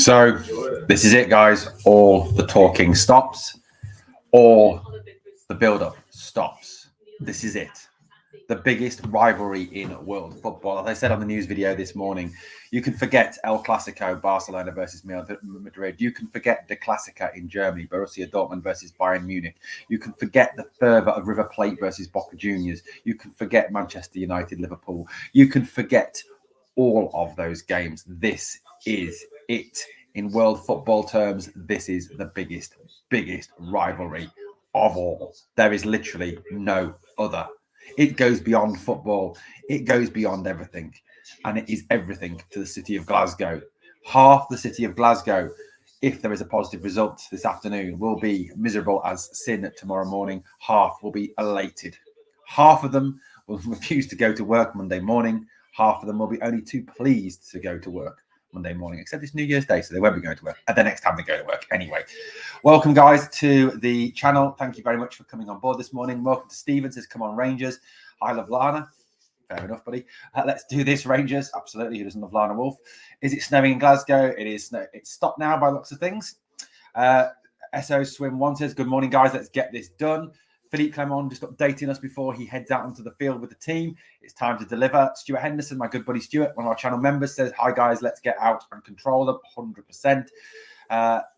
So this is it, guys. All the talking stops. All the build-up stops. This is it. The biggest rivalry in world football. As I said on the news video this morning, you can forget El Clasico, Barcelona versus Madrid. You can forget the Clasica in Germany, Borussia Dortmund versus Bayern Munich. You can forget the fervour of River Plate versus Boca Juniors. You can forget Manchester United, Liverpool. You can forget all of those games. This is it. In world football terms, this is the biggest rivalry of all. There is literally no other. It goes beyond football. It goes beyond everything. And it is everything to the city of Glasgow. Half the city of Glasgow, if there is a positive result this afternoon, will be miserable as sin tomorrow morning. Half will be elated. Half of them will refuse to go to work Monday morning. Half of them will be only too pleased to go to work Monday morning, except it's New Year's Day, so they won't be going to work at the next time they go to work anyway. Welcome, guys, to the channel. Thank you very much for coming on board this morning. Welcome to Stephen, says, come on, Rangers. I love Lana. Fair enough, buddy. Let's do this, Rangers. Absolutely. Who doesn't love Lana Wolf? Is it snowing in Glasgow? It is. It's stopped now by lots of things. SO Swim 1 says, good morning, guys. Let's get this done. Philippe Clement just updating us before he heads out onto the field with the team. It's time to deliver. Stuart Henderson, my good buddy Stuart, one of our channel members, says, hi, guys, let's get out and control them 100%.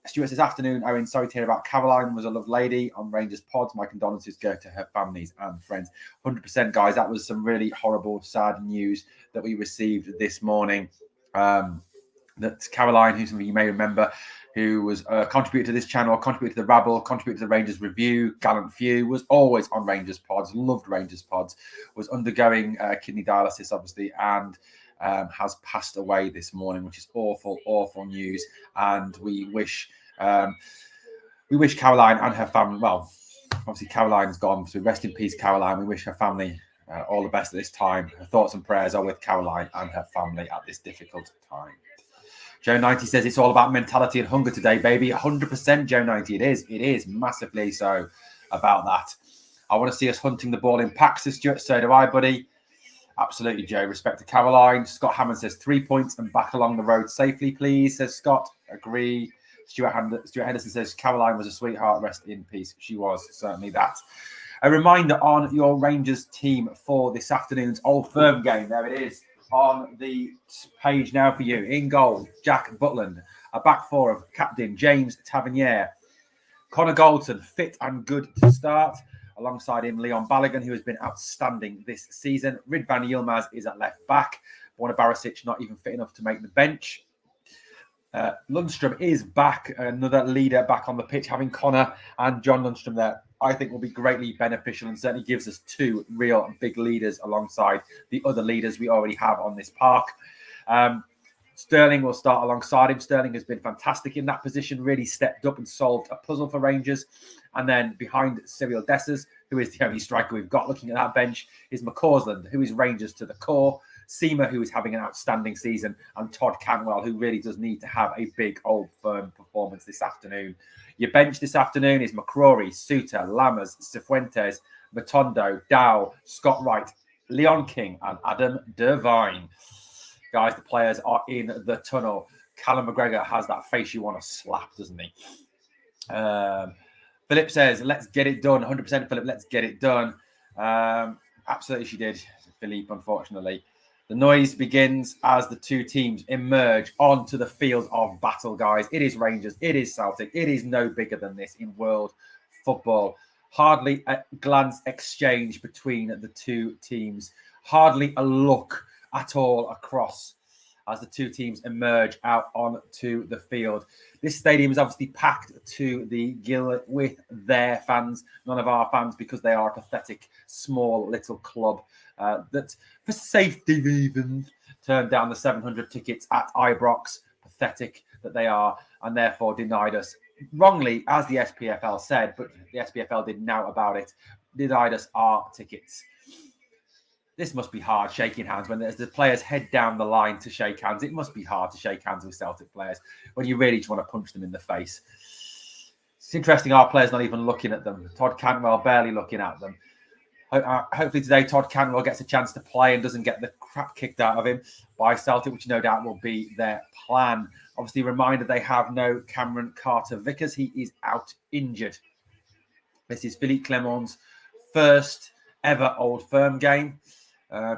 Stuart says, afternoon, Owen, sorry to hear about Caroline, was a lovely lady on Rangers pods. My condolences go to her families and friends. 100%, guys. That was some really horrible, sad news that we received this morning. That Caroline, who some of you may remember, who was a contributor to this channel, contributor to the Rabble, contributor to the Rangers Review, Gallant Few, was always on Rangers pods, loved Rangers pods, was undergoing kidney dialysis, obviously, and has passed away this morning, which is awful, awful news. And we wish Caroline and her family, well, obviously Caroline's gone, so rest in peace, Caroline. We wish her family all the best at this time. Her thoughts and prayers are with Caroline and her family at this difficult time. Joe 90 says it's all about mentality and hunger today, baby. 100%, Joe 90. It is massively so about that. I want to see us hunting the ball in packs, says Stuart. So do I, buddy. Absolutely, Joe. Respect to Caroline. Scott Hammond says 3 points and back along the road safely, please, says Scott. Agree. Stuart Henderson says Caroline was a sweetheart. Rest in peace. She was certainly that. A reminder on your Rangers team for this afternoon's Old Firm game. There it is on the page now for you. In goal, Jack Butland. A back four of captain James Tavenier. Connor Goldson, fit and good to start. Alongside him, Leon Balagan, who has been outstanding this season. Ridvan Yilmaz is at left back. Borna Barisic not even fit enough to make the bench. Lundstrom is back, another leader back on the pitch. Having Connor and John Lundstrom there, I think, will be greatly beneficial and certainly gives us two real big leaders alongside the other leaders we already have on this park. Sterling will start alongside him. Sterling has been fantastic in that position, really stepped up and solved a puzzle for Rangers. And then behind Cyril Dessers, who is the only striker we've got looking at that bench, is McCausland, who is Rangers to the core. Seamer, who is having an outstanding season, and Todd Cantwell, who really does need to have a big Old Firm performance this afternoon. Your bench this afternoon is McCrory, Suter, Lammers, Cifuentes, Matondo, Dow, Scott Wright, Leon King, and Adam Devine. Guys, the players are in the tunnel. Callum McGregor has that face you want to slap, doesn't he? Philip says, let's get it done. 100% Philip, let's get it done. Absolutely she did, Philippe, unfortunately. The noise begins as the two teams emerge onto the field of battle, guys. It is Rangers. It is Celtic. It is no bigger than this in world football. Hardly a glance exchange between the two teams. Hardly a look at all across as the two teams emerge out onto the field. This stadium is obviously packed to the gill with their fans, none of our fans, because they are a pathetic, small little club that, for safety reasons, turned down the 700 tickets at Ibrox. Pathetic that they are, and therefore denied us, wrongly, as the SPFL said, but the SPFL did know about it, denied us our tickets. This must be hard, shaking hands, when there's the players head down the line to shake hands. It must be hard to shake hands with Celtic players when you really just want to punch them in the face. It's interesting, our players not even looking at them. Todd Cantwell barely looking at them. Hopefully today Todd Cantwell gets a chance to play and doesn't get the crap kicked out of him by Celtic, which no doubt will be their plan. Obviously, reminder they have no Cameron Carter-Vickers. He is out injured. This is Philippe Clement's first ever Old Firm game.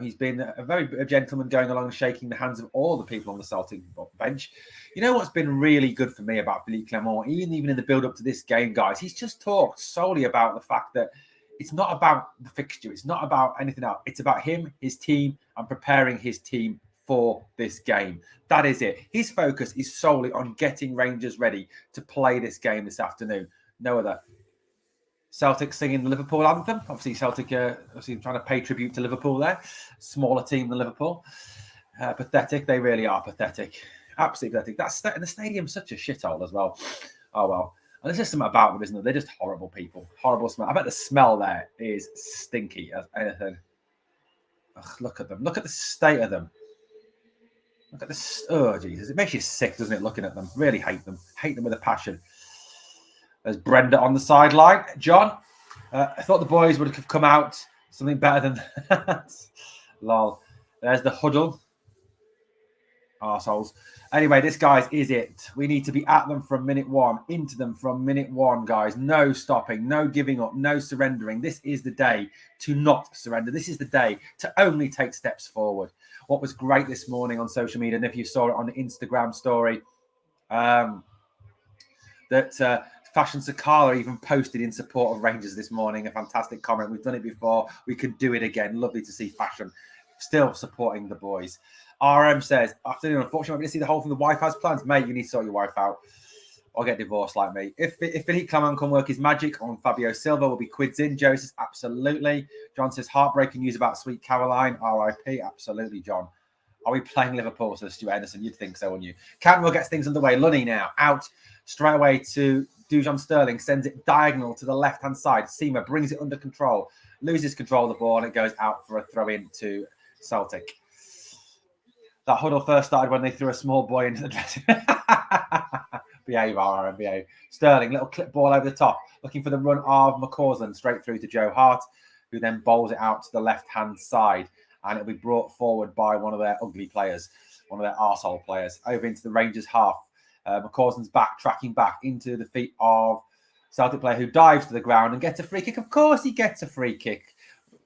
He's been a very gentleman, going along and shaking the hands of all the people on the Celtic bench. You know what's been really good for me about Philippe Clement, even in the build-up to this game, guys? He's just talked solely about the fact that it's not about the fixture. It's not about anything else. It's about him, his team, and preparing his team for this game. That is it. His focus is solely on getting Rangers ready to play this game this afternoon. No other. Celtic singing the Liverpool anthem. Obviously, Celtic obviously trying to pay tribute to Liverpool there. Smaller team than Liverpool. Pathetic. They really are pathetic. Absolutely pathetic. And the stadium's such a shithole as well. Oh, well. And there's just something about them, isn't there? They're just horrible people. Horrible smell. I bet the smell there is stinky as anything. Ugh, look at them. Look at the state of them. Look at this. Oh, Jesus. It makes you sick, doesn't it, looking at them? Really hate them. Hate them with a passion. There's Brenda on the sideline. John, I thought the boys would have come out something better than that. Lol. There's the huddle. Arseholes. Anyway, this, guys, is it. We need to be at them from minute one, into them from minute one, guys. No stopping, no giving up, no surrendering. This is the day to not surrender. This is the day to only take steps forward. What was great this morning on social media, and if you saw it on the Instagram story, that Fashion Sakala even posted in support of Rangers this morning. A fantastic comment. We've done it before. We could do it again. Lovely to see Fashion still supporting the boys. RM says, afternoon, unfortunately, I'm going to see the whole thing. The wife has plans. Mate, you need to sort your wife out or get divorced like me. If Philippe Clement can work his magic on Fabio Silva, will be quids in. Joe says, absolutely. John says, heartbreaking news about Sweet Caroline. RIP. Absolutely, John. Are we playing Liverpool? Says Stuart Anderson. You'd think so, wouldn't you? Cantwell gets things underway. Lunny now out straight away to Dujon Sterling. Sends it diagonal to the left-hand side. Seema brings it under control. Loses control of the ball and it goes out for a throw-in to Celtic. That huddle first started when they threw a small boy into the dressing room. Behave, RM, behave. Sterling, little clip ball over the top, looking for the run of McCausland straight through to Joe Hart, who then bowls it out to the left-hand side. And it'll be brought forward by one of their ugly players, one of their arsehole players, over into the Rangers half. McCausland's back, tracking back into the feet of Celtic player who dives to the ground and gets a free kick. Of course he gets a free kick.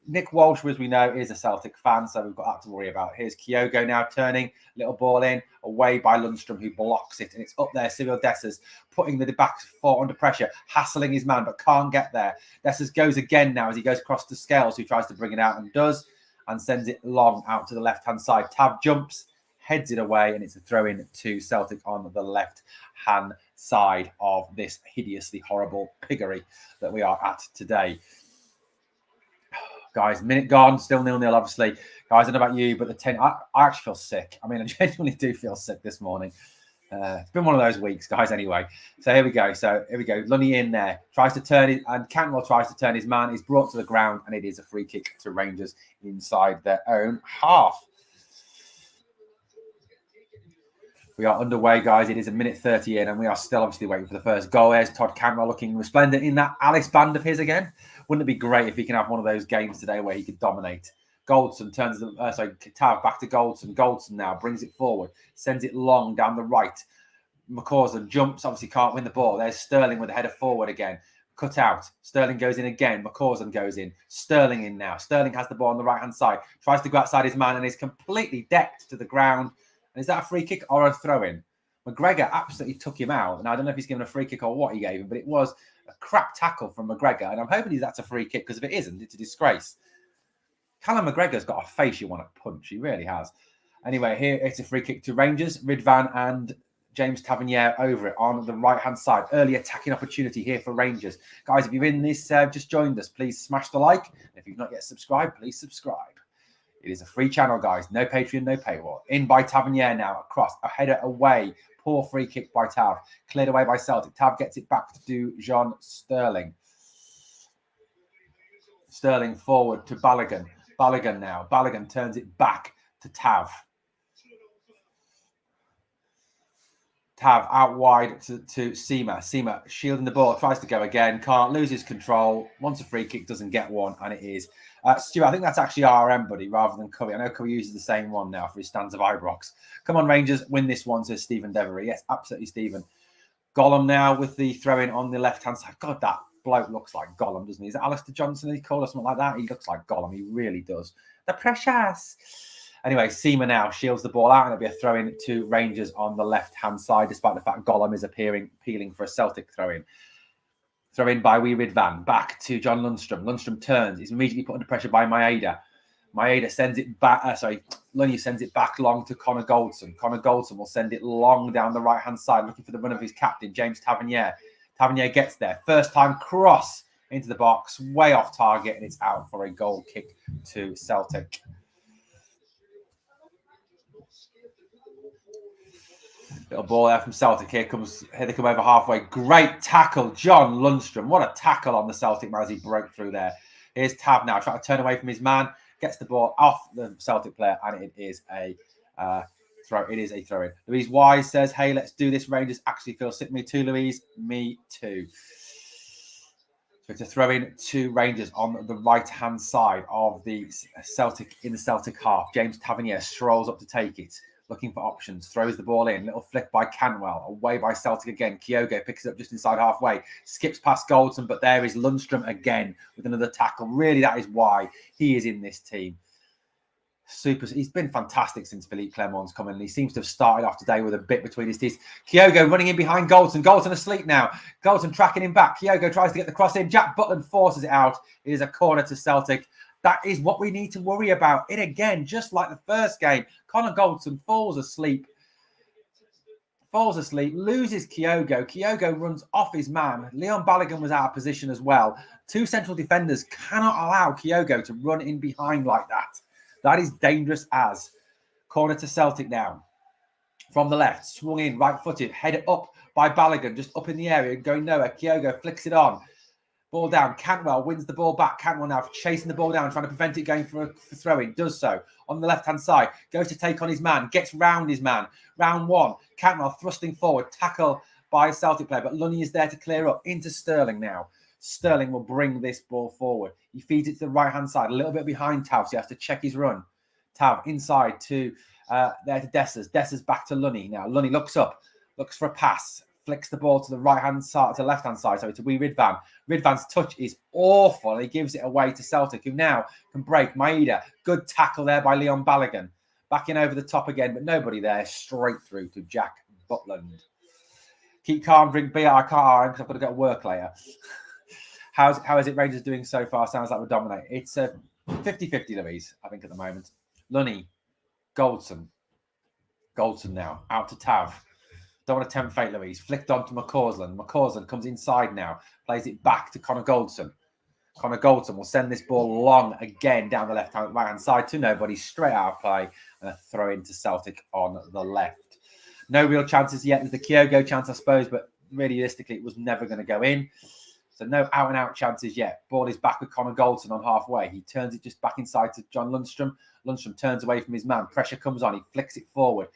Nick Walsh, as we know, is a Celtic fan, so we've got that to worry about. Here's Kyogo now turning, little ball in, away by Lundstrom, who blocks it, and it's up there. Cyril Dessers putting the back foot under pressure, hassling his man, but can't get there. Dessers goes again now as he goes across to Scales, who tries to bring it out and does, and sends it long out to the left-hand side. Tav jumps, heads it away, and it's a throw-in to Celtic on the left-hand side of this hideously horrible piggery that we are at today. Guys, minute gone, still 0-0, obviously. Guys, I don't know about you, but the 10, I actually feel sick. I mean, I genuinely do feel sick this morning. It's been one of those weeks, guys, anyway. So here we go. Lunny in there. Tries to turn it, and Cantwell tries to turn his man. He's brought to the ground, and it is a free kick to Rangers inside their own half. We are underway, guys. It is a minute 30 in, and we are still obviously waiting for the first goal. There's Todd Cantwell looking resplendent in that Alice band of his again. Wouldn't it be great if he can have one of those games today where he could dominate? Goldson turns Tav back to Goldson. Goldson now brings it forward, sends it long down the right. McCausland jumps, obviously can't win the ball. There's Sterling with a header forward again. Cut out. Sterling goes in again. McCausland goes in. Sterling in now. Sterling has the ball on the right-hand side. Tries to go outside his man and is completely decked to the ground. And is that a free kick or a throw-in? McGregor absolutely took him out. And I don't know if he's given a free kick or what he gave him, but it was a crap tackle from McGregor. And I'm hoping that's a free kick, because if it isn't, it's a disgrace. Callum McGregor's got a face you want to punch. He really has. Anyway, here it's a free kick to Rangers. Ridvan and James Tavenier over it on the right-hand side. Early attacking opportunity here for Rangers. Guys, if you're in this, just joined us, please smash the like. If you've not yet subscribed, please subscribe. It is a free channel, guys. No Patreon, no paywall. In by Tavenier now, across, a header away. Poor free kick by Tav. Cleared away by Celtic. Tav gets it back to Dujon Sterling. Sterling forward to Balagan. Balagan now. Balagan turns it back to Tav. Tav out wide to Seema. Seema shielding the ball, tries to go again, can't, loses control. Wants a free kick, doesn't get one, and it is. Stuart, I think that's actually RM, buddy, rather than Covey. I know Covey uses the same one now for his stands of Ibrox. Come on, Rangers, win this one, says Stephen Devery. Yes, absolutely, Stephen. Gollum now with the throw-in on the left-hand side. God, that bloke looks like Gollum, doesn't he? Is it Alistair Johnson he called or something like that? He looks like Gollum. He really does. The precious. Anyway, Seema now shields the ball out, and it'll be a throw-in to Rangers on the left-hand side, despite the fact Gollum is peeling for a Celtic throw-in. Throw-in by Wee Ridvan. Back to John Lundstrom. Lundstrom turns. He's immediately put under pressure by Maeda. Maeda sends it back. Lunny sends it back long to Connor Goldson. Connor Goldson will send it long down the right-hand side, looking for the run of his captain, James Tavenier. Tavenier gets there. First time cross into the box, way off target, and it's out for a goal kick to Celtic. Little ball there from Celtic. Here they come over halfway. Great tackle, John Lundstrom. What a tackle on the Celtic man as he broke through there. Here's Tav now, trying to turn away from his man. Gets the ball off the Celtic player, and it is a throw. It is a throw-in. Louise Wise says, "Hey, let's do this. Rangers actually feel sick." Me too, Louise. Me too. So it's a throw-in to Rangers on the right-hand side of the Celtic in the Celtic half. James Tavenier strolls up to take it, looking for options. Throws the ball in. Little flick by Cantwell. Away by Celtic again. Kyogo picks it up just inside halfway. Skips past Goldson, but there is Lundstrom again with another tackle. Really, that is why he is in this team. Super. He's been fantastic since Philippe Clermont's come in. He seems to have started off today with a bit between his teeth. Kyogo running in behind Goldson. Goldson asleep now. Goldson tracking him back. Kyogo tries to get the cross in. Jack Butland forces it out. It is a corner to Celtic. That is what we need to worry about. It again, just like the first game. Connor Goldson falls asleep, loses Kyogo. Kyogo runs off his man. Leon Balagan was out of position as well. Two central defenders cannot allow Kyogo to run in behind like that. That is dangerous as. Corner to Celtic now. From the left, swung in, right-footed, headed up by Balagan, just up in the area, going nowhere. Kyogo flicks it on. Ball down. Cantwell wins the ball back. Cantwell now chasing the ball down, trying to prevent it going for throwing. Does so on the left-hand side. Goes to take on his man. Gets round his man. Round one. Cantwell thrusting forward. Tackle by a Celtic player. But Lunny is there to clear up. Into Sterling now. Sterling will bring this ball forward. He feeds it to the right-hand side. A little bit behind Tav, so he has to check his run. Tav inside to there to Dessers. Dessers back to Lunny. Now Lunny looks up. Looks for a pass. Flicks the ball to the right-hand side, to the left-hand side, sorry, to Wee Ridvan. Ridvan's touch is awful. He gives it away to Celtic, who now can break. Maeda, good tackle there by Leon Balagan. Back in over the top again, but nobody there. Straight through to Jack Butland. Keep calm, drink beer. I can't because I've got to go to work later. How is it Rangers doing so far? Sounds like we're dominating. It's a 50-50, Louise, I think, at the moment. Lunny, Goldson. Goldson now, out to Tav. Don't want to tempt fate, Louise. Flicked on to McCausland. McCausland comes inside now. Plays it back to Connor Goldson. Connor Goldson will send this ball long again down the right-hand side to nobody. Straight out of play. And a throw into Celtic on the left. No real chances yet. There's the Kyogo chance, I suppose. But realistically, it was never going to go in. So no out-and-out chances yet. Ball is back with Connor Goldson on halfway. He turns it just back inside to John Lundstrom. Lundstrom turns away from his man. Pressure comes on. He flicks it forward.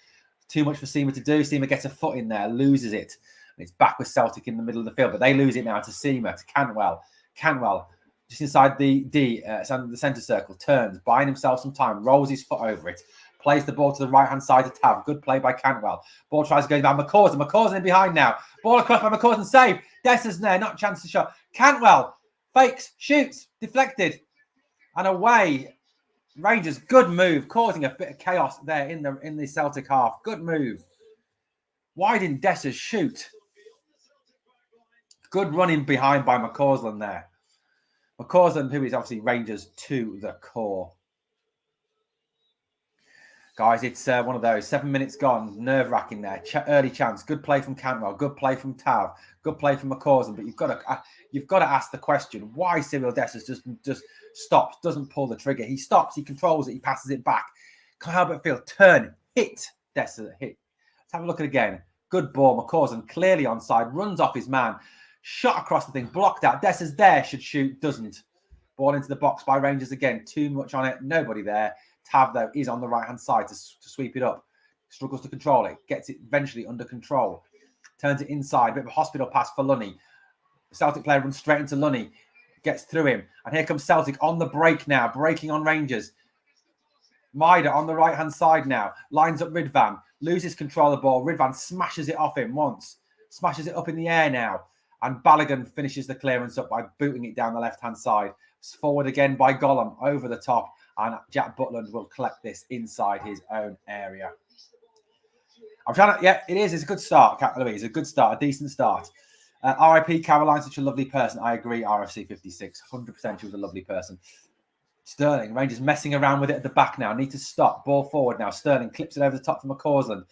Too much for Seema to do. Seema gets a foot in there, loses it. And it's back with Celtic in the middle of the field. But they lose it now to Seema, to Cantwell. Cantwell, just inside the centre circle, turns, buying himself some time, rolls his foot over it, plays the ball to the right-hand side to Tav. Good play by Cantwell. Ball tries to go down McCausland. McCausland in behind now. Ball across by McCausland. Save. Dessers there, not a chance to shot. Cantwell fakes, shoots, deflected. And away. Rangers, good move, causing a bit of chaos there in the Celtic half. Good move. Why didn't Dessers shoot? Good running behind by McCausland there. McCausland, who is obviously Rangers to the core. Guys, it's one of those. 7 minutes gone. Nerve-wracking there. Early chance. Good play from Cantwell. Good play from Tav. Good play from McCausland. But you've got to ask the question, why Cyril Dessers just stops, doesn't pull the trigger. He stops, he controls it, he passes it back. Can't help but feel, turn, hit, Dessers, hit. Let's have a look at it again. Good ball, McCausland clearly onside, runs off his man, shot across the thing, blocked out. Dessers there, should shoot, doesn't. Ball into the box by Rangers again, too much on it, nobody there. Tav, though, is on the right-hand side to sweep it up. Struggles to control it, gets it eventually under control. turns it inside. Bit of a hospital pass for Lunny. Celtic player runs straight into Lunny, gets through him. And here comes Celtic on the break now, breaking on Rangers. Maida on the right-hand side now, lines up Ridvan, loses control of the ball. Ridvan smashes it off him once, smashes it up in the air now. And Balagan finishes the clearance up by booting it down the left-hand side. It's forward again by Gollum over the top. And Jack Butland will collect this inside his own area. I'm trying to, yeah, it is. It's a good start, Cat Louise. A good start, a decent start. RIP Caroline, such a lovely person. I agree, RFC 56. 100% she was a lovely person. Sterling, Rangers messing around with it at the back now. Need to stop. Ball forward now. Sterling clips it over the top for McCausland.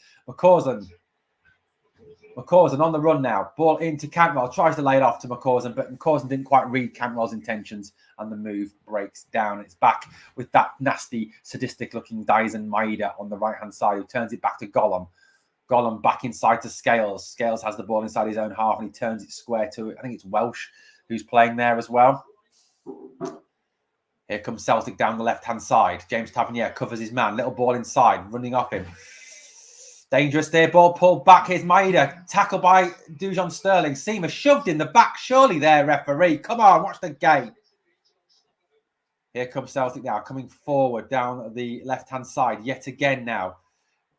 McCausland on the run now. Ball into Cantwell. Tries to lay it off to McCausland, but McCausland didn't quite read Cantwell's intentions, and the move breaks down. It's back with that nasty, sadistic-looking Dyson Maida on the right-hand side, who turns it back to Gollum. Gollum back inside to Scales. Scales has the ball inside his own half, and he turns it square to, I think it's Welsh who's playing there as well. Here comes Celtic down the left-hand side. James Tavenier covers his man. Little ball inside, running off him. Dangerous there. Ball pulled back. Here's Maida. Tackled by Dujon Sterling. Seamer shoved in the back. Surely there, referee. Come on, watch the game. Here comes Celtic now, coming forward down the left-hand side. Yet again now.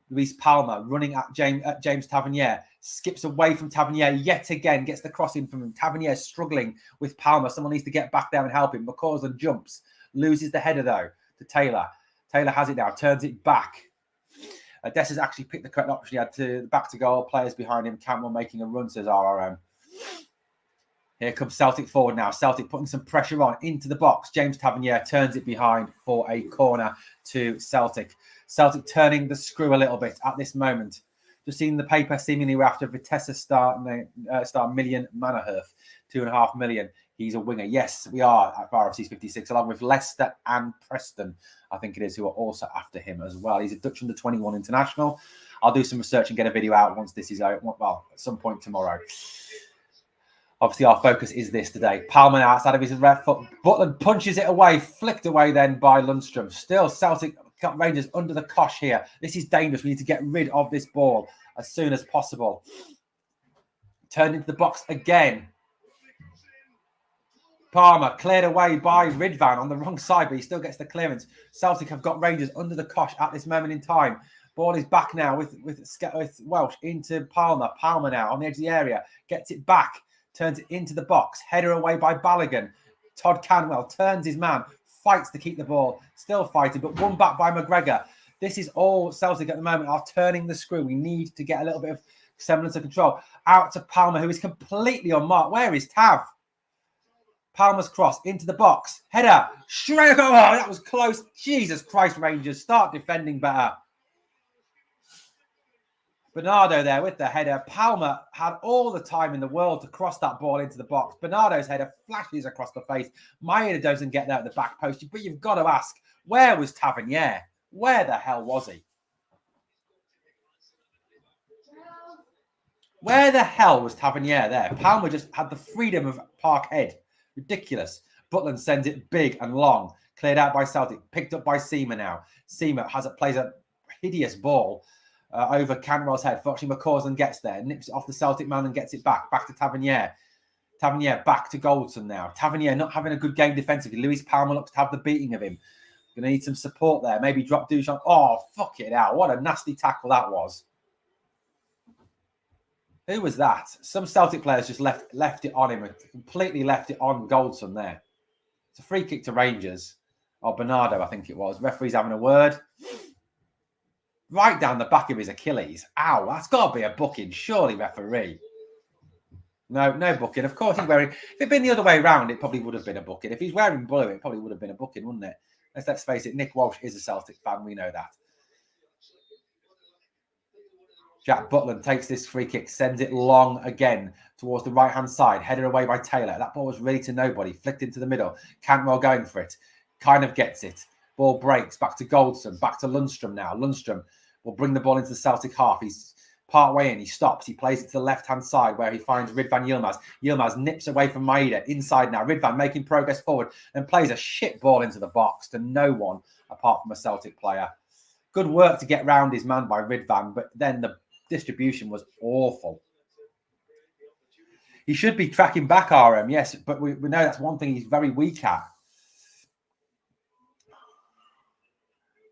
Luis Palma running at James Tavenier. Skips away from Tavenier yet again. Gets the cross in from him. Tavernier struggling with Palma. Someone needs to get back there and help him. McCausland jumps. Loses the header, though, to Taylor. Taylor has it now. Turns it back. Dess has actually picked the correct option. He had to back to goal. Players behind him. Campbell making a run, says RRM. Here comes Celtic forward now. Celtic putting some pressure on into the box. James Tavernier turns it behind for a corner to Celtic. Celtic turning the screw a little bit at this moment. Just seeing the paper, seemingly we're after Vitesse star Million Manahurth, 2.5 million. He's a winger. Yes, we are at RFC 56, along with Leicester and Preston, I think it is, who are also after him as well. He's a Dutch under-21 international. I'll do some research and get a video out once this is out. Well, at some point tomorrow. Obviously, our focus is this today. Palmer now outside of his left foot. Butland punches it away, flicked away then by Lundstrom. Still, Celtic got Rangers under the cosh here. This is dangerous. We need to get rid of this ball as soon as possible. Turned into the box again. Palmer cleared away by Ridvan on the wrong side, but he still gets the clearance. Celtic have got Rangers under the cosh at this moment in time. Ball is back now with Welsh into Palmer. Palmer now on the edge of the area. Gets it back. Turns it into the box. Header away by Balagan. Todd Canwell turns his man. Fights to keep the ball. Still fighting, but won back by McGregor. This is all Celtic at the moment are turning the screw. We need to get a little bit of semblance of control. Out to Palmer, who is completely unmarked. Where is Tav? Palmer's cross into the box. Header. Straight. Oh, that was close. Jesus Christ, Rangers. Start defending better. Bernardo there with the header. Palmer had all the time in the world to cross that ball into the box. Bernardo's header flashes across the face. Maida doesn't get there at the back post. But you've got to ask, where was Tavenier? Where the hell was he? Where the hell was Tavenier there? Palmer just had the freedom of Parkhead. Ridiculous. Butland sends it big and long. Cleared out by Celtic. Picked up by Seamer now. Seamer plays a hideous ball over Canwell's head. Fortunately, McCausland gets there. Nips it off the Celtic man and gets it back. Back to Tavernier. Tavernier back to Goldson now. Tavernier not having a good game defensively. Luis Palmer looks to have the beating of him. Going to need some support there. Maybe drop Duchamp. Oh, fuck it out. What a nasty tackle that was. Who was that? Some Celtic players just left it on him. Completely left it on Goldson there. It's a free kick to Rangers. Or Bernardo, I think it was. Referee's having a word. Right down the back of his Achilles. Ow, that's got to be a booking. Surely, referee. No booking. Of course he's wearing... If it'd been the other way around, it probably would have been a booking. If he's wearing blue, it probably would have been a booking, wouldn't it? Let's face it, Nick Walsh is a Celtic fan. We know that. Jack Butland takes this free kick, sends it long again towards the right-hand side. Headed away by Taylor. That ball was really to nobody. Flicked into the middle. Cantwell going for it. Kind of gets it. Ball breaks. Back to Goldson. Back to Lundstrom now. Lundstrom will bring the ball into the Celtic half. He's part way in. He stops. He plays it to the left-hand side where he finds Ridvan Yilmaz. Yilmaz nips away from Maida. Inside now. Ridvan making progress forward and plays a shit ball into the box to no one apart from a Celtic player. Good work to get round his man by Ridvan, but then the distribution was awful. He should be tracking back RM, yes, but we know that's one thing he's very weak at.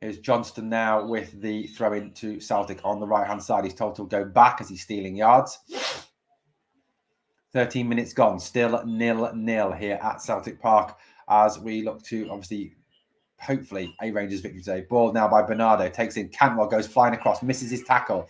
Here's Johnston now with the throw in to Celtic on the right-hand side. He's told to go back as he's stealing yards. 13 minutes gone, still 0-0 here at Celtic Park as we look to, obviously, hopefully, a Rangers victory today. Ball now by Bernardo, takes in Cantwell, goes flying across, misses his tackle.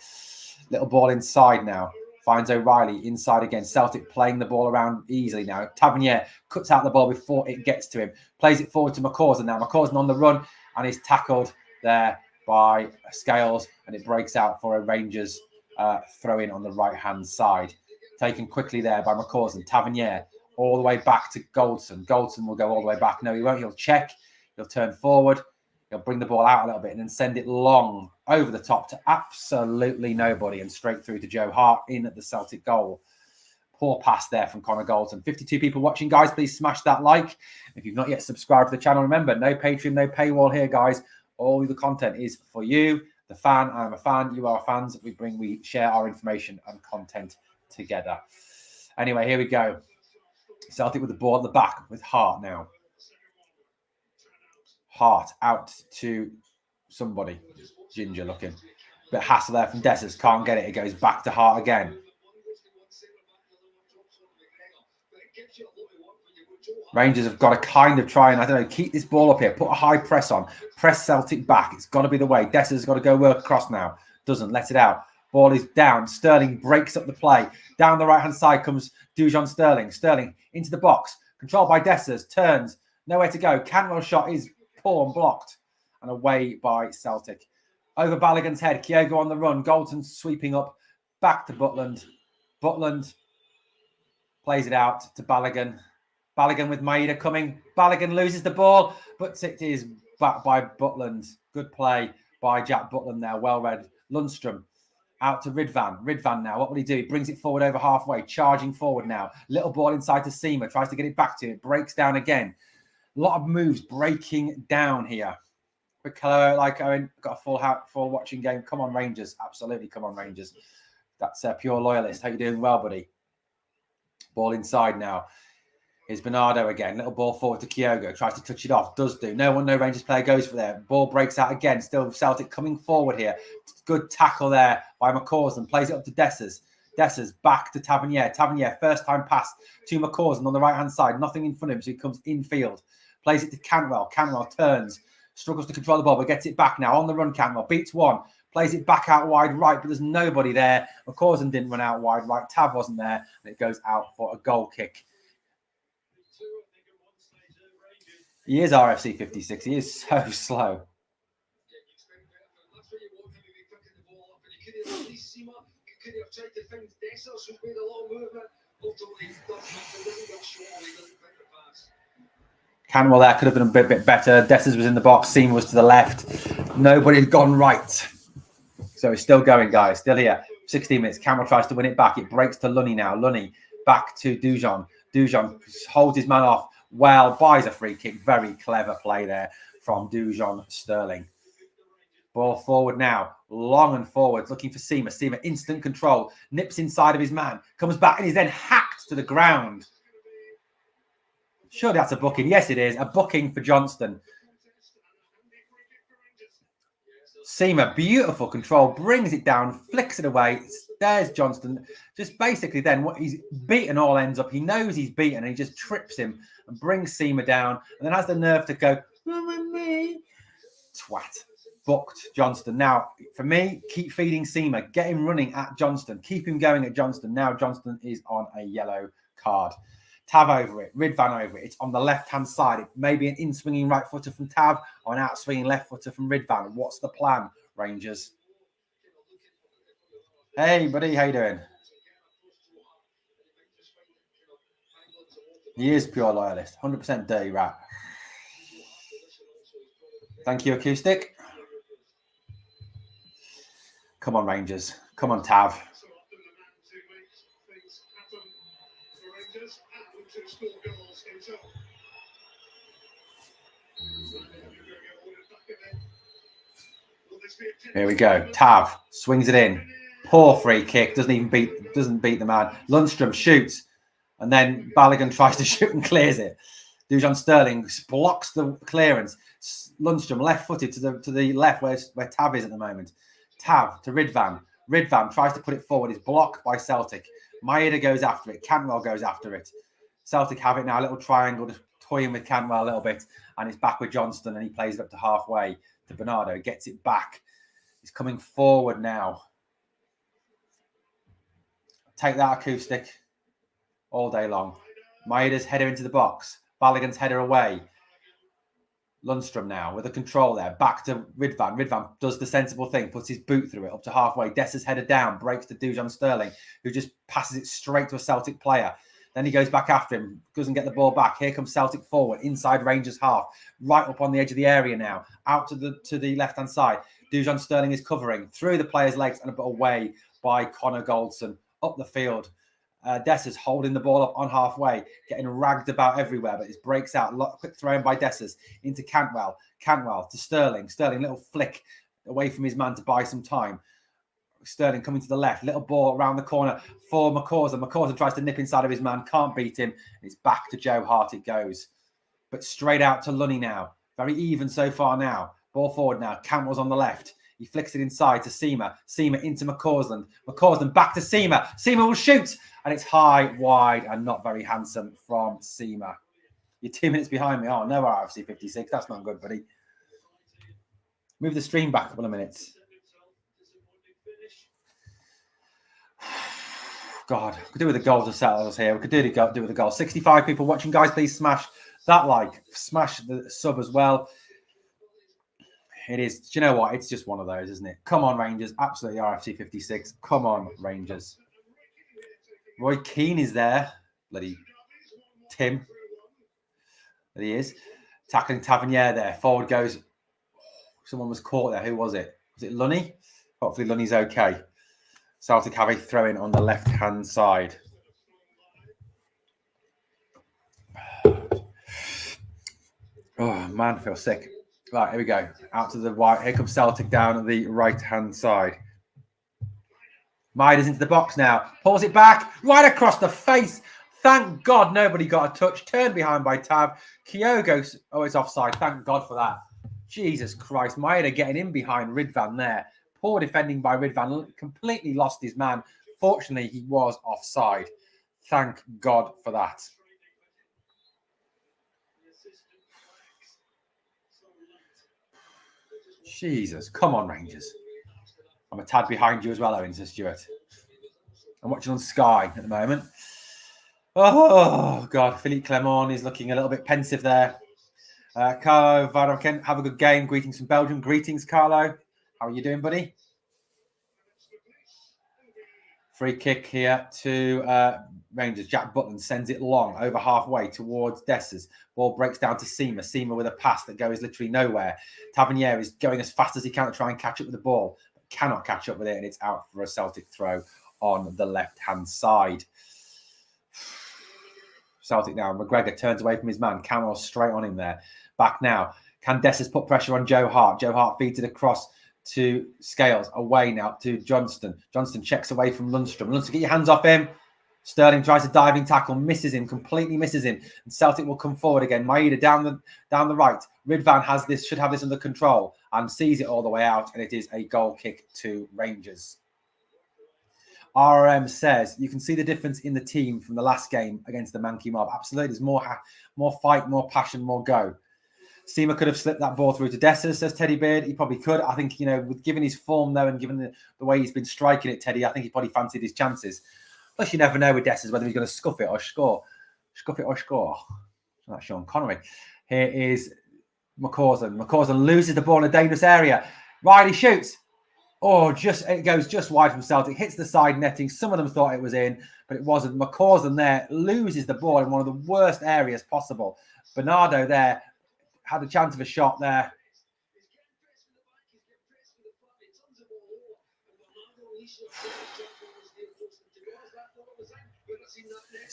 Little ball inside now, finds O'Reilly, inside again. Celtic playing the ball around easily now. Tavenier cuts out the ball before it gets to him, plays it forward to McCausland now. McCausland on the run and is tackled there by Scales, and it breaks out for a Rangers throw-in on the right-hand side. Taken quickly there by McCausland. Tavenier all the way back to Goldson. Goldson will go all the way back. No, he won't. He'll check. He'll turn forward. He'll bring the ball out a little bit and then send it long over the top to absolutely nobody and straight through to Joe Hart in at the Celtic goal. Poor pass there from Connor Goldson. 52 people watching, guys. Please smash that like. If you've not yet subscribed to the channel, remember, no Patreon, no paywall here, guys. All the content is for you, the fan. I'm a fan. You are fans. We share our information and content together. Anyway, here we go. Celtic with the ball at the back with Hart now. Hart out to somebody. Ginger looking. Bit hassle there from Dessers. Can't get it. It goes back to Hart again. Rangers have got to kind of try and, I don't know, keep this ball up here. Put a high press on. Press Celtic back. It's got to be the way. Dessers has got to go work across now. Doesn't. Let it out. Ball is down. Sterling breaks up the play. Down the right-hand side comes Dujon Sterling. Sterling into the box. Controlled by Dessers. Turns. Nowhere to go. Cantwell's shot is poor and blocked. And away by Celtic. Over Balagan's head. Kyogo on the run. Goldson sweeping up. Back to Butland. Butland plays it out to Balagan. Balagan with Maeda coming. Balagan loses the ball, but it is back by Butland. Good play by Jack Butland there. Well read. Lundstrom out to Ridvan. Ridvan now. What will he do? He brings it forward over halfway. Charging forward now. Little ball inside to Seema. Tries to get it back to it. Breaks down again. A lot of moves breaking down here. Quick hello, like Owen. Got a full watching game. Come on, Rangers. Absolutely. Come on, Rangers. That's a pure loyalist. How you doing? Well, buddy. Ball inside now. Here's Bernardo again. Little ball forward to Kyogo. Tries to touch it off. Does do. No Rangers player goes for there. Ball breaks out again. Still Celtic coming forward here. Good tackle there by McCausland. Plays it up to Dessers. Dessers back to Tavenier. Tavenier, first time pass to McCausland on the right-hand side. Nothing in front of him, so he comes infield. Plays it to Cantwell. Cantwell turns. Struggles to control the ball, but gets it back now. On the run, Cantwell. Beats one. Plays it back out wide right, but there's nobody there. McCausland didn't run out wide right. Tav wasn't there, and it goes out for a goal kick. He is RFC 56. He is so slow. Canwell there could have been a bit better. Dessers was in the box. Seema was to the left. Nobody had gone right. So it's still going, guys. Still here. 16 minutes. Canwell tries to win it back. It breaks to Lunny now. Lunny back to Dujon. Dujon holds his man off. Well, buys a free kick. Very clever play there from Dujon Sterling. Ball forward now. Long and forward. Looking for Seema. Seema, instant control. Nips inside of his man. Comes back and is then hacked to the ground. Surely that's a booking. Yes, it is. A booking for Johnston. Seema, beautiful control. Brings it down. Flicks it away. There's Johnston. Just basically then, what he's beaten all ends up. He knows he's beaten and he just trips him and brings Seema down. And then has the nerve to go, twat. Booked Johnston. Now, for me, keep feeding Seema. Get him running at Johnston. Keep him going at Johnston. Now Johnston is on a yellow card. Tav over it. Ridvan over it. It's on the left-hand side. It may be an in-swinging right footer from Tav or an out-swinging left footer from Ridvan. What's the plan, Rangers? Hey, buddy. How you doing? He is pure loyalist. 100% dirty rat. Thank you, Acoustic. Come on, Rangers. Come on, Tav. Here we go. Tav swings it in. Poor free kick. Doesn't beat the man. Lundstrom shoots. And then Balagan tries to shoot and clears it. Dujon Sterling blocks the clearance. Lundstrom left-footed to the left where Tav is at the moment. Tav to Ridvan. Ridvan tries to put it forward. Is blocked by Celtic. Maeda goes after it. Cantwell goes after it. Celtic have it now. A little triangle, just toying with Cantwell a little bit. And it's back with Johnston, and he plays it up to halfway to Bernardo. Gets it back. He's coming forward now. Take that acoustic all day long. Maeda's header into the box. Balagan's header away. Lundstrom now with the control there. Back to Ridvan. Ridvan does the sensible thing. Puts his boot through it up to halfway. Dessa's header down. Breaks to Dujon Sterling, who just passes it straight to a Celtic player. Then he goes back after him. Doesn't get the ball back. Here comes Celtic forward. Inside Rangers half. Right up on the edge of the area now. Out to the left-hand side. Dujon Sterling is covering. Through the player's legs and a bit away by Connor Goldson. Up the field. Dessers holding the ball up on halfway, getting ragged about everywhere, but it breaks out. Quick throw in by Dessers into Cantwell. Cantwell to Sterling. Sterling, little flick away from his man to buy some time. Sterling coming to the left. Little ball around the corner for McCausland. McCausland tries to nip inside of his man. Can't beat him. It's back to Joe Hart it goes. But straight out to Lunny now. Very even so far now. Ball forward now. Cantwell's on the left. He flicks it inside to Seamer. Seamer into McCausland. McCausland back to Seamer. Seamer will shoot. And it's high, wide, and not very handsome from Seamer. You're 2 minutes behind me. Oh, no RFC 56. That's not good, buddy. Move the stream back a couple of minutes. God, we could do with the goals to settle us here. We could do with the goals. 65 people watching. Guys, please smash that like. Smash the sub as well. It is. Do you know what? It's just one of those, isn't it? Come on, Rangers. Absolutely RFC 56. Come on, Rangers. Roy Keane is there. Bloody Tim. There he is. Tackling Tavenier there. Forward goes. Someone was caught there. Who was it? Was it Lunny? Hopefully Lunny's okay. Celtic have a throw-in on the left-hand side. Oh, man, I feel sick. Right, here we go. Out to the right. Here comes Celtic down at the right-hand side. Maeda's into the box now. Pulls it back. Right across the face. Thank God nobody got a touch. Turned behind by Tav. Kyogo. Oh, it's offside. Thank God for that. Jesus Christ. Maeda getting in behind Ridvan there. Poor defending by Ridvan. Completely lost his man. Fortunately, he was offside. Thank God for that. Jesus. Come on, Rangers. I'm a tad behind you as well, Owen, says Stuart. I'm watching on Sky at the moment. Oh, God. Philippe Clement is looking a little bit pensive there. Carlo Varoken, have a good game. Greetings from Belgium. Greetings, Carlo. How are you doing, buddy? Free kick here to Rangers. Jack Butland sends it long, over halfway towards Dessers. Ball breaks down to Seamer. Seamer with a pass that goes literally nowhere. Tavenier is going as fast as he can to try and catch up with the ball. But cannot catch up with it, and it's out for a Celtic throw on the left-hand side. Celtic now. McGregor turns away from his man. Camel straight on him there. Back now. Can Dessers put pressure on Joe Hart? Joe Hart feeds it across to Scales. Away now to Johnston. Johnston checks away from Lundstrom. Lundstrom, get your hands off him. Sterling tries a diving tackle, misses him, completely misses him. And Celtic will come forward again. Maeda down the right. Ridvan should have this under control and sees it all the way out. And it is a goal kick to Rangers. RM says, you can see the difference in the team from the last game against the Mankey Mob. Absolutely. There's more fight, more passion, more go. Seamer could have slipped that ball through to Dessers, says Teddy Beard. He probably could. I think, with given his form, though, and given the way he's been striking it, Teddy, I think he probably fancied his chances. Plus, you never know with Dessers whether he's going to scuff it or score. Scuff it or score. That's Sean Connery. Here is McCausland. McCausland loses the ball in a dangerous area. Riley shoots. Oh, it goes just wide from Celtic. Hits the side netting. Some of them thought it was in, but it wasn't. McCausland there loses the ball in one of the worst areas possible. Bernardo there had a chance of a shot there.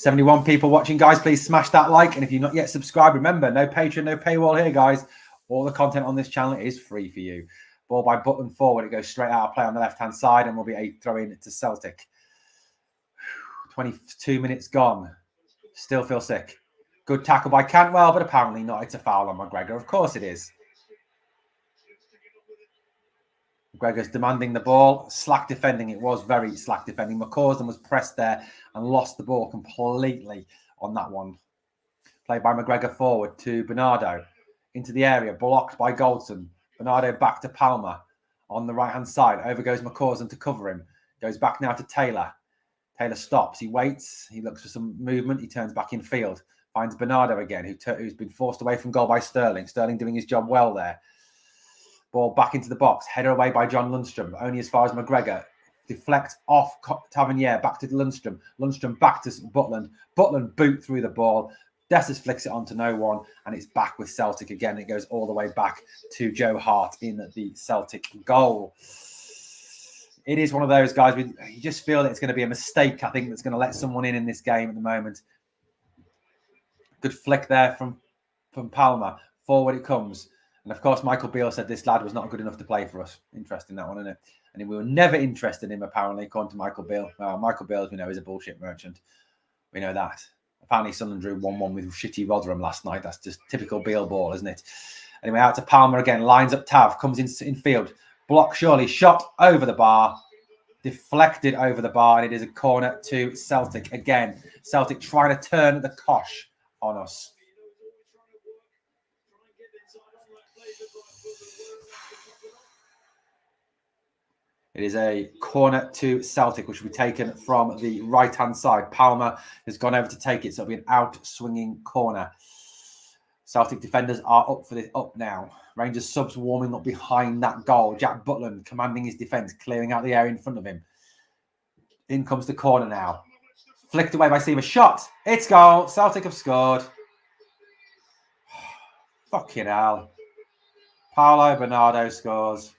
$71 people watching, guys. Please smash that like. And if you're not yet subscribed, remember, no Patreon, no paywall here, guys. All the content on this channel is free for you. Ball by Butland forward. It goes straight out of play on the left-hand side and will be a throw-in to Celtic. 22 minutes gone. Still feel sick. Good tackle by Cantwell, but apparently not. It's a foul on McGregor. Of course it is. McGregor's demanding the ball. Slack defending. It was very slack defending. McCausland was pressed there and lost the ball completely on that one. Played by McGregor forward to Bernardo. Into the area. Blocked by Goldson. Bernardo back to Palmer on the right-hand side. Over goes McCausland to cover him. Goes back now to Taylor. Taylor stops. He waits. He looks for some movement. He turns back in field. Finds Bernardo again, who's been forced away from goal by Sterling. Sterling doing his job well there. Ball back into the box. Header away by John Lundstrom. Only as far as McGregor. Deflect off Tavenier. Back to Lundstrom. Lundstrom back to Butland. Butland boot through the ball. Dessers flicks it onto no one. And it's back with Celtic again. It goes all the way back to Joe Hart in the Celtic goal. It is one of those guys, you just feel that it's going to be a mistake, I think, that's going to let someone in this game at the moment. Good flick there from Palmer. Forward it comes. And, of course, Michael Beale said this lad was not good enough to play for us. Interesting, that one, isn't it? And we were never interested in him, apparently, according to Michael Beale. Michael Beale, as we know, is a bullshit merchant. We know that. Apparently, Sunderland drew 1-1 with shitty Rotherham last night. That's just typical Beale ball, isn't it? Anyway, out to Palmer again. Lines up Tav. Comes in field. Block surely. Shot over the bar. Deflected over the bar. And it is a corner to Celtic again. Celtic trying to turn the cosh on us. It is a corner to Celtic, which will be taken from the right-hand side. Palmer has gone over to take it, so it'll be an out-swinging corner. Celtic defenders are up for this, up now. Rangers subs warming up behind that goal. Jack Butland commanding his defence, clearing out the area in front of him. In comes the corner now. Flicked away by Seamer. Shot. It's goal. Celtic have scored. Fucking hell. Paulo Bernardo scores.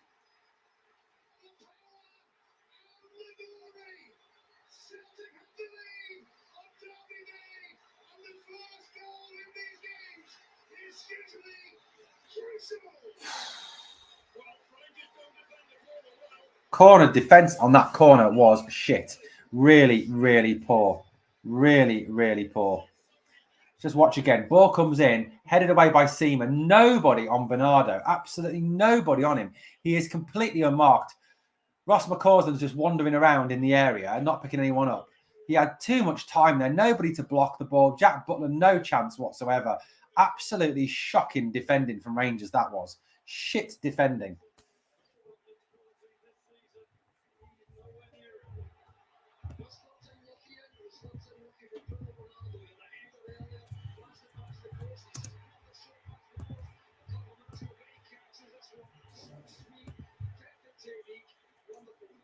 Corner defence on that corner was shit. Really, really poor. Really, really poor. Just watch again. Ball comes in, headed away by Seamer. Nobody on Bernardo. Absolutely nobody on him. He is completely unmarked. Ross McCausland's just wandering around in the area and not picking anyone up. He had too much time there. Nobody to block the ball. Jack Butland, no chance whatsoever. Absolutely shocking defending from Rangers, that was. Shit defending.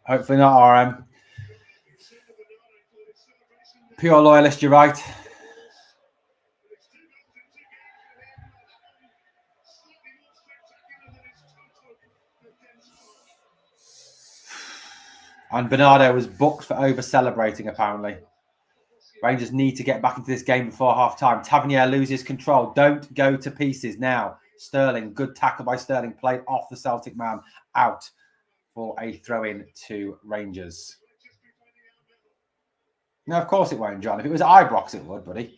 Hopefully not RM. Pure loyalist, you're right. And Bernardo was booked for over-celebrating, apparently. Rangers need to get back into this game before half-time. Tavenier loses control. Don't go to pieces now. Sterling, good tackle by Sterling. Played off the Celtic man. Out for a throw-in to Rangers. No, of course it won't, John. If it was Ibrox, it would, buddy.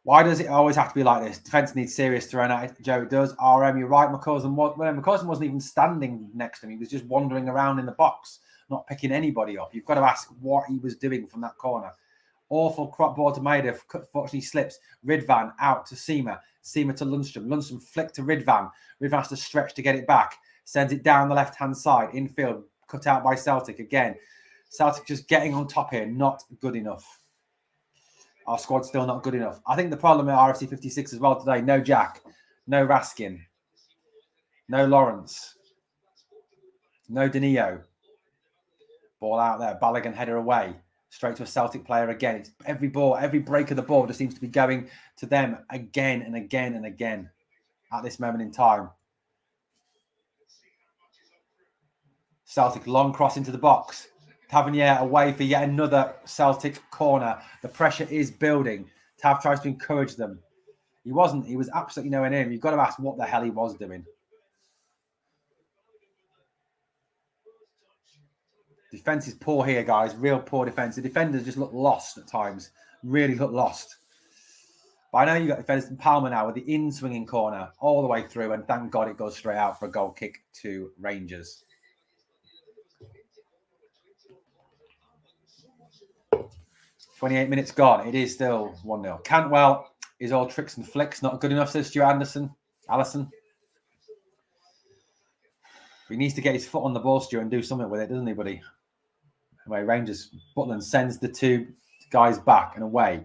Why does it always have to be like this? Defence needs serious thrown at it. Joe, it does. RM, you're right. McCausland wasn't even standing next to him. He was just wandering around in the box, not picking anybody up. You've got to ask what he was doing from that corner. Awful crop ball to Maida. Fortunately slips. Ridvan out to Seamer. Seamer to Lundstrom. Lundstrom flick to Ridvan. Ridvan has to stretch to get it back. Sends it down the left-hand side. Infield. Cut out by Celtic again. Celtic just getting on top here. Not good enough. Our squad's still not good enough. I think the problem at RFC 56 as well today, no Jack, no Raskin, no Lawrence, no Danilo. Ball out there. Balagan header away. Straight to a Celtic player again. It's every ball, every break of the ball just seems to be going to them again and again and again at this moment in time. Celtic long cross into the box. Tavenier away for yet another Celtic corner. The pressure is building. Tav tries to encourage them. He wasn't. He was absolutely nowhere near him. You've got to ask what the hell he was doing. Defense is poor here, guys. Real poor defense. The defenders just look lost at times. Really look lost. But I know you got defenders in Palmer now with the in-swinging corner all the way through, and thank God it goes straight out for a goal kick to Rangers. 28 minutes gone. It is still 1-0. Cantwell is all tricks and flicks. Not good enough, says Stuart Allison. He needs to get his foot on the ball, Stuart, and do something with it, doesn't he, buddy? Anyway, Rangers, Butland sends the two guys back and away.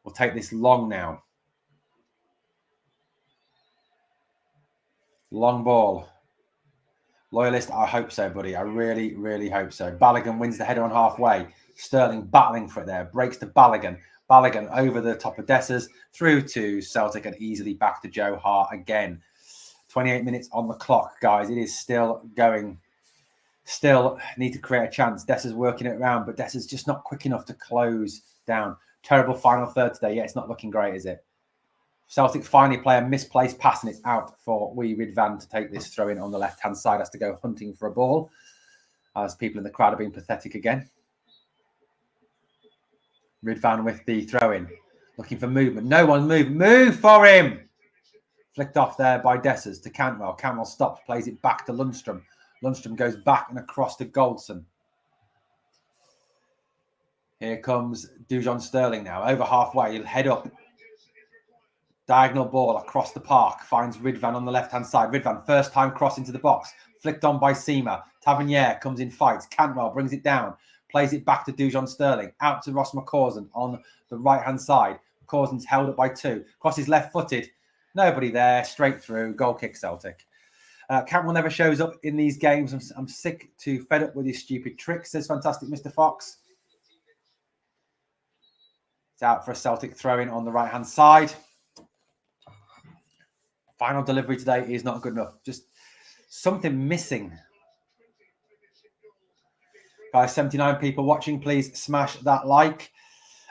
We'll take this long now. Long ball. Loyalist, I hope so, buddy. I really, really hope so. Balagan wins the header on halfway. Sterling battling for it there. Breaks to Balagan. Balagan over the top of Dessers. Through to Celtic and easily back to Joe Hart again. 28 minutes on the clock, guys. It is still going. Still need to create a chance. Dessers working it around, but Dessers just not quick enough to close down. Terrible final third today. Yeah, it's not looking great, is it? Celtic finally play a misplaced pass and it's out for wee Ridvan to take this throw in on the left-hand side. Has to go hunting for a ball as people in the crowd are being pathetic again. Ridvan with the throw-in. Looking for movement. No one moved. Move for him! Flicked off there by Dessers to Cantwell. Cantwell stops, plays it back to Lundstrom. Lundstrom goes back and across to Goldson. Here comes Dujon Sterling now. Over halfway. He'll head up. Diagonal ball across the park. Finds Ridvan on the left-hand side. Ridvan, first time cross into the box. Flicked on by Seema. Tavenier comes in fights. Cantwell brings it down. Plays it back to Dujon Sterling. Out to Ross McCausland on the right-hand side. McCausland's held up by two. Crosses left-footed. Nobody there. Straight through. Goal kick Celtic. Cantwell never shows up in these games. I'm sick to fed up with his stupid tricks, says fantastic Mr. Fox. It's out for a Celtic throw-in on the right-hand side. Final delivery today is not good enough. Just something missing. Guys, 79 people watching. Please smash that like.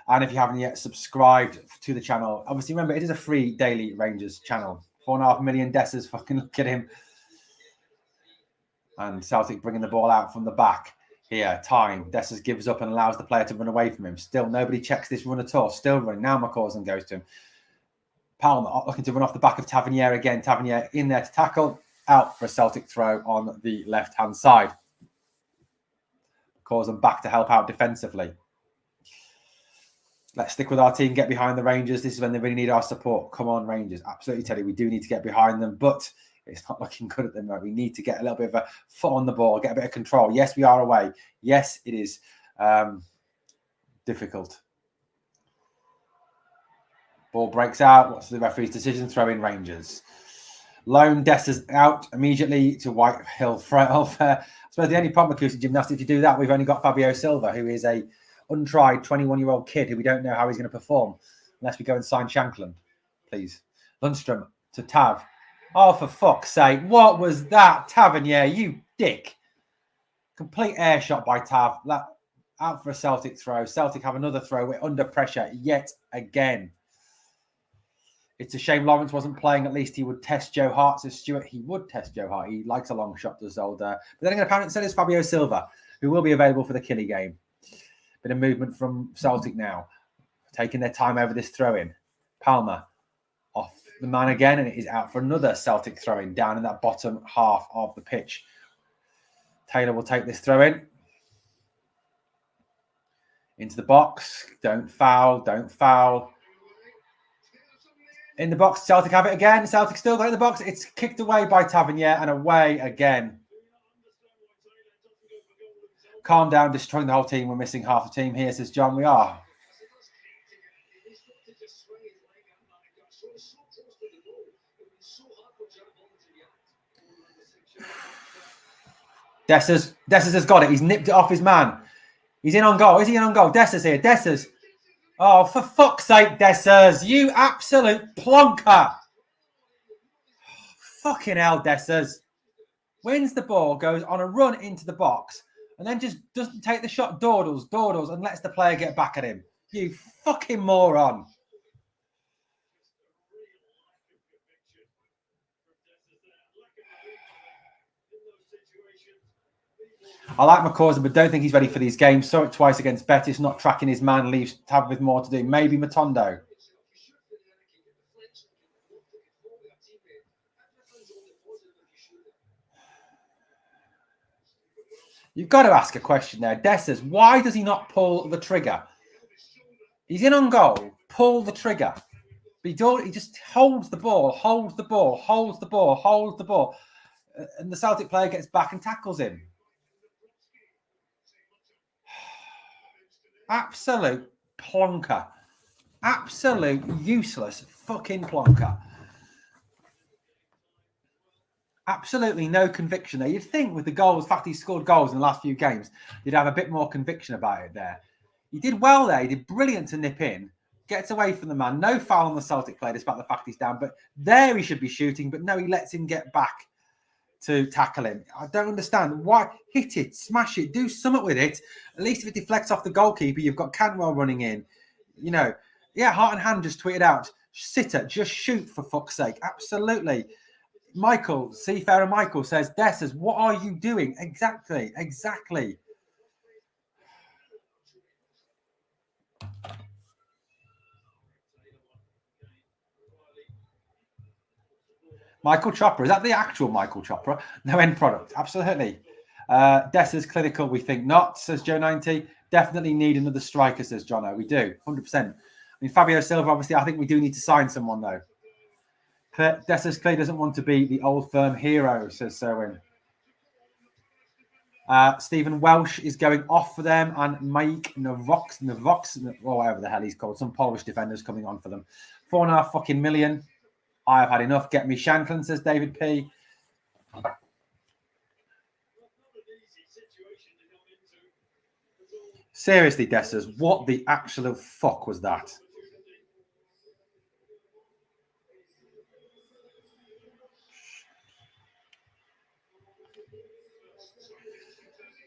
And if you haven't yet subscribed to the channel, obviously remember, it is a free daily Rangers channel. 4.5 million Dessers, fucking look at him. And Celtic bringing the ball out from the back. Here, time. Dessers gives up and allows the player to run away from him. Still, nobody checks this run at all. Still running. Now McCausland goes to him. Palmer looking to run off the back of Tavenier again. Tavenier in there to tackle. Out for a Celtic throw on the left-hand side. Calls them back to help out defensively. Let's stick with our team, get behind the Rangers. This is when they really need our support. Come on, Rangers. Absolutely, Teddy. We do need to get behind them, but it's not looking good at the moment. We need to get a little bit of a foot on the ball, get a bit of control. Yes, we are away. Yes, it is difficult. Ball breaks out. What's the referee's decision? Throw in Rangers. Lone Dessers out immediately to Whitehill. I suppose the only problem with acoustic gymnastics, if you do that, we've only got Fabio Silva, who is a untried 21-year-old kid who we don't know how he's going to perform unless we go and sign Shankland, please. Lundstrom to Tav. Oh, for fuck's sake. What was that? Tavenier, you dick. Complete air shot by Tav. Out for a Celtic throw. Celtic have another throw. We're under pressure yet again. It's a shame Lawrence wasn't playing. At least he would test Joe Hart. Says Stuart, he would test Joe Hart. He likes a long shot, does old. But then again, apparently so does Fabio Silva, who will be available for the Killie game. Bit of movement from Celtic now. Taking their time over this throw-in. Palmer off the man again, and it is out for another Celtic throw-in down in that bottom half of the pitch. Taylor will take this throw-in. Into the box. Don't foul. Don't foul. In the box, Celtic have it again. Celtic still got it in the box. It's kicked away by Tavenier and away again. Calm down, destroying the whole team. We're missing half the team here, says John. We are. Dessers has got it. He's nipped it off his man. He's in on goal. Is he in on goal? Dessers here. Dessers. Oh, for fuck's sake, Dessers. You absolute plonker. Fucking hell, Dessers. Wins the ball, goes on a run into the box, and then just doesn't take the shot, dawdles, and lets the player get back at him. You fucking moron. I like McCausland, but don't think he's ready for these games. Saw it twice against Betis, not tracking his man, leaves Tav with more to do. Maybe Matondo. You've got to ask a question there. Dessers, why does he not pull the trigger? He's in on goal. Pull the trigger. But he just holds the ball, holds the ball, holds the ball, holds the ball. And the Celtic player gets back and tackles him. Absolute plonker. Absolute useless fucking plonker. Absolutely no conviction there. You'd think with the goals, the fact he scored goals in the last few games, you'd have a bit more conviction about it there. He did well there. He did brilliant to nip in. Gets away from the man. No foul on the Celtic player despite the fact he's down. But there he should be shooting. But no, he lets him get back to tackle him. I don't understand. Why? Hit it. Smash it. Do something with it. At least if it deflects off the goalkeeper, you've got Cantwell running in. You know, yeah, Heart and Hand just tweeted out, Sitter, just shoot for fuck's sake. Absolutely. Michael, Seafarer Michael says, Dessers, what are you doing? Exactly. Michael Chopra, is that the actual Michael Chopra? No end product, absolutely. Dessers clinical, we think not, says Joe 90. Definitely need another striker, says Jono. We do, 100%. I mean, Fabio Silva, obviously, I think we do need to sign someone, though. Dessers Clay doesn't want to be the old firm hero, says Serwin. Stephen Welsh is going off for them, and Mike Navox, or whatever the hell he's called, some Polish defenders coming on for them. 4.5 fucking million. I have had enough. Get me Shanklin, says David P. Seriously, Dessers, what the actual fuck was that?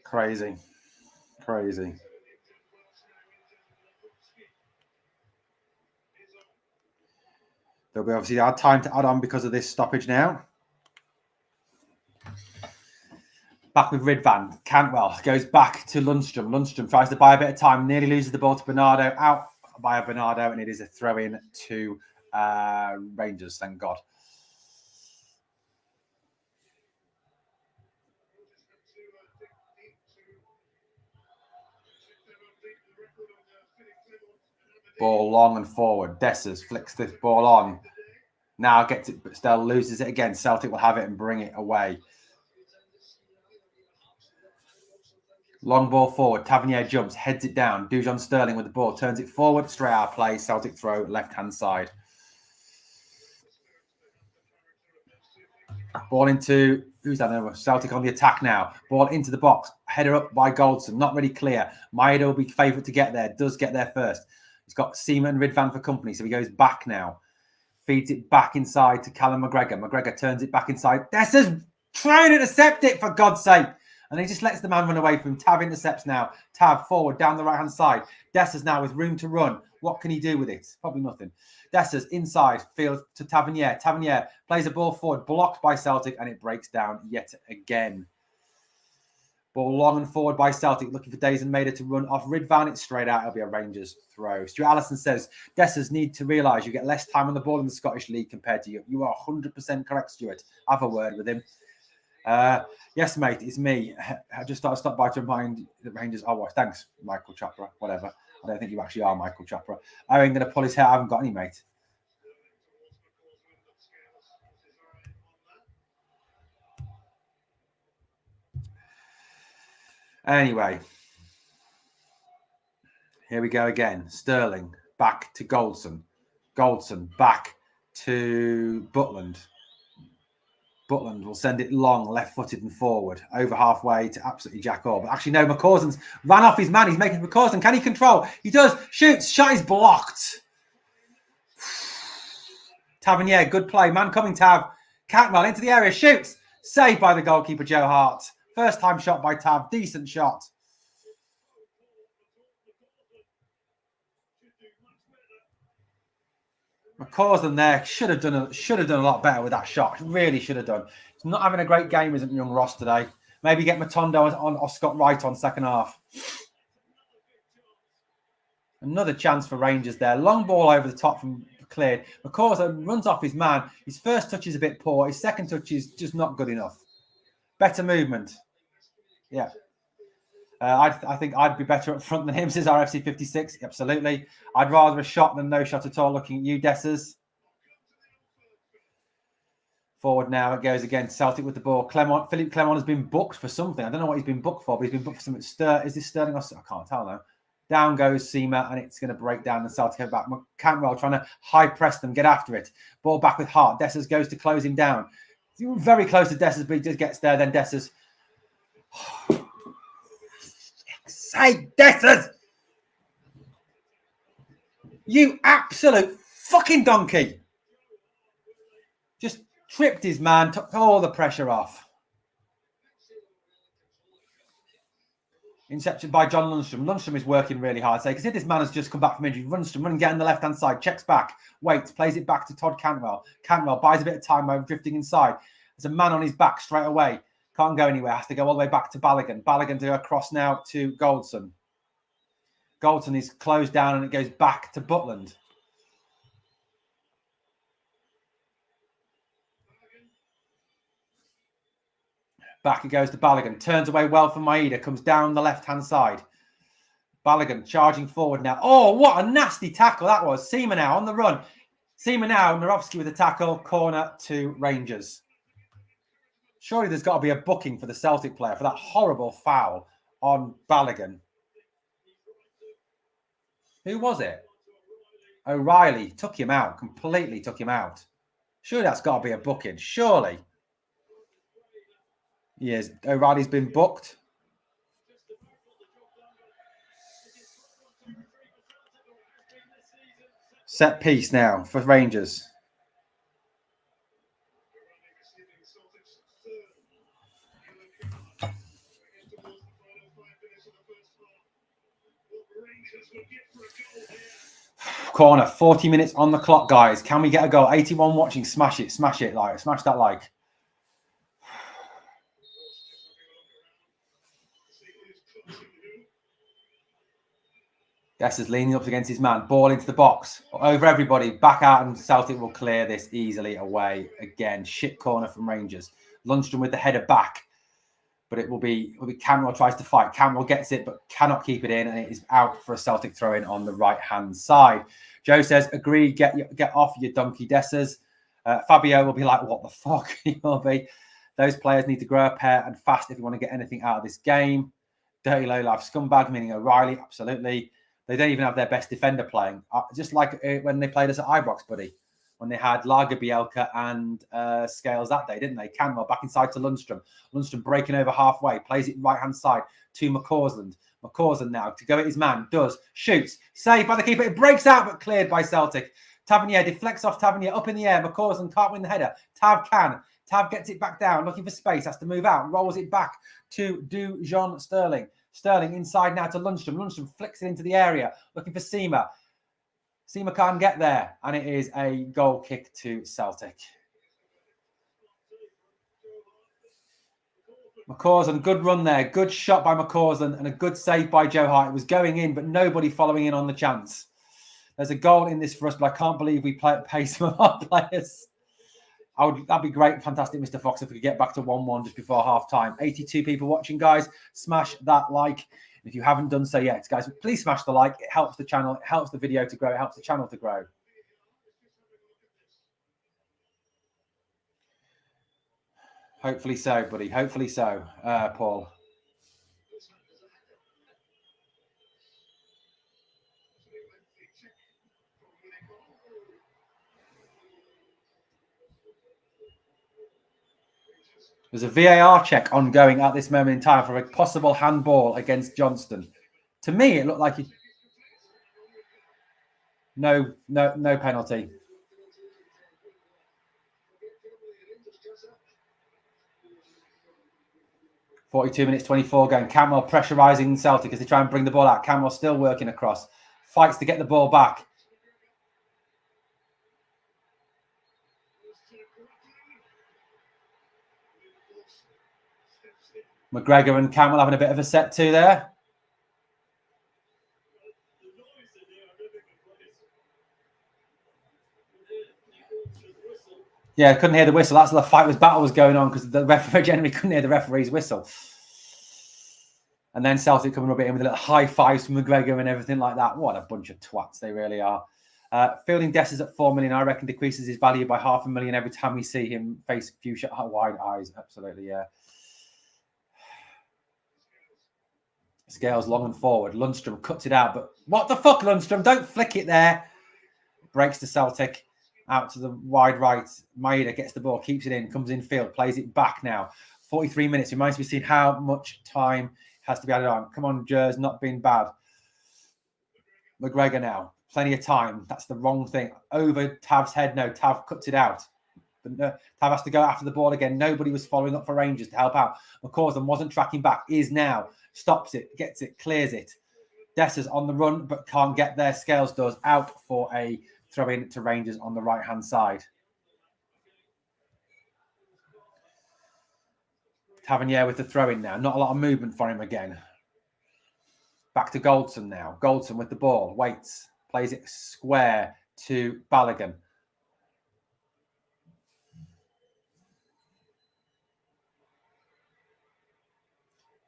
Crazy. There'll be obviously hard time to add on because of this stoppage now. Back with Ridvan. Cantwell goes back to Lundstrom. Lundstrom tries to buy a bit of time, nearly loses the ball to Bernardo. Out by Bernardo, and it is a throw-in to Rangers, thank God. Ball long and forward. Dessers flicks this ball on. Now gets it, but still loses it again. Celtic will have it and bring it away. Long ball forward. Tavenier jumps, heads it down. Dujon Sterling with the ball, turns it forward. Straight out of play. Celtic throw, left-hand side. Ball into, who's that? Celtic on the attack now. Ball into the box. Header up by Goldson. Not really clear. Maeda will be favourite to get there. Does get there first. He's got Seaman and Ridvan for company, so he goes back now. Feeds it back inside to Callum McGregor. McGregor turns it back inside. Dessers trying to intercept it, for God's sake. And he just lets the man run away from him. Tav intercepts now. Tav forward down the right-hand side. Dessers now with room to run. What can he do with it? Probably nothing. Dessers inside, field to Tavenier. Tavenier plays a ball forward, blocked by Celtic, and it breaks down yet again. Ball long and forward by Celtic, looking for Days and Maida to run off Ridvan. It's straight out. It'll be a Rangers throw. Stuart Allison says, Dessers need to realise you get less time on the ball in the Scottish League compared to you. You are 100% correct, Stuart. Have a word with him. Yes, mate, it's me. I just thought I'd stop by to remind the Rangers. Oh, well, thanks, Michael Chopra. Whatever. I don't think you actually are Michael Chopra. I ain't going to pull his hair. I haven't got any, mate. Anyway, here we go again. Sterling back to Goldson. Goldson back to Butland. Butland will send it long, left-footed and forward, over halfway to absolutely Jack Orr. But actually, no, McCausland's ran off his man. He's making McCausland. Can he control? He does. Shoots. Shot is blocked. Tavenier, good play. Man coming, Tav. Cantwell into the area. Shoots. Saved by the goalkeeper, Joe Hart. First time shot by Tav. Decent shot. McCausland there should have done a lot better with that shot. Really should have done. He's not having a great game, isn't young Ross today? Maybe get Matondo on or Scott Wright on second half. Another chance for Rangers there. Long ball over the top from cleared. McCausland runs off his man. His first touch is a bit poor. His second touch is just not good enough. Better movement. Yeah. I think I'd be better up front than him, says RFC 56. Absolutely. I'd rather a shot than no shot at all. Looking at you, Dessers. Forward now. It goes again. Celtic with the ball. Philippe Clement has been booked for something. I don't know what he's been booked for, but he's been booked for something. Is this Sterling or I can't tell now. Down goes Seamer, and it's going to break down and Celtic head back. Cantwell trying to high press them, get after it. Ball back with Hart. Dessers goes to close him down. Very close to Dessers, but he just gets there. Then Dessers. Say, Dessers! You absolute fucking donkey! Just tripped his man, took all the pressure off. Intercepted by John Lundstrom. Lundstrom is working really hard. So you can see this man has just come back from injury. Lundstrom running down the left-hand side, checks back, waits, plays it back to Todd Cantwell. Cantwell buys a bit of time by drifting inside. There's a man on his back straight away. Can't go anywhere. Has to go all the way back to Balagan. Balagan to go across now to Goldson. Goldson is closed down and it goes back to Butland. Back it goes to Balagan. Turns away well from Maeda. Comes down the left-hand side. Balagan charging forward now. Oh, what a nasty tackle that was. Seamer now on the run. Seamer now. Narovsky with a tackle. Corner to Rangers. Surely there's got to be a booking for the Celtic player for that horrible foul on Balagan. Who was it? O'Reilly took him out. Completely took him out. Surely that's got to be a booking. Surely. Yes, O'Reilly's been booked. Set piece now for Rangers. Corner, 40 minutes on the clock, guys. Can we get a goal? 81 watching. Smash it, smash it, like smash that like. Dessers leaning up against his man. Ball into the box. Over everybody. Back out and Celtic will clear this easily away. Again, shit corner from Rangers. Lundstrom with the header back. But it will be Cantwell tries to fight. Cantwell gets it, but cannot keep it in. And it is out for a Celtic throw-in on the right-hand side. Joe says, agreed, get off, you donkey Dessers. Fabio will be like, what the fuck? He will be. Those players need to grow a pair and fast if you want to get anything out of this game. Dirty low-life scumbag, meaning O'Reilly, absolutely. They don't even have their best defender playing. Just like when they played us at Ibrox, buddy. When they had Lager, Bielka and Scales that day, didn't they? Cantwell back inside to Lundstrom. Lundstrom breaking over halfway. Plays it right-hand side to McCausland. McCausland now to go at his man. Does. Shoots. Saved by the keeper. It breaks out but cleared by Celtic. Tavenier deflects off Tavenier up in the air. McCausland can't win the header. Tav can. Tav gets it back down. Looking for space. Has to move out. Rolls it back to Dujon Sterling. Sterling inside now to Lundstrom. Lundstrom flicks it into the area. Looking for Seamer. Seamer can't get there. And it is a goal kick to Celtic. McCausland, good run there. Good shot by McCausland and a good save by Joe Hart. It was going in, but nobody following in on the chance. There's a goal in this for us, but I can't believe we pay some of our players. That'd be great. Fantastic, Mr. Fox, if we could get back to 1-1 just before half-time. 82 people watching, guys. Smash that like. If you haven't done so yet, guys, please smash the like. It helps the channel. It helps the video to grow. It helps the channel to grow. Hopefully so, buddy. Hopefully so, Paul. There's a VAR check ongoing at this moment in time for a possible handball against Johnston. To me, it looked like no penalty. .42 minutes, 24 going. Cantwell pressurising Celtic as they try and bring the ball out. Cantwell still working across. Fights to get the ball back. McGregor and Campbell having a bit of a set to there. Yeah, couldn't hear the whistle. That's the fight battle was going on because the referee generally couldn't hear the referee's whistle. And then Celtic coming up in with a little high fives from McGregor and everything like that. What a bunch of twats they really are. Fielding Dessers at 4 million, I reckon, decreases his value by $500,000 every time we see him face a few wide eyes. Absolutely, yeah. Scales long and forward. Lundstrom cuts it out, but what the fuck, Lundstrom? Don't flick it there. Breaks to Celtic. Out to the wide right. Maeda gets the ball, keeps it in, comes in field, plays it back now. 43 minutes. Reminds me of seeing how much time has to be added on. Come on, Jers, not being bad. McGregor now. Plenty of time. That's the wrong thing. Over Tav's head. No, Tav cuts it out. But no, Tav has to go after the ball again. Nobody was following up for Rangers to help out. McCausland wasn't tracking back. Is now. Stops it. Gets it. Clears it. Dessers on the run, but can't get there. Scales does. Out for a throw in to Rangers on the right-hand side. Tavenier with the throw in now. Not a lot of movement for him again. Back to Goldson now. Goldson with the ball. Waits. Plays it square to Balagan.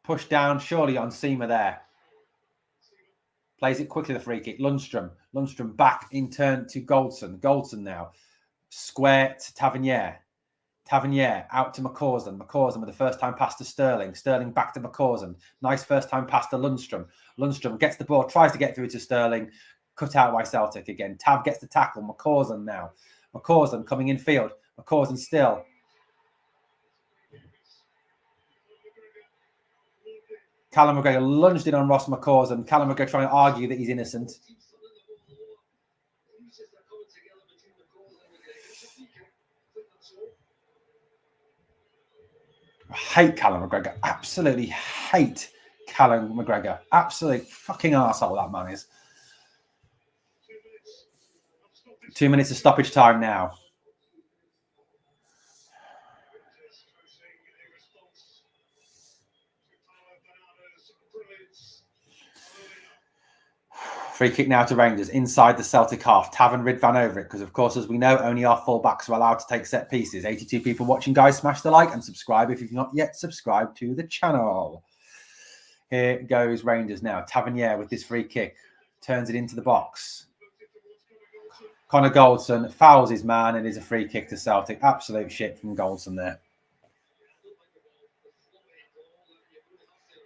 Push down surely on Seamer there. Plays it quickly, the free kick. Lundstrom. Lundstrom back in turn to Goldson. Goldson now. Square to Tavenier. Tavenier out to McCausland. McCausland with the first time pass to Sterling. Sterling back to McCausland. Nice first time pass to Lundstrom. Lundstrom gets the ball, tries to get through to Sterling. Cut out by Celtic again. Tav gets the tackle. McCausland now. McCausland coming in field. McCausland still. Callum McGregor lunged in on Ross McCausland. Callum McGregor trying to argue that he's innocent. I hate Callum McGregor. Absolutely hate Callum McGregor. Absolute fucking arsehole that man is. 2 minutes of stoppage time now. Free kick now to Rangers inside the Celtic half. Taven rid van over it because, of course, as we know, only our fullbacks are allowed to take set pieces. 82 people watching, guys. Smash the like and subscribe if you've not yet subscribed to the channel. Here goes Rangers now. Tavenier with this free kick. Turns it into the box. Connor Goldson fouls his man and is a free kick to Celtic. Absolute shit from Goldson there.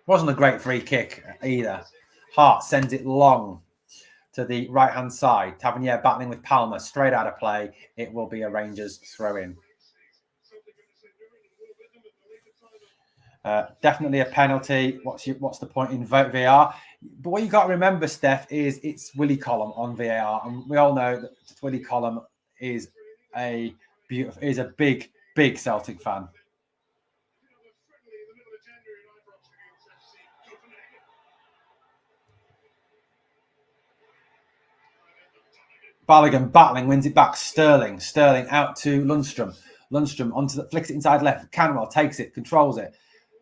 Wasn't a great free kick either. Hart sends it long to the right-hand side. Tavenier battling with Palmer. Straight out of play. It will be a Rangers throw-in. Definitely a penalty. What's the point in VAR? But what you got to remember, Steph, is it's Willie Collum on VAR, and we all know that Willie Collum is a big Celtic fan. Balagan battling, wins it back. Sterling out to Lundstrom. Lundstrom flicks it inside left. Canwell takes it, controls it.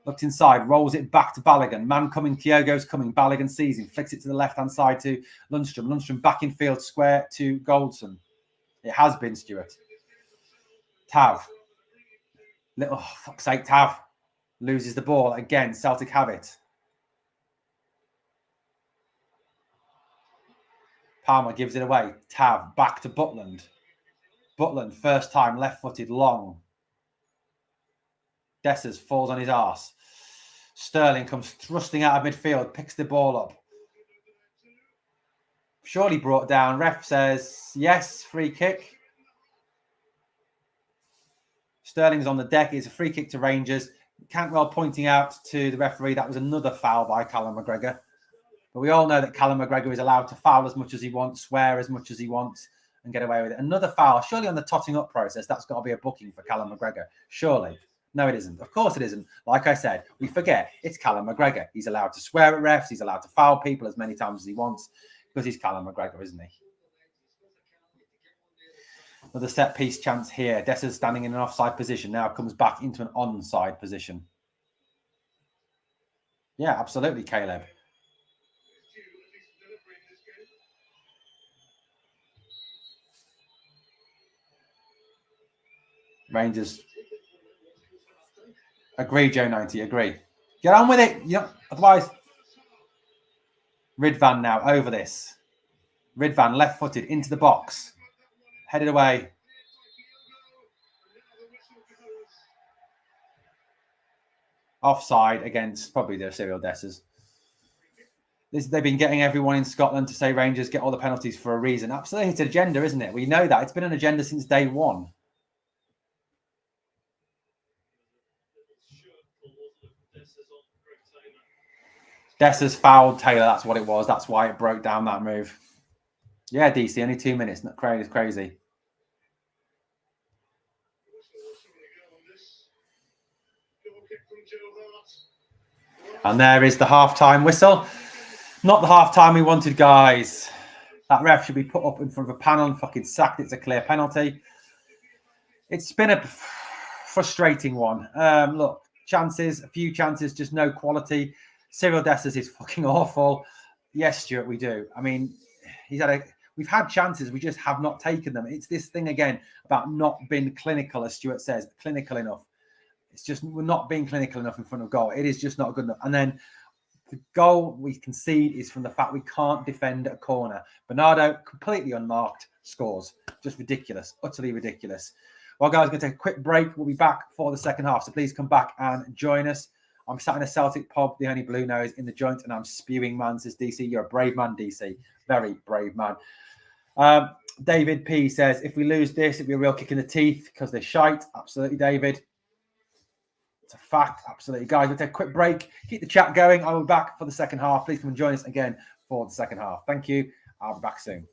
Looks inside, rolls it back to Balagan. Man coming, Kyogo's coming. Balagan sees him, flicks it to the left-hand side to Lundstrom. Lundstrom back in field, square to Goldson. It has been Stewart. Tav. Fuck's sake, Tav. Loses the ball. Again, Celtic have it. Palmer gives it away. Tav back to Butland. Butland, first time, left-footed, long. Dessers falls on his arse. Sterling comes thrusting out of midfield, picks the ball up. Surely brought down. Ref says, yes, free kick. Sterling's on the deck. It's a free kick to Rangers. Cantwell pointing out to the referee that was another foul by Callum McGregor. But we all know that Callum McGregor is allowed to foul as much as he wants, swear as much as he wants, and get away with it. Another foul. Surely on the totting up process, that's got to be a booking for Callum McGregor. Surely. No, it isn't. Of course it isn't. Like I said, we forget it's Callum McGregor. He's allowed to swear at refs. He's allowed to foul people as many times as he wants because he's Callum McGregor, isn't he? Another set piece chance here. Dessers standing in an offside position. Now comes back into an onside position. Yeah, absolutely, Caleb. Rangers. Agree, Joe 90. Agree. Get on with it. Otherwise, Ridvan now over this. Ridvan left footed into the box. Headed away. Offside against probably their serial debtors. They've been getting everyone in Scotland to say Rangers get all the penalties for a reason. Absolutely, it's an agenda, isn't it? We know that. It's been an agenda since day one. Dessers fouled Taylor. That's what it was. That's why it broke down that move. Yeah, DC, only 2 minutes. Not crazy. And there is the half-time whistle. Not the half-time we wanted, guys. That ref should be put up in front of a panel and fucking sacked. It's a clear penalty. It's been a frustrating one. Look, chances, a few chances, just no quality. Cyril Dessers is fucking awful. Yes, Stuart, we do. I mean, we've had chances, we just have not taken them. It's this thing again about not being clinical, as Stuart says, clinical enough. It's just we're not being clinical enough in front of goal. It is just not good enough. And then the goal we concede is from the fact we can't defend a corner. Bernardo, completely unmarked, scores. Just ridiculous, utterly ridiculous. Well, guys, we're going to take a quick break. We'll be back for the second half, so please come back and join us. I'm sat in a Celtic pub, the only blue nose in the joint, and I'm spewing, man, says DC. You're a brave man, DC. Very brave man. David P says, if we lose this, it'll be a real kick in the teeth because they're shite. Absolutely, David. It's a fact. Absolutely. Guys, we'll take a quick break. Keep the chat going. I will be back for the second half. Please come and join us again for the second half. Thank you. I'll be back soon.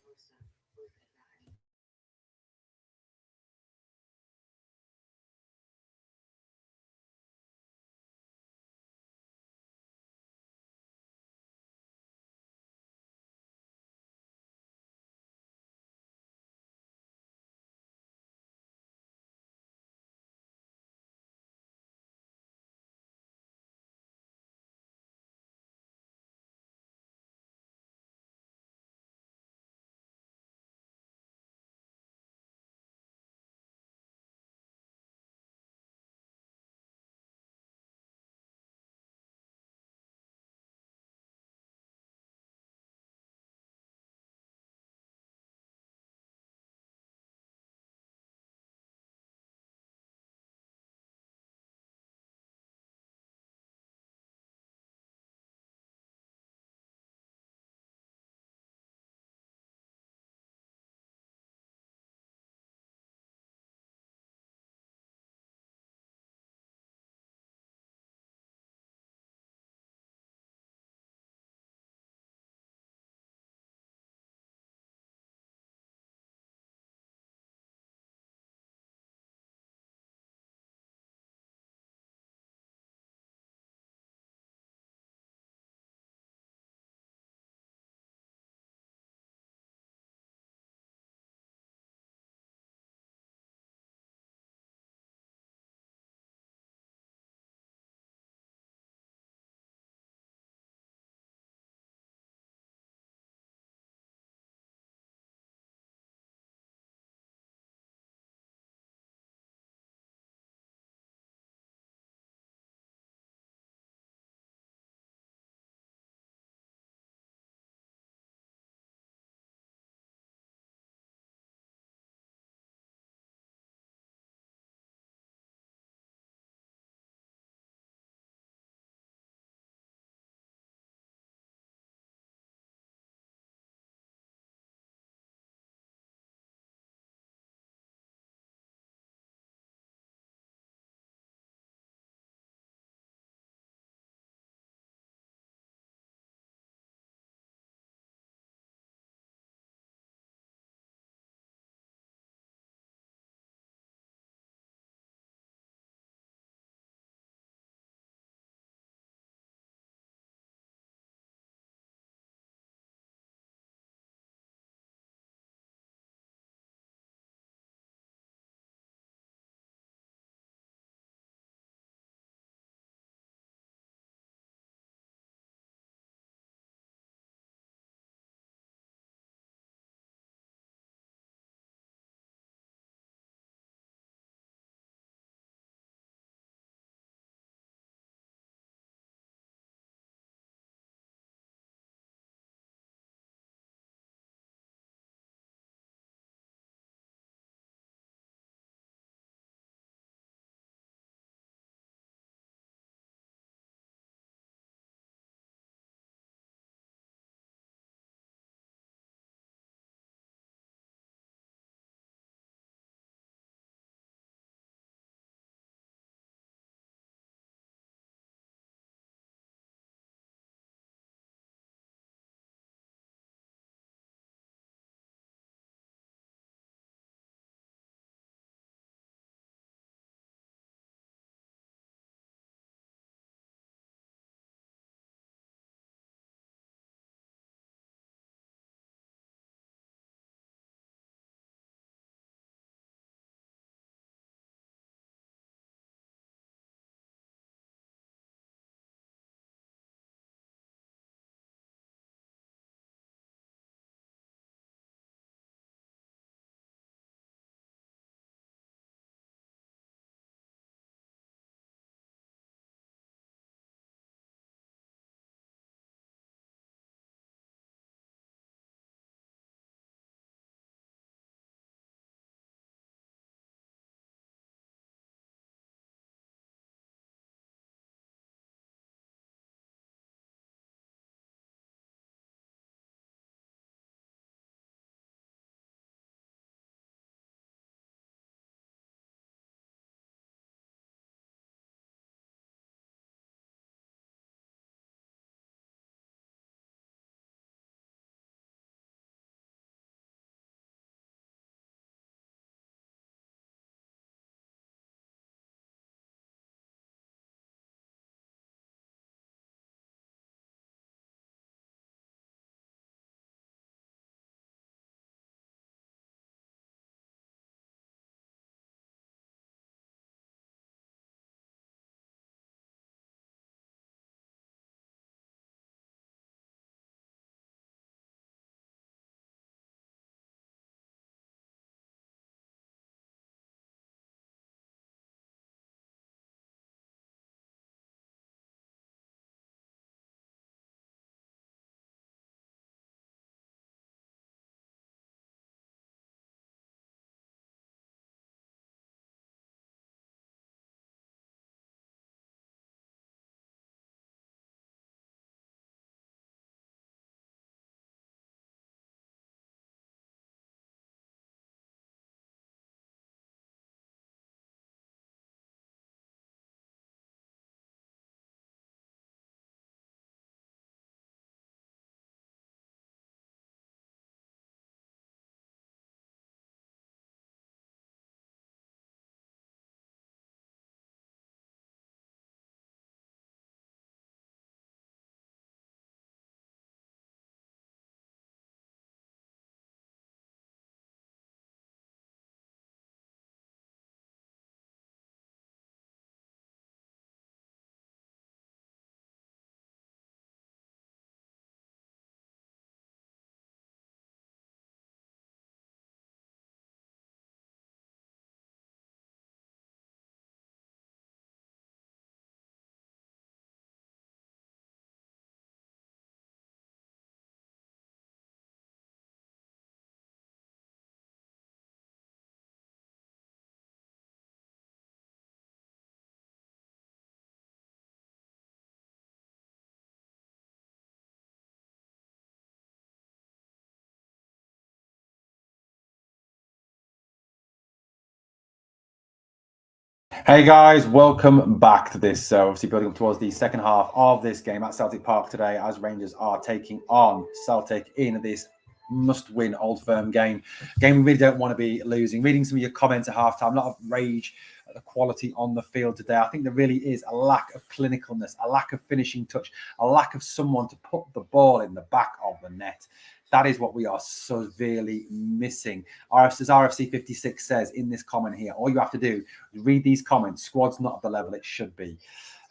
Hey guys, welcome back to this. So obviously building up towards the second half of this game at Celtic Park today as Rangers are taking on Celtic in this must-win Old Firm game. Game we really don't want to be losing. Reading some of your comments at halftime, a lot of rage at the quality on the field today. I think there really is a lack of clinicalness, a lack of finishing touch, a lack of someone to put the ball in the back of the net. That is what we are severely missing. As RFC 56 says in this comment here, all you have to do is read these comments. Squad's not at the level it should be.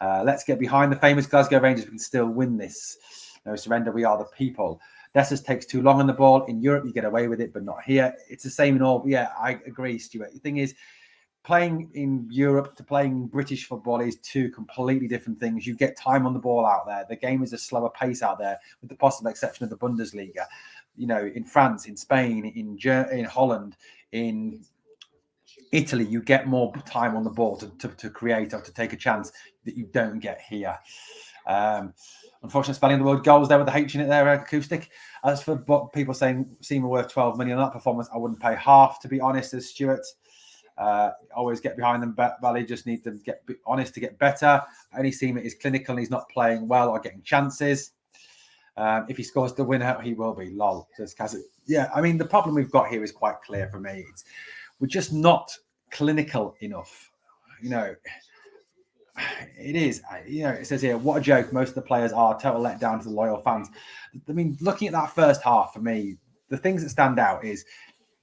Let's get behind the famous Glasgow Rangers. We can still win this. No surrender. We are the people. Dessers takes too long on the ball. In Europe, you get away with it, but not here. It's the same in all. Yeah, I agree, Stuart. The thing is, playing in Europe to playing British football is two completely different things. You get time on the ball out there. The game is a slower pace out there, with the possible exception of the Bundesliga. You know, in France, in Spain, in Holland, in Italy, you get more time on the ball to create or to take a chance that you don't get here. Unfortunate spelling of the word goals there with the H in it there, acoustic. As for people saying Seamer worth 12 million on that performance, I wouldn't pay half, to be honest, as Stuart. Always get behind them. Valley just need to get honest to get better. Only Seamer is clinical and he's not playing well or getting chances. If he scores the winner, he will be. Lol. Says Kazzy. Yeah, I mean, the problem we've got here is quite clear for me. We're just not clinical enough. You know, it is. You know, it says here, what a joke. Most of the players are total letdown to the loyal fans. I mean, looking at that first half for me, the things that stand out is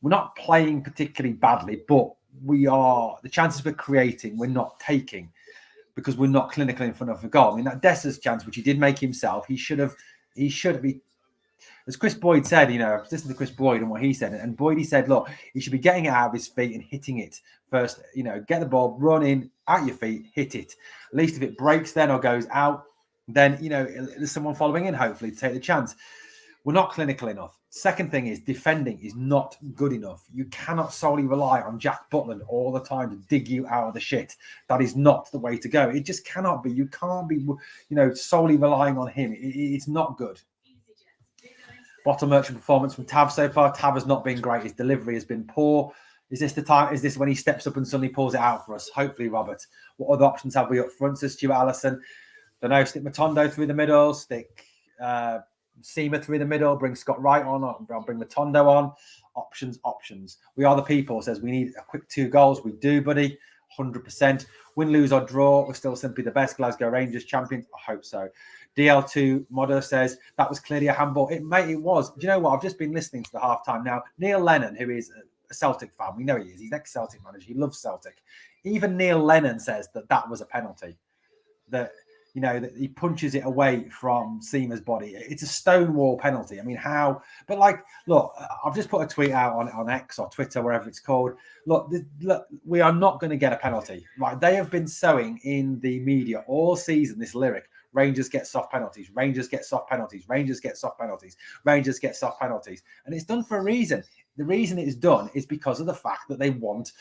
we're not playing particularly badly, but the chances we're creating, we're not taking because we're not clinical in front of the goal. I mean, that Dessers chance, which he did make himself, he should be, as Chris Boyd said, you know, I've listened to Chris Boyd and what he said, and Boyd, he said, look, he should be getting it out of his feet and hitting it first, you know, get the ball, run in, at your feet, hit it. At least if it breaks then or goes out, then, you know, there's someone following in, hopefully, to take the chance. We're not clinical enough. Second thing is defending is not good enough. You cannot solely rely on Jack Butland all the time to dig you out of the shit. That is not the way to go. It just cannot be. You can't be, you know, solely relying on him. It's not good. Bottle merchant performance from Tav so far. Tav has not been great. His delivery has been poor. Is this the time? Is this when he steps up and suddenly pulls it out for us? Hopefully, Robert. What other options have we up front? Says Stuart Allison. Don't know. Stick Matondo through the middle. Stick Seamer through the middle. Bring Scott Wright on. I'll bring Matondo on. Options. We are the people. Says we need a quick 2 goals. We do, buddy. 100%. Win, lose, or draw. We're still simply the best Glasgow Rangers champions. I hope so. DL2 Modder says that was clearly a handball. It was. Do you know what? I've just been listening to the halftime now. Neil Lennon, who is a Celtic fan, we know he is. He's ex-Celtic manager. He loves Celtic. Even Neil Lennon says that was a penalty. That, you know, that he punches it away from Seamer's body. It's a stonewall penalty. I mean, how? But like, look, I've just put a tweet out on X or Twitter, wherever it's called. Look, we are not going to get a penalty. Right? They have been sowing in the media all season this lyric. Rangers get soft penalties. Rangers get soft penalties. Rangers get soft penalties. Rangers get soft penalties. And it's done for a reason. The reason it is done is because of the fact that they don't want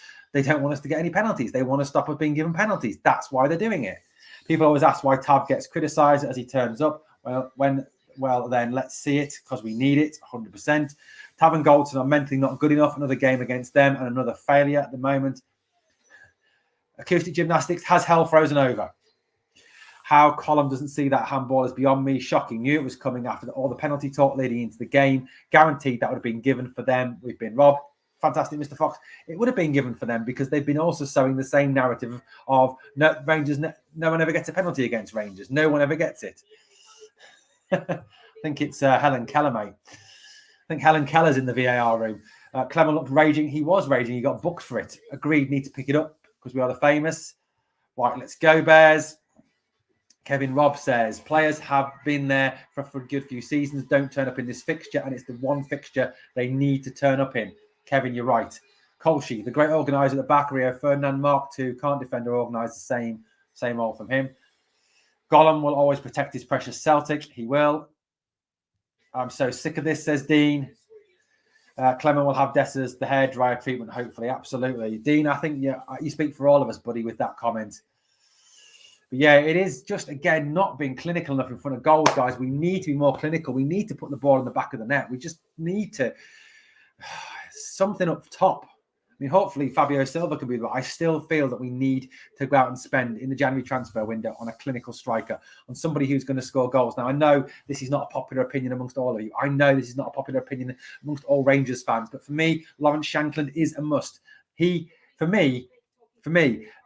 us to get any penalties. They want to stop us being given penalties. That's why they're doing it. People always ask why Tav gets criticised as he turns up. Well, then let's see it because we need it 100%. Tav and Goldson are mentally not good enough. Another game against them and another failure at the moment. Acoustic gymnastics has hell frozen over. How Column doesn't see that handball is beyond me. Shocking. Knew it was coming after all the penalty talk leading into the game. Guaranteed that would have been given for them. We've been robbed. Fantastic, Mr. Fox. It would have been given for them because they've been also sowing the same narrative of no Rangers. No one ever gets a penalty against Rangers. No one ever gets it. I think it's Helen Keller, mate. I think Helen Keller's in the VAR room. Clement looked raging. He was raging. He got booked for it. Agreed. Need to pick it up because we are the famous. Right, let's go, Bears. Kevin Robb says, players have been there for a good few seasons, don't turn up in this fixture, and it's the one fixture they need to turn up in. Kevin, you're right. Kolshi, the great organiser at the back, Rio Ferdinand, Mark II, can't defend or organise the same old from him. Gollum will always protect his precious Celtic. He will. I'm so sick of this, says Dean. Clement will have Dessers, the hairdryer treatment, hopefully. Absolutely. Dean, I think you speak for all of us, buddy, with that comment. But yeah, it is just, again, not being clinical enough in front of goals, guys. We need to be more clinical. We need to put the ball in the back of the net. We just need to something up top. mean, hopefully Fabio Silva can be, but I still feel that we need to go out and spend in the January transfer window on a clinical striker, on somebody who's going to score goals. Now, I know this is not a popular opinion amongst all of you. I know this is not a popular opinion amongst all Rangers fans, but for me, Lawrence Shankland is a must. For me,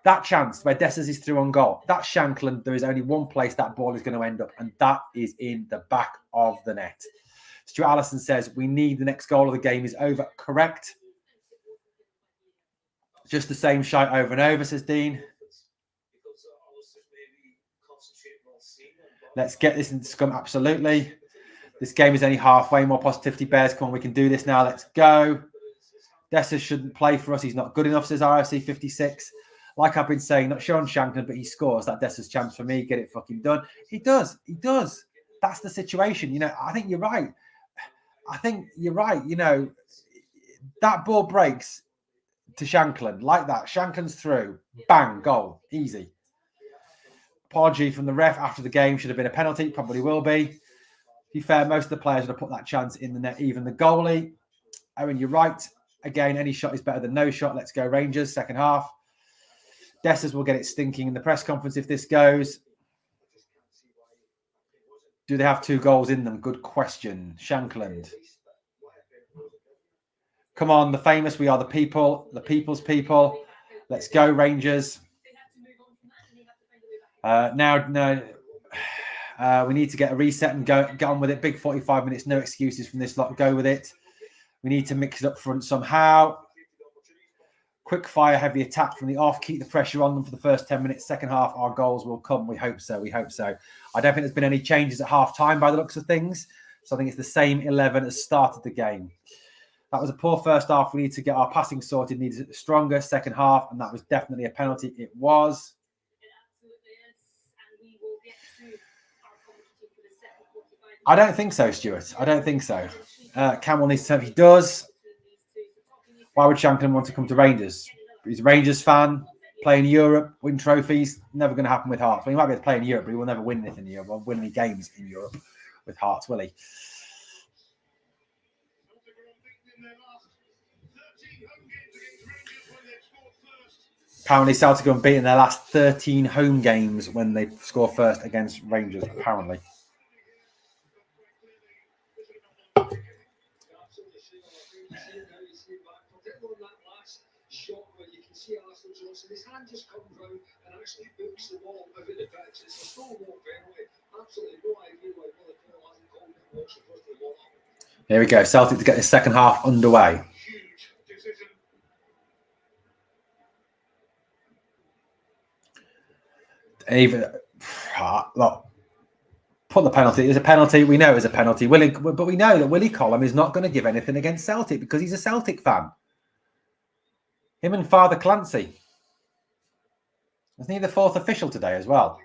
that chance where Dessers is through on goal, that Shankland, there is only one place that ball is going to end up, and that is in the back of the net. Stuart Allison says, we need the next goal of the game is over. Correct. Just the same shite over and over, says Dean. Let's get this into scum. Absolutely. This game is only halfway. More positivity, Bears. Come on, we can do this now. Let's go. Dessers shouldn't play for us. He's not good enough, says RFC 56. Like I've been saying, not sure on Shankland, but he scores. That Dessers chance for me. Get it fucking done. He does. That's the situation. You know, I think you're right. You know, that ball breaks to Shankland like that. Shankland's through. Bang, goal. Easy. Apology from the ref after the game. Should have been a penalty. Probably will be. To be fair, most of the players would have put that chance in the net, even the goalie. Owen, you're right. Again, any shot is better than no shot. Let's go Rangers, second half. Dessers will get it stinking in the press conference if this goes. Do they have 2 goals in them? Good question. Shankland. Come on, the famous. We are the people, the people's people. Let's go, Rangers. We need to get a reset and get on with it. Big 45 minutes. No excuses from this lot. Go with it. We need to mix it up front somehow. Quick fire, heavy attack from the off. Keep the pressure on them for the first 10 minutes. Second half, our goals will come. We hope so. I don't think there's been any changes at half time by the looks of things. So I think it's the same 11 as started the game. That was a poor first half. We need to get our passing sorted. Needs a stronger second half. And that was definitely a penalty. It was. I don't think so, Stuart. I don't think so. Campbell needs to, if he does. Why would Shankland want to come to Rangers? He's a Rangers fan, play in Europe, win trophies. Never going to happen with Hearts. Well, he might be able to play in Europe, but he will never win anything in Europe or win any games in Europe with Hearts, will he? Apparently, Celtic have beaten their last 13 home games when they score first against Rangers, apparently. His hand just comes round and actually books the ball over the pitch. It's a full walk penalty. Absolutely no idea why Balagan hasn't called it. Walks across the ball. Here we go. Celtic to get the second half underway. Huge decision. Even look, put the penalty. It's a penalty. We know it's a penalty. But we know that Willie Collum is not going to give anything against Celtic because he's a Celtic fan. Him and Father Clancy. Isn't he the 4th official today as well?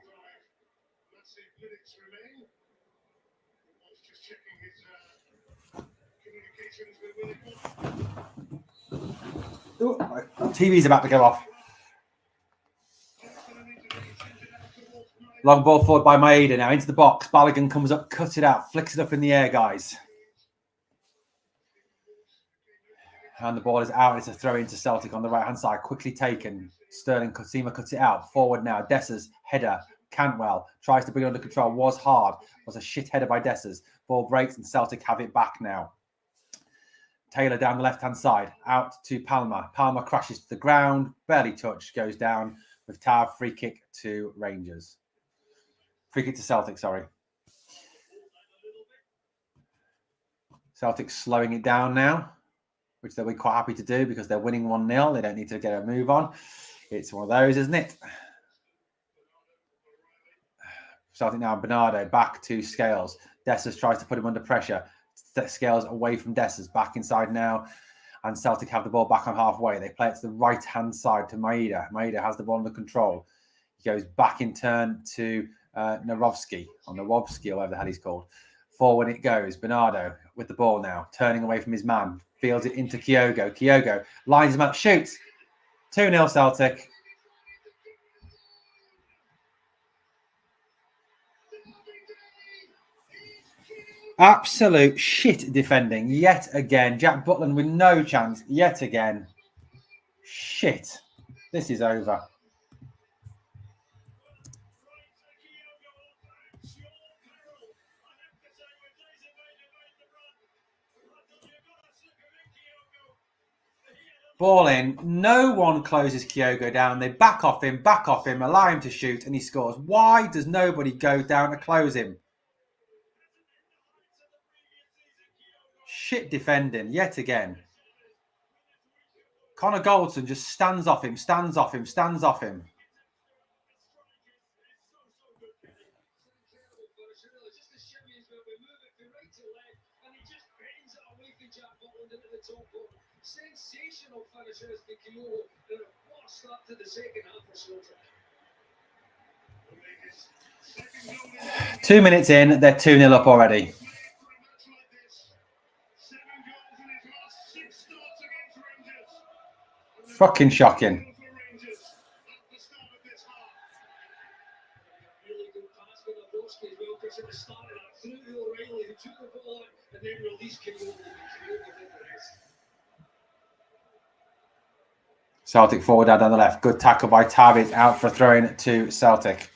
Ooh, my TV's about to go off. Long ball forward by Maeda now into the box. Balagan comes up, cuts it out, flicks it up in the air, guys. And the ball is out. It's a throw into Celtic on the right-hand side. Quickly taken. Sterling Cosima cuts it out. Forward now. Dessers, header. Cantwell tries to bring it under control. Was hard. Was a shit header by Dessers. Ball breaks and Celtic have it back now. Taylor down the left-hand side. Out to Palmer. Palmer crashes to the ground. Barely touched. Goes down with Tav. Free kick to Rangers. Free kick to Celtic, sorry. Celtic slowing it down now, which they'll be quite happy to do because they're winning 1-0. They don't need to get a move on. It's one of those, isn't it? Celtic now, Bernardo back to Scales. Dessers tries to put him under pressure. Scales away from Dessers, back inside now. And Celtic have the ball back on halfway. They play it to the right-hand side to Maeda. Maeda has the ball under control. He goes back in turn to Nowrovsky, or whatever the hell he's called. Forward it goes. Bernardo with the ball now, turning away from his man. Fields it into Kyogo. Kyogo lines him up, shoots. 2-0 Celtic. Absolute shit defending yet again. Jack Butland with no chance yet again. Shit. This is over. Ball in. No one closes Kyogo down. They back off him, allow him to shoot, and he scores. Why does nobody go down to close him? Shit defending, yet again. Connor Goldson just stands off him. 2 minutes in, they're 2-0 up already. Fucking shocking. Celtic forward down the left. Good tackle by Tavenier. Out for a throw-in to Celtic.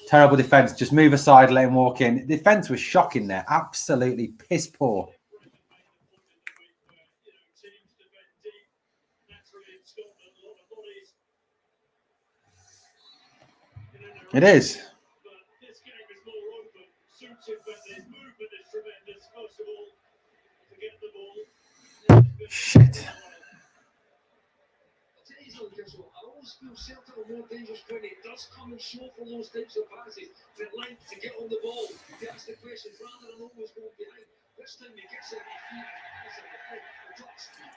Terrible defence. Just move aside, let him walk in. The defence was shocking there. Absolutely piss poor. It is. Shit.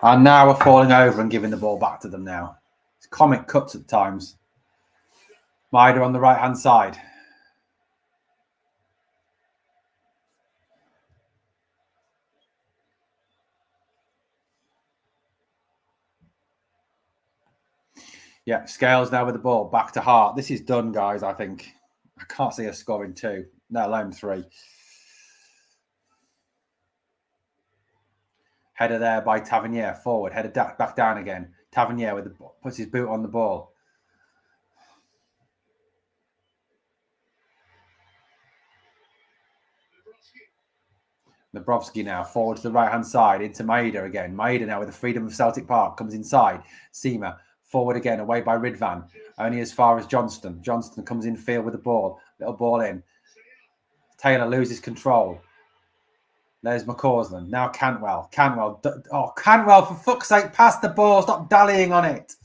And now we're falling over and giving the ball back to them now. It's comic cuts at times. Maida on the right-hand side. Yeah, Scales now with the ball. Back to Hart. This is done, guys, I think. I can't see us scoring 2, let alone 3. Header there by Tavenier. Forward. Header back down again. Tavenier with puts his boot on the ball. Nabrovsky now forward to the right-hand side into Maida again. Maida now with the freedom of Celtic Park comes inside. Seema forward again, away by Ridvan. Only as far as Johnston. Johnston comes in field with the ball. Little ball in. Taylor loses control. There's McCausland. Now Cantwell. Cantwell, for fuck's sake, pass the ball. Stop dallying on it.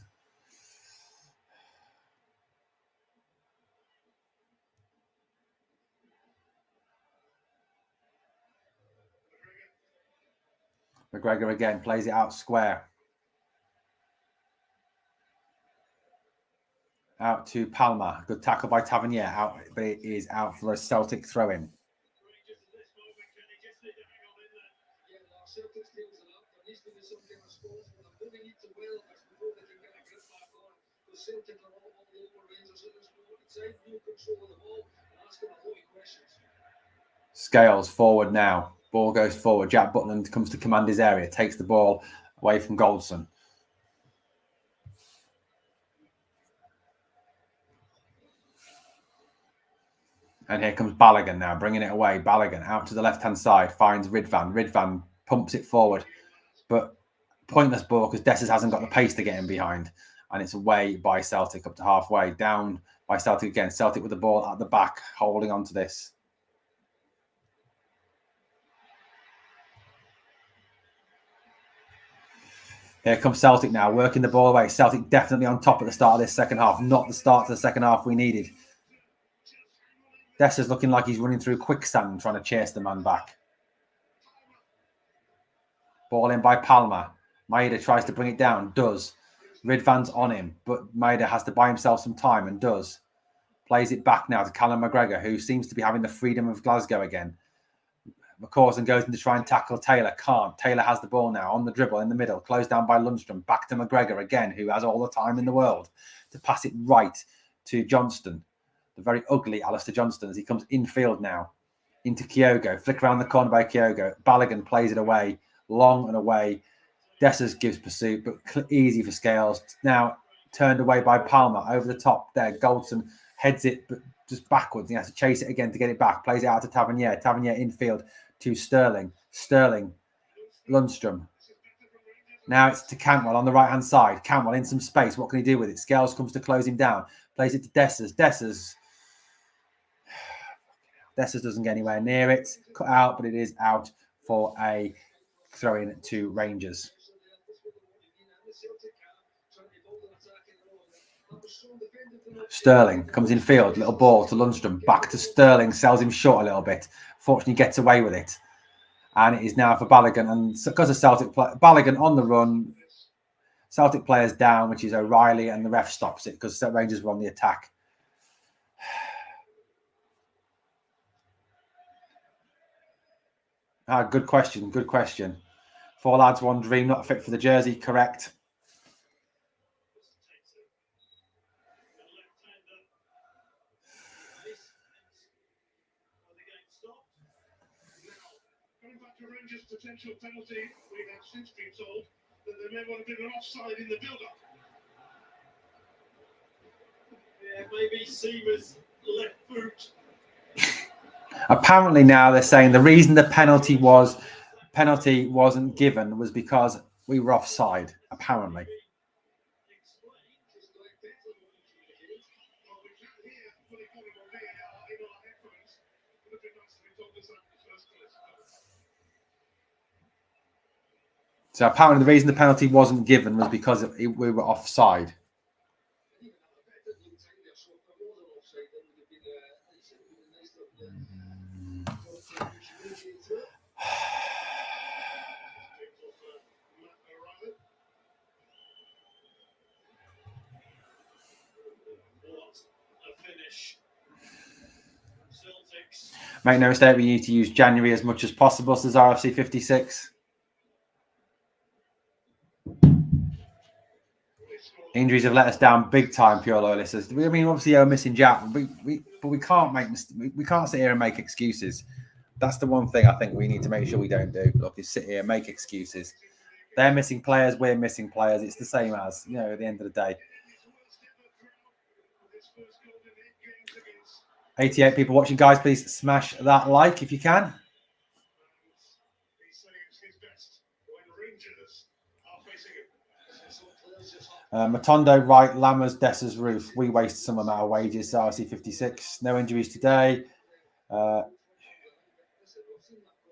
McGregor again plays it out square. Out to Palmer. Good tackle by Tavenier. Out, but it is out for a Celtic throw-in. Scales forward now. Ball goes forward. Jack Butland comes to command his area. Takes the ball away from Goldson. And here comes Balagan now, bringing it away. Balagan out to the left-hand side, finds Ridvan. Ridvan pumps it forward. But pointless ball because Dessers hasn't got the pace to get him behind. And it's away by Celtic up to halfway. Down by Celtic again. Celtic with the ball at the back, holding on to this. Here comes Celtic now, working the ball away. Celtic definitely on top at the start of this second half. Not the start to the second half we needed. Dessers looking like he's running through quicksand, trying to chase the man back. Ball in by Palmer. Maida tries to bring it down, does. Ridvan's on him, but Maida has to buy himself some time and does. Plays it back now to Callum McGregor, who seems to be having the freedom of Glasgow again. McCausland goes in to try and tackle Taylor. Can't. Taylor has the ball now on the dribble in the middle. Closed down by Lundstrom. Back to McGregor again, who has all the time in the world to pass it right to Johnston. The very ugly Alistair Johnston as he comes infield now into Kyogo. Flick around the corner by Kyogo. Balagan plays it away. Long and away. Dessers gives pursuit, but easy for Scales. Now turned away by Palmer over the top there. Goldson heads it, but just backwards. He has to chase it again to get it back. Plays it out to Tavenier. Tavenier infield to Sterling. Sterling, Lundstrom. Now it's to Cantwell on the right-hand side. Cantwell in some space. What can he do with it? Scales comes to close him down. Plays it to Dessers. Dessers doesn't get anywhere near it. Cut out, but it is out for a throw-in to Rangers. Sterling comes in field. Little ball to Lundstrom. Back to Sterling. Sells him short a little bit. Fortunately gets away with it. And it is now for Balagan. And because of Celtic, Balagan on the run. Celtic players down, which is O'Reilly, and the ref stops it because Rangers were on the attack. Good question. Good question. 4 lads, 1 dream. Not fit for the jersey. Correct. Rangers' potential penalty, we have since been told that there may well have been an offside in the build-up. Yeah, maybe Seamer's left foot. Apparently now they're saying the reason the penalty wasn't given was because we were offside, apparently. So apparently the reason the penalty wasn't given was because we were offside. Make no mistake, we need to use January as much as possible, says RFC 56. Injuries have let us down big time, pure loyalists. I mean, obviously, we're missing Jack, but we can't make we can't sit here and make excuses. That's the one thing I think we need to make sure we don't do. Look, is sit here and make excuses. They're missing players, we're missing players. It's the same as, you know, at the end of the day. 88 people watching, guys. Please smash that like if you can. Matondo right, Lammers, Dessers, Roof. We waste some amount of wages. RC 56. No injuries today.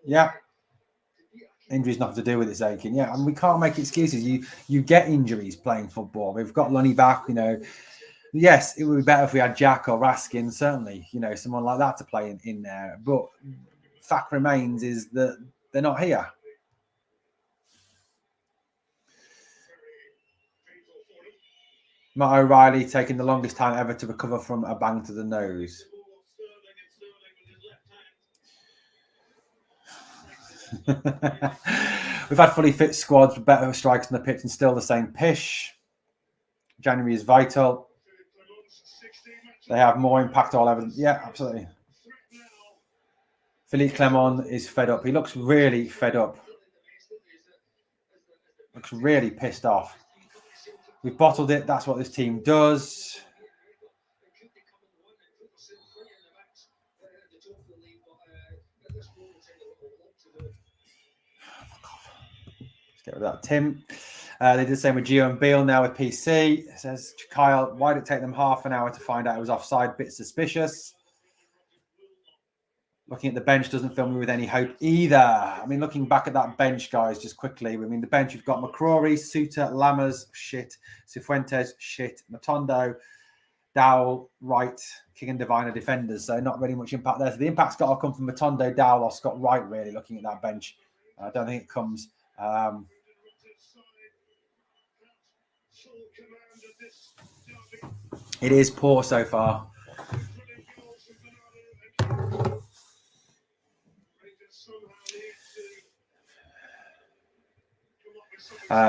Yeah. Injuries nothing to do with it, Zakin. Yeah, and we can't make excuses. You get injuries playing football. We've got Lunny back, you know. Yes, it would be better if we had Jack or Raskin, certainly, you know, someone like that to play in there. But fact remains is that they're not here. Matt O'Reilly taking the longest time ever to recover from a bang to the nose. We've had fully fit squads with better strikers in the pitch and still the same pish. January is vital. They have more impact all evidence. Yeah, absolutely. Philippe Clement is fed up. He looks really fed up. Looks really pissed off. We've bottled it. That's what this team does. Let's get rid of that. Tim. They did the same with Gio and Beale now with PC. It says, Kyle, why did it take them half an hour to find out it was offside? Bit suspicious. Looking at the bench doesn't fill me with any hope either. I mean, looking back at that bench, guys, just quickly. I mean, the bench, we've got McCrory, Suter, Lammers, shit. Cifuentes, shit. Matondo, Dowell, Wright, King and Divine are defenders. So not really much impact there. So the impact's got to come from Matondo, Dowell, or Scott Wright, really, looking at that bench. I don't think it comes... It is poor so far.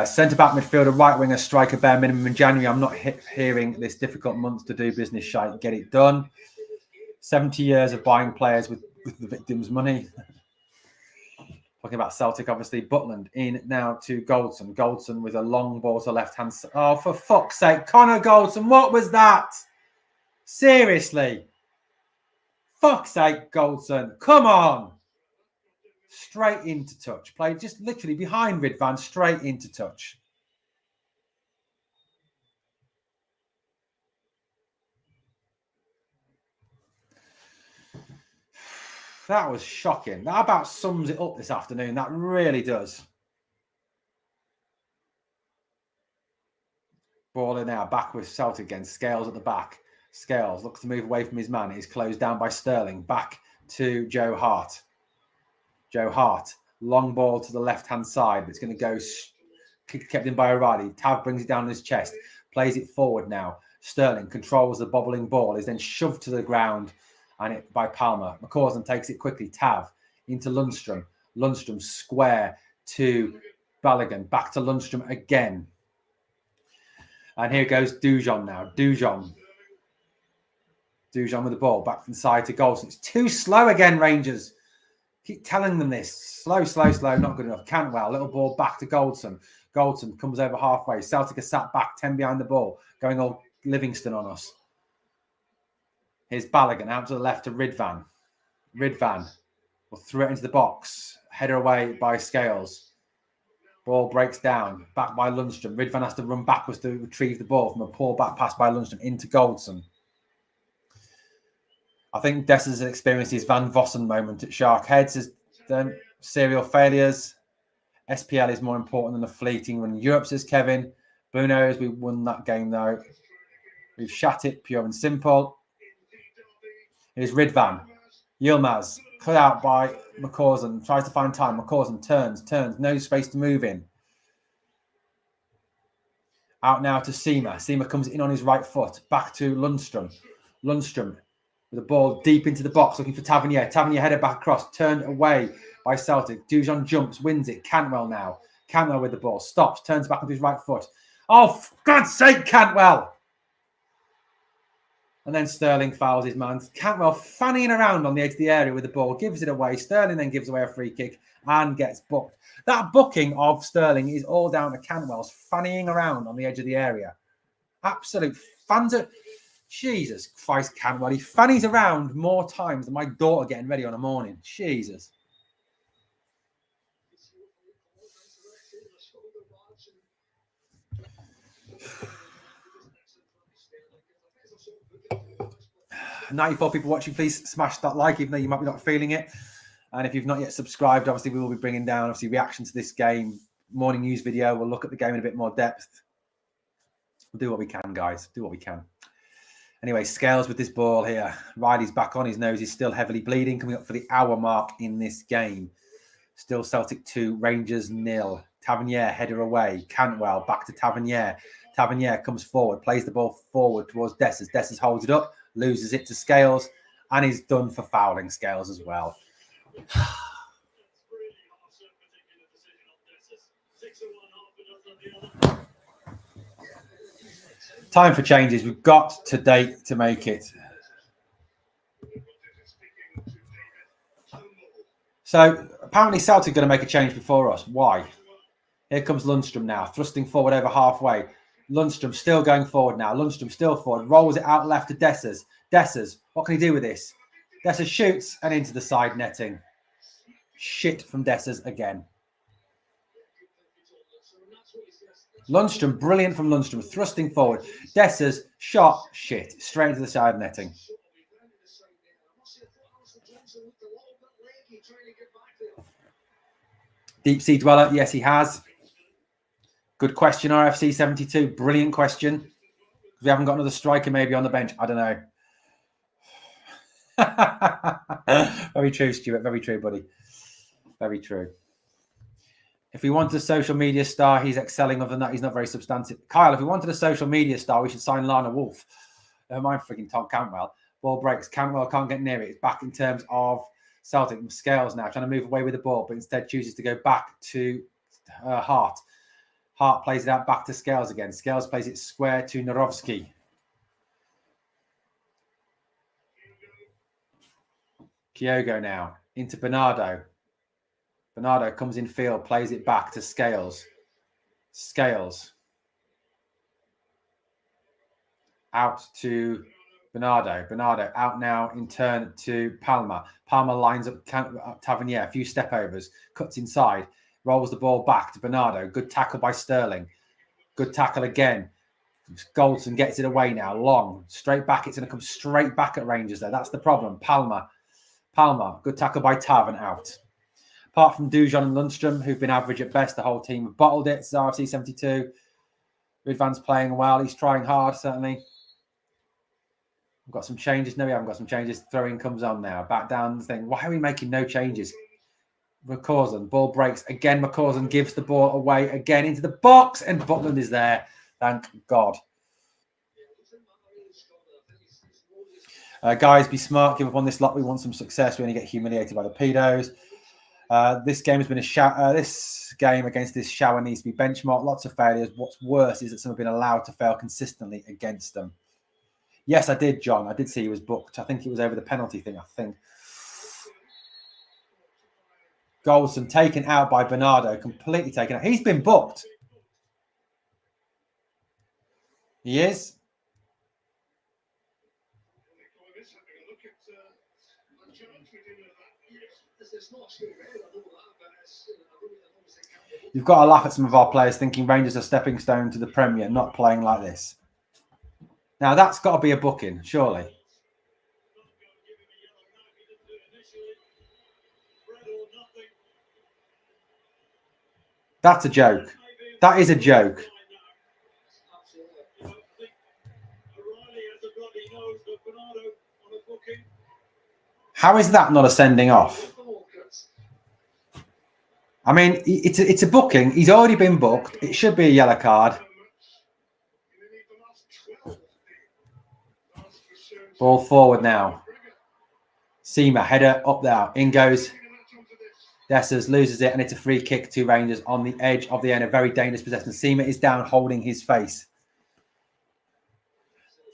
Centre-back midfielder, right winger, striker, bare minimum in January. I'm not hearing this difficult month to do business, shite. Get it done. 70 years of buying players with the victims' money. Talking about Celtic, obviously. Butland in now to Goldson. Goldson with a long ball to left-hand side. Oh, for fuck's sake. Connor Goldson, what was that? Seriously. Fuck's sake, Goldson. Come on. Straight into touch. Played just literally behind Ridvan, straight into touch. That was shocking. That about sums it up this afternoon. That really does. Ball in now, back with Celtic again. Scales at the back. Scales looks to move away from his man. He's closed down by Sterling. Back to Joe Hart. Joe Hart. Long ball to the left-hand side. But it's going to go kept in by O'Reilly. Tav brings it down on his chest. Plays it forward now. Sterling controls the bobbling ball. Is then shoved to the ground and it by Palmer. McCausland takes it quickly. Tav into Lundstrom. Lundstrom square to Balagan. Back to Lundstrom again. And here goes Dujon now. Dujon with the ball. Back inside to Goldson. It's too slow again, Rangers. Keep telling them this. Slow. Not good enough. Cantwell. Little ball back to Goldson. Goldson comes over halfway. Celtic are sat back. 10 behind the ball. Going all Livingston on us. Here's Balagan out to the left to Ridvan. Ridvan will throw it into the box. Header away by Scales. Ball breaks down. Back by Lundstrom. Ridvan has to run backwards to retrieve the ball from a poor back pass by Lundstrom into Goldson. I think Dessers has experienced his Van Vossen moment at Shark Heads. Has done serial failures. SPL is more important than a fleeting run in Europe, says Kevin. Who knows? We won that game, though. We've shut it, pure and simple. Here's Ridvan. Yilmaz, cut out by McCausland. Tries to find time. McCausland turns. No space to move in. Out now to Seema. Seema comes in on his right foot. Back to Lundstrom. Lundstrom with the ball deep into the box, looking for Tavenier. Tavenier headed back across. Turned away by Celtic. Dujon jumps, wins it. Cantwell now. Cantwell with the ball. Stops, turns back with his right foot. Oh, for God's sake, Cantwell! And then Sterling fouls his man. Cantwell fanning around on the edge of the area with the ball. Gives it away. Sterling then gives away a free kick and gets booked. That booking of Sterling is all down to Cantwell's fanning around on the edge of the area. Absolute fans. Jesus Christ, Cantwell. He fannies around more times than my daughter getting ready on a morning. Jesus. 94 people watching, please smash that like, even though you might be not feeling it. And if you've not yet subscribed, obviously we will be bringing down obviously reaction to this game, morning news video. We'll look at the game in a bit more depth. We'll do what we can, guys. Do what we can. Anyway, Scales with this ball here. Riley's back on his nose. He's still heavily bleeding, coming up for the hour mark in this game. Still Celtic 2, Rangers 0. Tavenier header away. Cantwell back to Tavenier. Tavenier comes forward, plays the ball forward towards Dessers. Dessers holds it up, loses it to Scales, and he's done for fouling Scales as well. Time for changes. We've got today to make it. So apparently Celtic are going to make a change before us. Why? Here comes Lundstrom now, thrusting forward over halfway. Lundstrom still going forward now. Lundstrom still forward. Rolls it out left to Dessers. Dessers, what can he do with this? Dessers shoots and into the side netting. Shit from Dessers again. Lundstrom, brilliant from Lundstrom, thrusting forward. Dessers, shot, shit, straight into the side netting. Deep sea dweller, yes, he has. Good question, RFC 72. Brilliant question. We haven't got another striker maybe on the bench. I don't know. Very true, Stuart. Very true, buddy. Very true. If we wanted a social media star, he's excelling. Other than that, he's not very substantive. Kyle, if we wanted a social media star, we should sign Lana Wolf. Mind freaking Tom Cantwell. Ball breaks. Cantwell can't get near it. It's back in terms of Celtic. Scales now trying to move away with the ball, but instead chooses to go back to Hart. Hart plays it out back to Scales again. Scales plays it square to Narovsky. Kyogo now into Bernardo. Bernardo comes in field, plays it back to Scales. Scales. Out to Bernardo. Bernardo out now in turn to Palmer. Palmer lines up Tavenier. A few step overs. Cuts inside. Rolls the ball back to Bernardo. Good tackle by Sterling. Good tackle again. Goldson gets it away now. Long. Straight back. It's going to come straight back at Rangers there. That's the problem. Palmer. Good tackle by Tav and out. Apart from Dujon and Lundstrom, who've been average at best, the whole team have bottled it. RFC 72. Ridvan's playing well. He's trying hard, certainly. We've got some changes. No, we haven't got some changes. Throwing comes on now. Back down the thing. Why are we making no changes? McCausland. Ball breaks. Again, McCausland gives the ball away again into the box. And Butland is there. Thank God. Guys, be smart. Give up on this lot. We want some success. We're going to get humiliated by the pedos. This game has been this game against this shower needs to be benchmarked. Lots of failures. What's worse is that some have been allowed to fail consistently against them. Yes, I did, John. I did see he was booked. I think it was over the penalty thing, I think. Goldson taken out by Bernardo. Completely taken out. He's been booked. He is. You've got to laugh at some of our players thinking Rangers are stepping stone to the Premier, not playing like this. Now, that's got to be a booking, surely. That's a joke. That is a joke. How is that not a sending off? I mean, it's a booking. He's already been booked. It should be a yellow card. Ball forward now. Seamer, header up there. In goes Dessers, loses it, and it's a free kick to Rangers on the edge of the end. A very dangerous possession. Seamer is down, holding his face.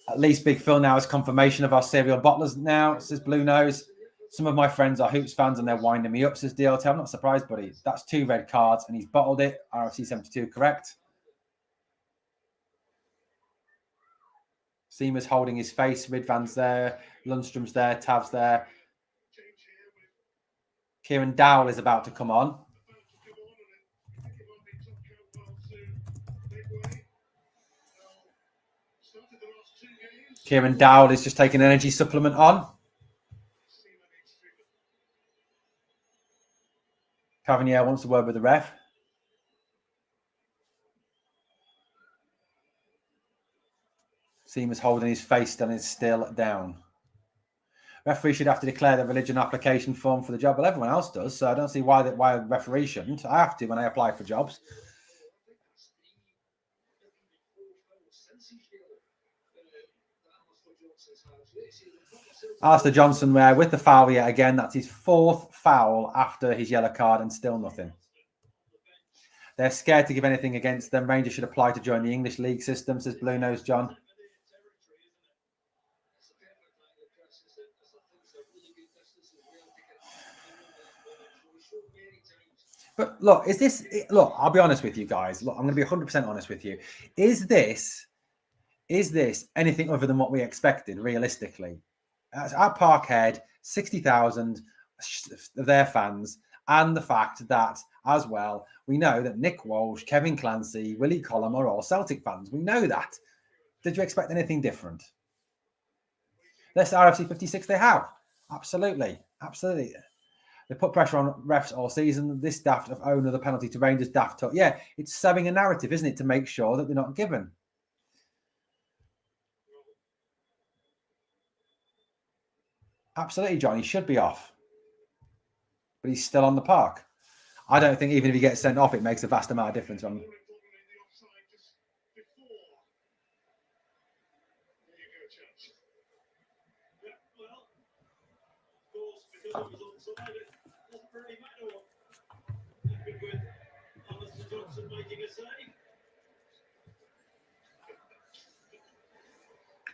At least Big Phil now has confirmation of our serial bottlers now, says Blue Nose. Some of my friends are Hoops fans and they're winding me up, says DLT. I'm not surprised, buddy. That's 2 red cards and he's bottled it. RFC 72, correct. Seamer's holding his face. Ridvan's there. Lundstrom's there. Tav's there. Kieran Dowell is about to come on. Kieran Dowell is just taking an energy supplement on. Tavenier wants to word with the ref. Seamer's holding his face and is still down. Referee should have to declare the religion application form for the job. Well, everyone else does, so I don't see why a referee shouldn't. I have to when I apply for jobs. Alistair Johnson with the foul yet again. That's his 4th foul after his yellow card and still nothing. They're scared to give anything against them. Rangers should apply to join the English league system, says Blue Nose John. But look, I'll be honest with you guys. Look, I'm going to be 100% honest with you. Is this anything other than what we expected, realistically? At Parkhead, 60,000 of their fans, and the fact that, as well, we know that Nick Walsh, Kevin Clancy, Willie Collum are all Celtic fans. We know that. Did you expect anything different? This RFC 56 they have. Absolutely. Absolutely. They put pressure on refs all season. This daft of owner the penalty to Rangers daft. Yeah, it's selling a narrative, isn't it, to make sure that they're not given. Absolutely, John. He should be off. But he's still on the park. I don't think even if he gets sent off, it makes a vast amount of difference.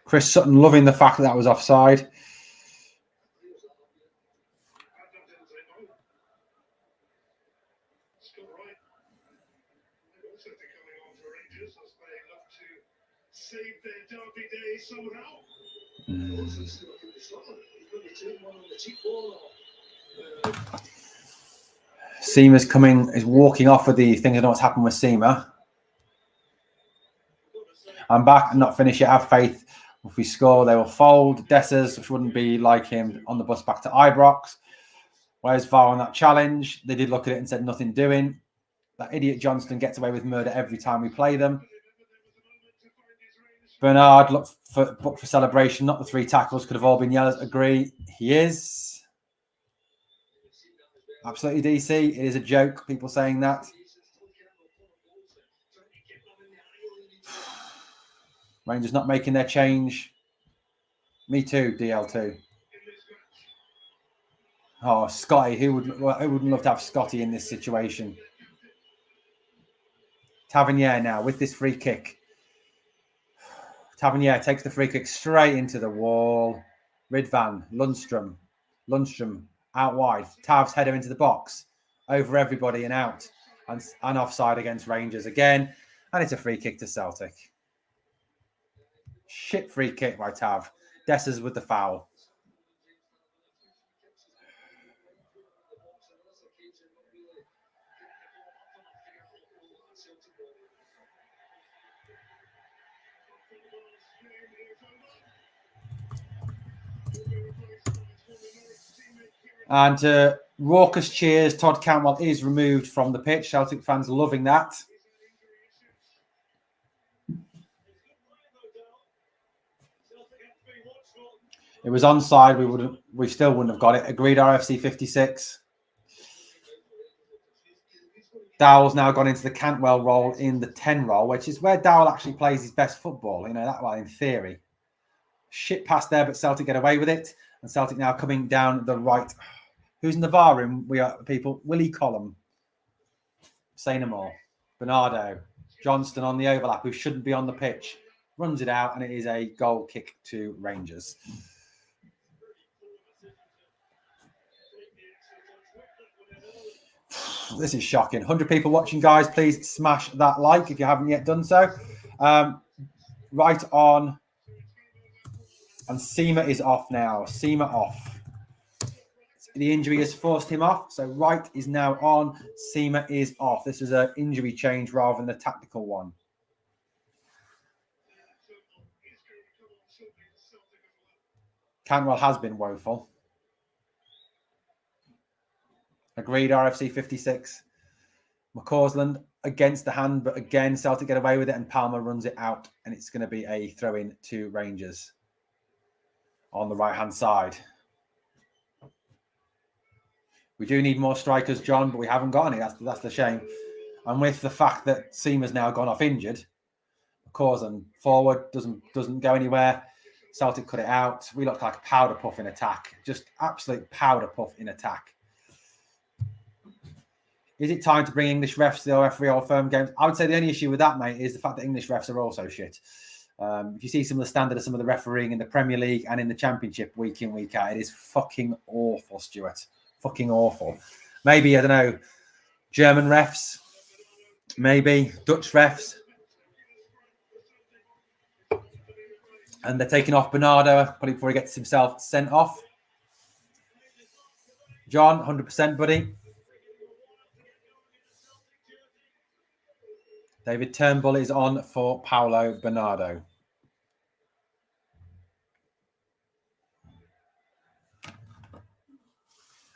Chris Sutton loving the fact that was offside. Seema's coming, is walking off with the thing. I know what's happened with Seema. I'm back and not finished yet. Have faith. If we score, they will fold. Dessers, which wouldn't be like him, on the bus back to Ibrox. Where's VAR on that challenge? They did look at it and said nothing doing. That idiot Johnston gets away with murder every time we play them. Bernard looked for celebration, not the 3 tackles. Could have all been yellows. Agree. He is. Absolutely, DC. It is a joke, people saying that. Rangers not making their change. Me too, DL2. Oh, Scotty. Who wouldn't love to have Scotty in this situation? Tavenier now with this free kick. Tavenier takes the free kick straight into the wall. Ridvan, Lundstrom out wide. Tav's header into the box. Over everybody and out. And offside against Rangers again. And it's a free kick to Celtic. Shit free kick by Tav. Dessers with the foul. And raucous cheers. Todd Cantwell is removed from the pitch. Celtic fans loving that. It was onside. We still wouldn't have got it. Agreed. RFC 56. Dowell's now gone into the Cantwell role in the 10 role, which is where Dowell actually plays his best football. You know that way in theory. Shit pass there, but Celtic get away with it. And Celtic now coming down the right. Who's in the VAR room? We are people. Willie Collum. Say no more. Bernardo. Johnston on the overlap, who shouldn't be on the pitch. Runs it out, and it is a goal kick to Rangers. This is shocking. 100 people watching, guys. Please smash that like if you haven't yet done so. Right on. And Seema is off now. Seema off. The injury has forced him off. So Wright is now on. Seema is off. This is an injury change rather than a tactical one. Cantwell has been woeful. Agreed, RFC 56. McCausland against the hand, but again, Celtic get away with it and Palmer runs it out. And it's going to be a throw-in to Rangers on the right-hand side. We do need more strikers, John, but we haven't got any. That's the shame. And with the fact that Seema's now gone off injured, McCausland forward doesn't go anywhere. Celtic cut it out. We looked like a powder puff in attack. Just absolute powder puff in attack. Is it time to bring English refs to the referee or firm games? I would say the only issue with that, mate, is the fact that English refs are also shit. If you see some of the standard of some of the refereeing in the Premier League and in the Championship week in, week out, it is fucking awful, Stuart. Fucking awful. Maybe, I don't know, German refs, maybe Dutch refs. And they're taking off Bernardo probably before he gets himself sent off. John, 100%, buddy. David Turnbull is on for Paulo Bernardo.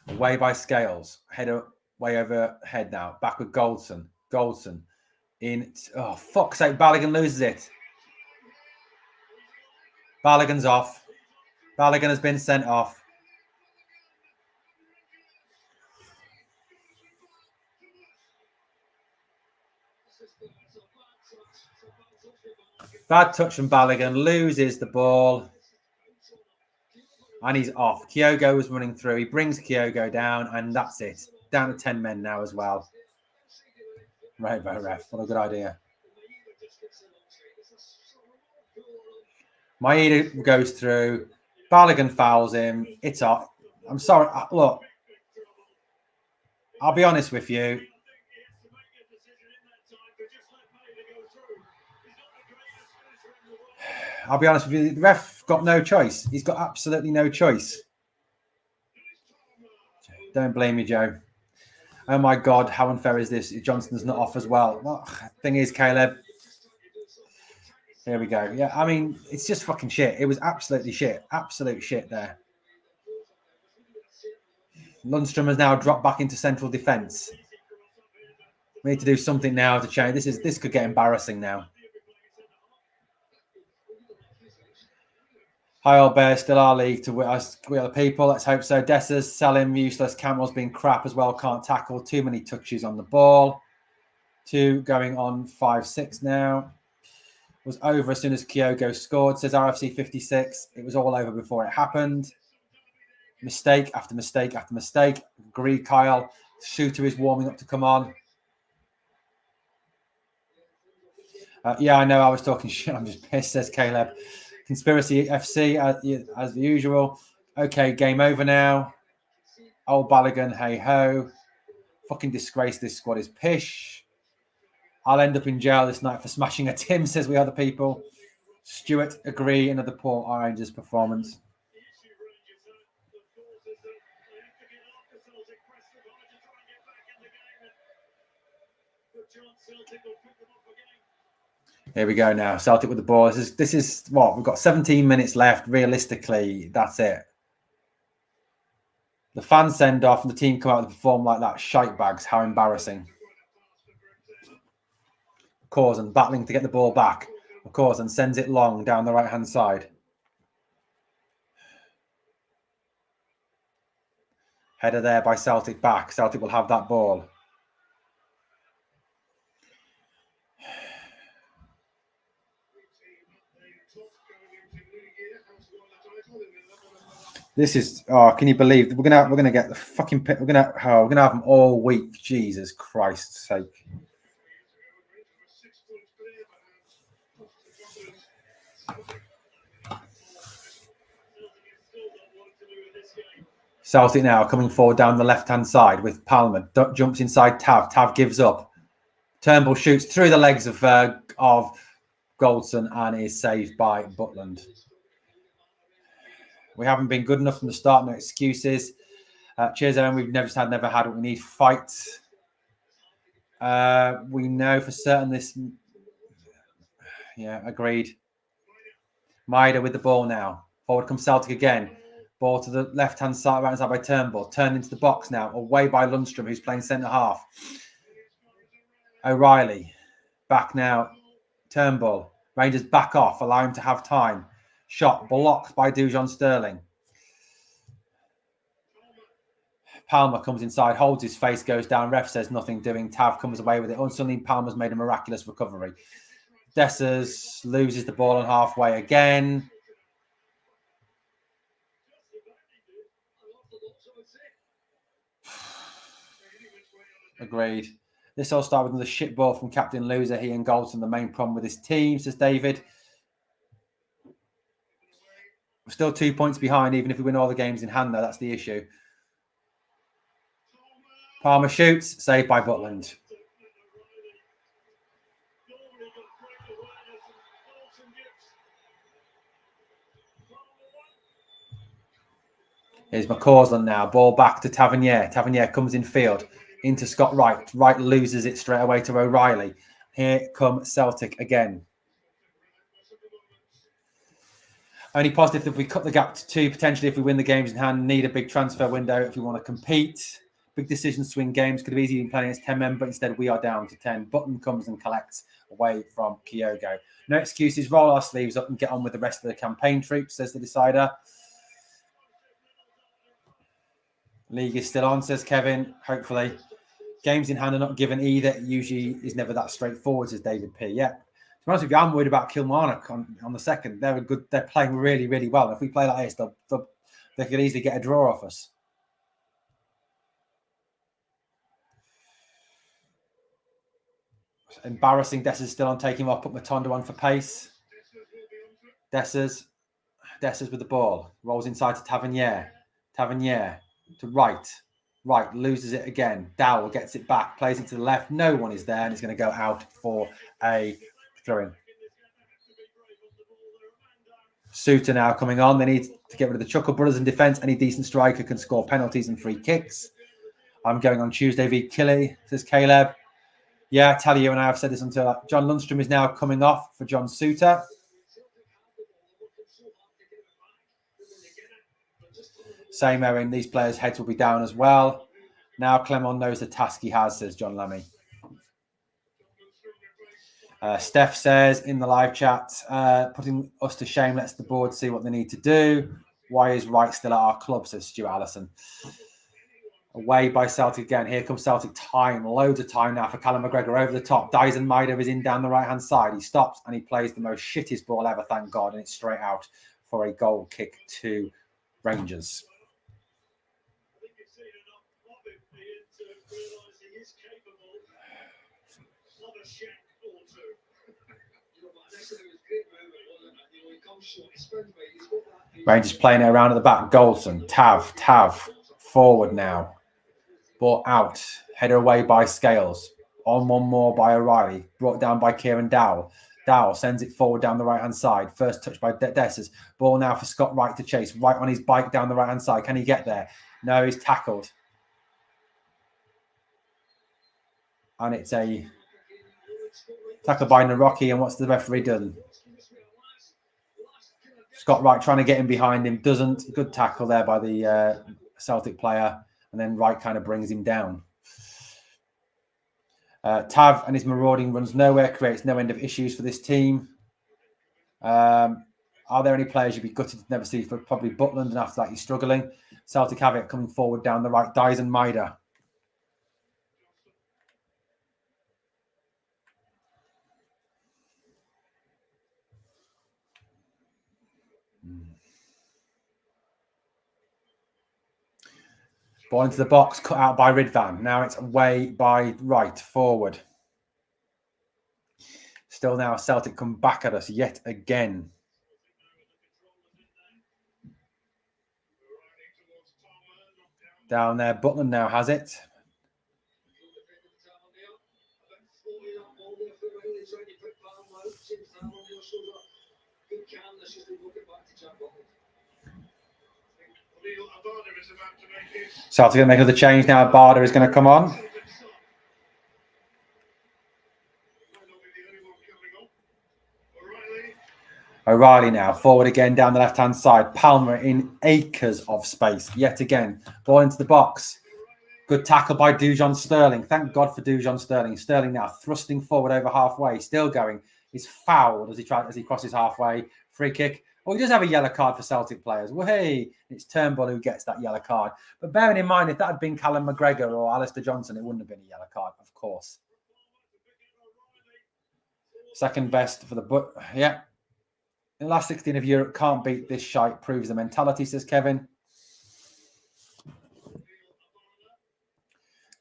Away by Scales. Header way overhead now. Back with Goldson. Goldson in. Oh, fuck's sake. Balagan loses it. Balagan's off. Balagan has been sent off. Bad touch from Balagan. Loses the ball. And he's off. Kyogo is running through. He brings Kyogo down, and that's it. Down to 10 men now as well. Right by ref. What a good idea. Maeda goes through. Balagan fouls him. It's off. I'm sorry. Look, I'll be honest with you. I'll be honest with you, the ref got no choice. He's got absolutely no choice. Don't blame me, Joe. Oh my God, how unfair is this? Johnston's not off as well. Well, thing is, Caleb. Here we go. Yeah, I mean, it's just fucking shit. It was absolutely shit. Absolute shit there. Lundstrom has now dropped back into central defence. We need to do something now to change. This could get embarrassing now. Hi, old bear. Still our league to we other people. Let's hope so. Dessers, sell him. Useless. Campbell's been crap as well. Can't tackle. Too many touches on the ball. 2 going on 5-6 now. Was over as soon as Kyogo scored, says RFC 56. It was all over before it happened. Mistake after mistake after mistake. Agree, Kyle. Shooter is warming up to come on. Yeah, I know I was talking shit. I'm just pissed, says Caleb. Conspiracy FC, as usual. Okay, game over now. Old Balagan, hey ho. Fucking disgrace, this squad is pish. I'll end up in jail this night for smashing a Tim, says we other people. Stuart, agree, another poor Rangers performance. Here we go now. Celtic with the ball. This is what we've got. 17 minutes left. Realistically, that's it. The fans send off and the team come out and perform like that. Shite bags. How embarrassing. Of course, and battling to get the ball back. Of course, and sends it long down the right-hand side. Header there by Celtic back. Celtic will have that ball. This is can you believe we're gonna get the fucking we're gonna have them all week. Jesus Christ's sake. Celtic now coming forward down the left-hand side with Palmer. Jumps inside Tav. Tav gives up. Turnbull shoots through the legs of Goldson and is saved by Butland. We haven't been good enough from the start. No excuses. Cheers, Aaron. We've never had what we need. Fight. We know for certain this. Yeah, agreed. Maida with the ball now. Forward comes Celtic again. Ball to the left-hand side, right-hand side by Turnbull. Turned into the box now. Away by Lundstrom, who's playing centre-half. O'Reilly. Back now. Turnbull. Rangers back off. Allow him to have time. Shot blocked by Dujon Sterling. Palmer comes inside, holds his face, goes down. Ref says nothing doing. Tav comes away with it. Suddenly, Palmer's made a miraculous recovery. Dessers loses the ball on halfway again. Agreed. This all started with another shit ball from Captain Loser. He and Goldson, the main problem with his team, says David. We're still 2 points behind, even if we win all the games in hand, though. That's the issue. Palmer shoots, saved by Butland. Here's McCausland now. Ball back to Tavenier. Tavenier comes in field into Scott Wright. Wright loses it straight away to O'Reilly. Here come Celtic again. Only positive if we cut the gap to 2, potentially if we win the games in hand, need a big transfer window if we want to compete. Big decisions to win games. Could have easily been playing as 10 men, but instead we are down to 10. Button comes and collects away from Kyogo. No excuses. Roll our sleeves up and get on with the rest of the campaign troops, says the decider. League is still on, says Kevin. Hopefully. Games in hand are not given either. It usually is never that straightforward, says David P. Yeah. To be honest with you, I'm worried about Kilmarnock on the second. They're playing really, really well. If we play like this, they could easily get a draw off us. Embarrassing. Dessers still on taking him off. Put Matondo on for pace. Dessers with the ball. Rolls inside to Tavenier. Tavenier to Wright. Wright loses it again. Dowell gets it back. Plays it to the left. No one is there. And it's going to go out for a throw-in. Suter now coming on. They need to get rid of the Chuckle Brothers in defence. Any decent striker can score penalties and free kicks. I'm going on Tuesday v Killy, says Caleb. Yeah, I tell you, and I have said this until John Lundstrom is now coming off for John Suter. Same, Owen. These players' heads will be down as well. Now Clement knows the task he has, says John Lammy. Steph says in the live chat, putting us to shame, lets the board see what they need to do. Why is Wright still at our club, says Stuart Allison. Away by Celtic again. Here comes Celtic time. Loads of time now for Callum McGregor over the top. Dyson Mido is in down the right-hand side. He stops and he plays the most shittest ball ever, thank God. And it's straight out for a goal kick to Rangers. Rangers playing it around at the back. Goldson, Tav, forward now. Ball out. Header away by Scales. On one more by O'Reilly. Brought down by Kieran Dowell. Dowell sends it forward down the right-hand side. First touch by Dessers. Ball now for Scott Wright to chase. Right on his bike down the right-hand side. Can he get there? No, he's tackled. And it's a tackle by Naroki. And what's the referee done? Scott Wright trying to get in behind him. Doesn't. Good tackle there by the Celtic player. And then Wright kind of brings him down. Tav and his marauding runs nowhere. Creates no end of issues for this team. Are there any players you'd be gutted to never see? For probably Butland, and after that you're struggling. Celtic have it coming forward down the right. Dyson Maida. Ball into the box, cut out by Ridvan. Now it's away by Wright, forward. Still now Celtic come back at us yet again. Down there, Butland now has it. Celtic going to make another change now. Barder is going to come on. O'Reilly now forward again down the left-hand side. Palmer in acres of space yet again. Ball into the box. Good tackle by Dujon Sterling. Thank God for Dujon Sterling. Sterling now thrusting forward over halfway. Still going. He's fouled as he crosses halfway. Free kick. Oh, he does have a yellow card for Celtic players. Well, hey, it's Turnbull who gets that yellow card. But bearing in mind, if that had been Callum McGregor or Alistair Johnson, it wouldn't have been a yellow card, of course. Second best for the... Yeah. In the last 16 of Europe, can't beat this shite. Proves the mentality, says Kevin.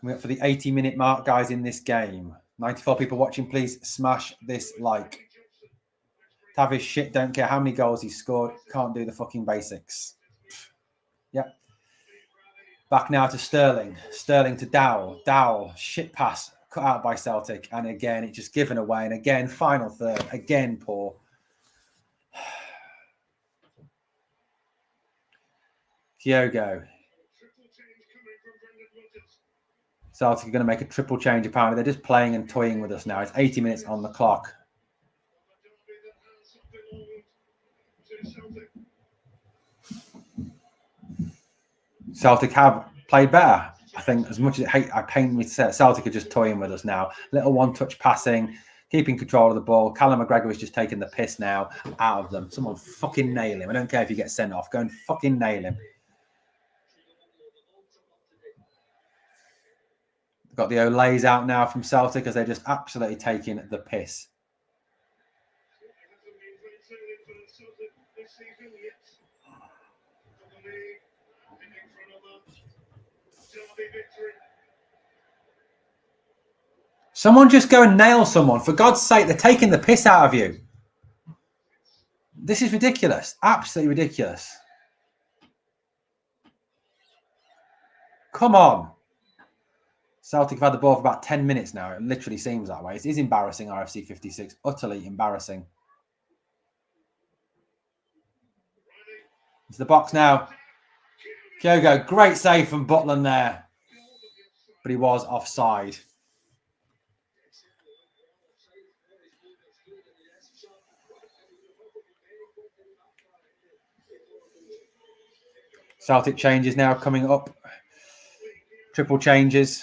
Coming up for the 80-minute mark, guys, in this game. 94 people watching. Please smash this like. Tavish shit, don't care how many goals he scored. Can't do the fucking basics. Yep. Back now to Sterling. Sterling to Dowell. Dowell, shit pass, cut out by Celtic. And again, it's just given away. And again, final third. Again, poor. Kyogo. Celtic are going to make a triple change, apparently. They're just playing and toying with us now. It's 80 minutes on the clock. Celtic have played better. I think as much as I pain me to say it, Celtic are just toying with us now. Little one-touch passing, keeping control of the ball. Callum McGregor is just taking the piss now out of them. Someone fucking nail him. I don't care if you get sent off. Go and fucking nail him. Got the Olays out now from Celtic as they're just absolutely taking the piss. Someone just go and nail someone. For God's sake, they're taking the piss out of you. This is ridiculous. Absolutely ridiculous. Come on. Celtic have had the ball for about 10 minutes now. It literally seems that way. It is embarrassing, RFC 56. Utterly embarrassing. Into the box now. Kyogo, great save from Butland there. But he was offside. Celtic changes now coming up. Triple changes.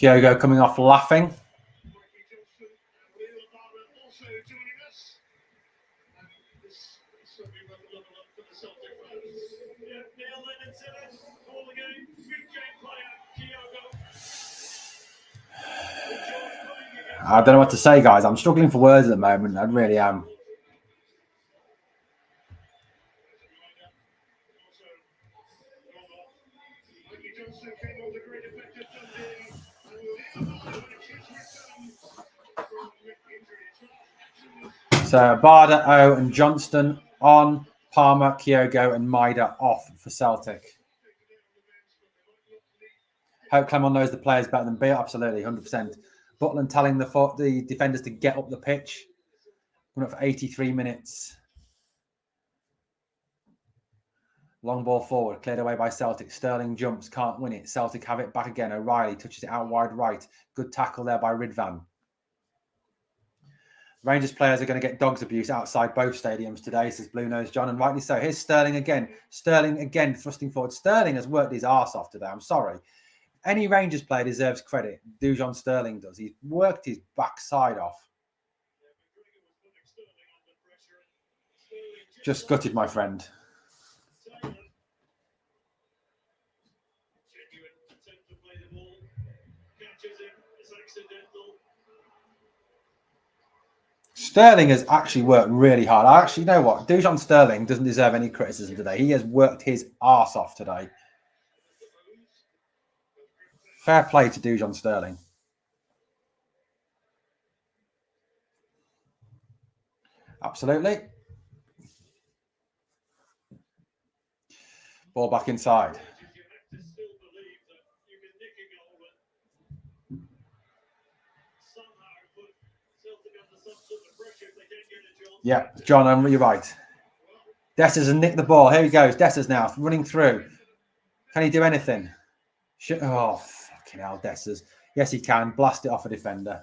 Kyogo coming off laughing. I don't know what to say, guys. I'm struggling for words at the moment. I really am. So Bernardo and Johnston on, Palmer, Kyogo and Maida off for Celtic. Hope Clement knows the players better than Beale. Absolutely, 100%. Butland telling the defenders to get up the pitch. Coming up for 83 minutes. Long ball forward, cleared away by Celtic. Sterling jumps, can't win it. Celtic have it back again. O'Reilly touches it out wide right. Good tackle there by Ridvan. Rangers players are going to get dogs abuse outside both stadiums today, says Blue Nose John, and rightly so. Here's Sterling again. Sterling again thrusting forward. Sterling has worked his arse off today. I'm sorry. Any Rangers player deserves credit. Dujon Sterling does. He's worked his backside off. Just gutted, my friend. Sterling has actually worked really hard. I actually know what. Dujon Sterling doesn't deserve any criticism today. He has worked his arse off today. Fair play to Dujon Sterling. Absolutely. Ball back inside. Yeah, John, you're right. Dessers has nicked the ball. Here he goes. Dessers now running through. Can he do anything? Oh, fucking hell, Dessers. Yes, he can. Blast it off a defender.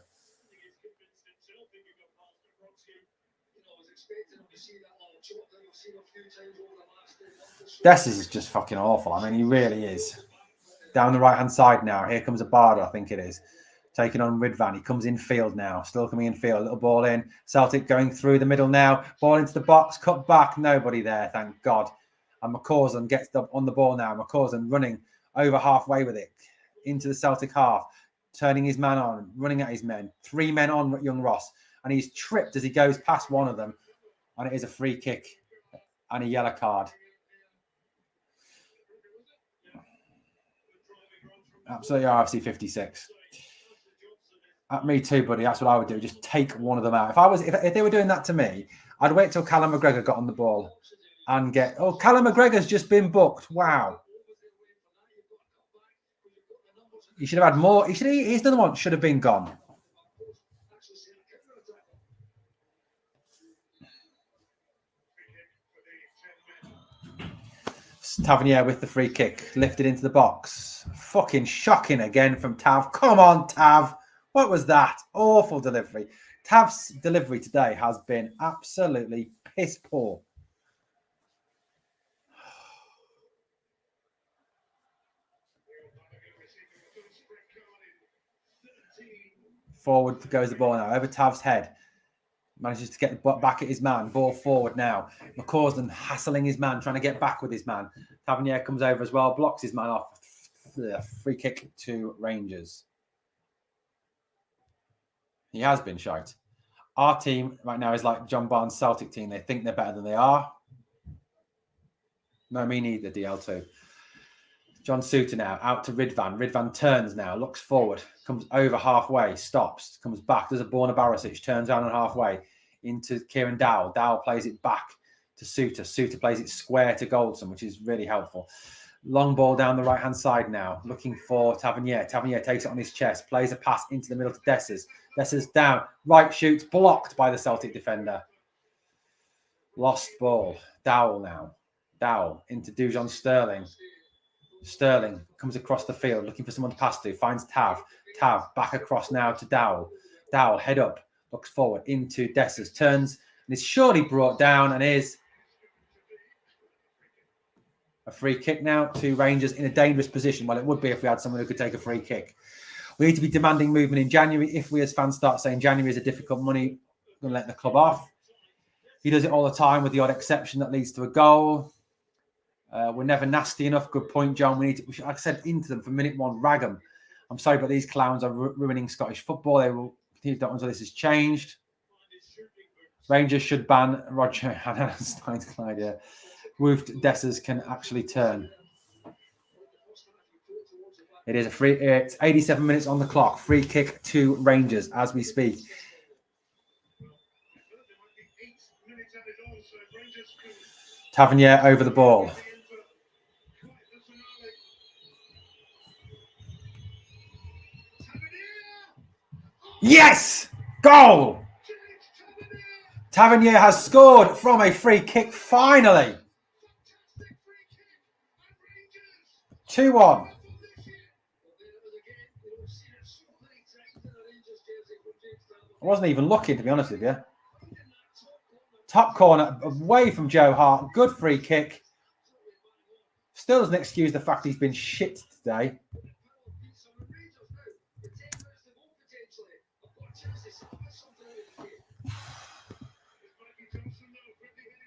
Dessers is just fucking awful. I mean, he really is. Down the right-hand side now. Here comes a Bardo, I think it is. Taking on Ridvan. He comes in field now. Still coming in field. Little ball in. Celtic going through the middle now. Ball into the box. Cut back. Nobody there, thank God. And McCausland gets on the ball now. McCausland running over halfway with it. Into the Celtic half. Turning his man on. Running at his men. 3 men on young Ross. And he's tripped as he goes past one of them. And it is a free kick. And a yellow card. Absolutely RFC 56. Me too, buddy. That's what I would do. Just take one of them out. If they were doing that to me, I'd wait till Callum McGregor got on the ball and Callum McGregor's just been booked. Wow. He should have had more. He's another one should have been gone. Tavenier with the free kick, lifted into the box. Fucking shocking again from Tav. Come on, Tav. What was that? Awful delivery. Tav's delivery today has been absolutely piss poor. Forward goes the ball now, over Tav's head. Manages to get back at his man. Ball forward now. McCausland hassling his man, trying to get back with his man. Tavenier comes over as well, blocks his man off. Free kick to Rangers. He has been shite. Our team right now is like John Barnes' Celtic team. They think they're better than they are. No, me neither, DL2. John Suter now, out to Ridvan. Ridvan turns now, looks forward, comes over halfway, stops, comes back. There's a Borna Barisic, turns around and halfway into Kieran Dowell. Dowell plays it back to Suter. Suter plays it square to Goldson, which is really helpful. Long ball down the right-hand side now, looking for Tavenier. Tavenier takes it on his chest, plays a pass into the middle to Dessers. Dessers down, right shoots, blocked by the Celtic defender. Lost ball. Dowell now. Dowell into Dujon Sterling. Sterling comes across the field, looking for someone to pass to, finds Tav. Tav back across now to Dowell. Dowell head up, looks forward into Dessers, turns, and is surely brought down and is a free kick now to Rangers in a dangerous position. Well, it would be if we had someone who could take a free kick. We need to be demanding movement in January. If we as fans start saying January is a difficult money, we're going to let the club off. He does it all the time with the odd exception that leads to a goal. We're never nasty enough. Good point, John. We should, like I said, into them from minute one. Rag them. I'm sorry, but these clowns are ruining Scottish football. They will continue to until this has changed. Rangers should ban Roger. Yeah. Woofed Dessers can actually turn. It is a free. It's 87 minutes on the clock. Free kick to Rangers as we speak. Tavenier over the ball. Yes! Goal! Tavenier has scored from a free kick finally. 2-1. I wasn't even looking, to be honest with you. Top corner, away from Joe Hart. Good free kick. Still doesn't excuse the fact he's been shit today.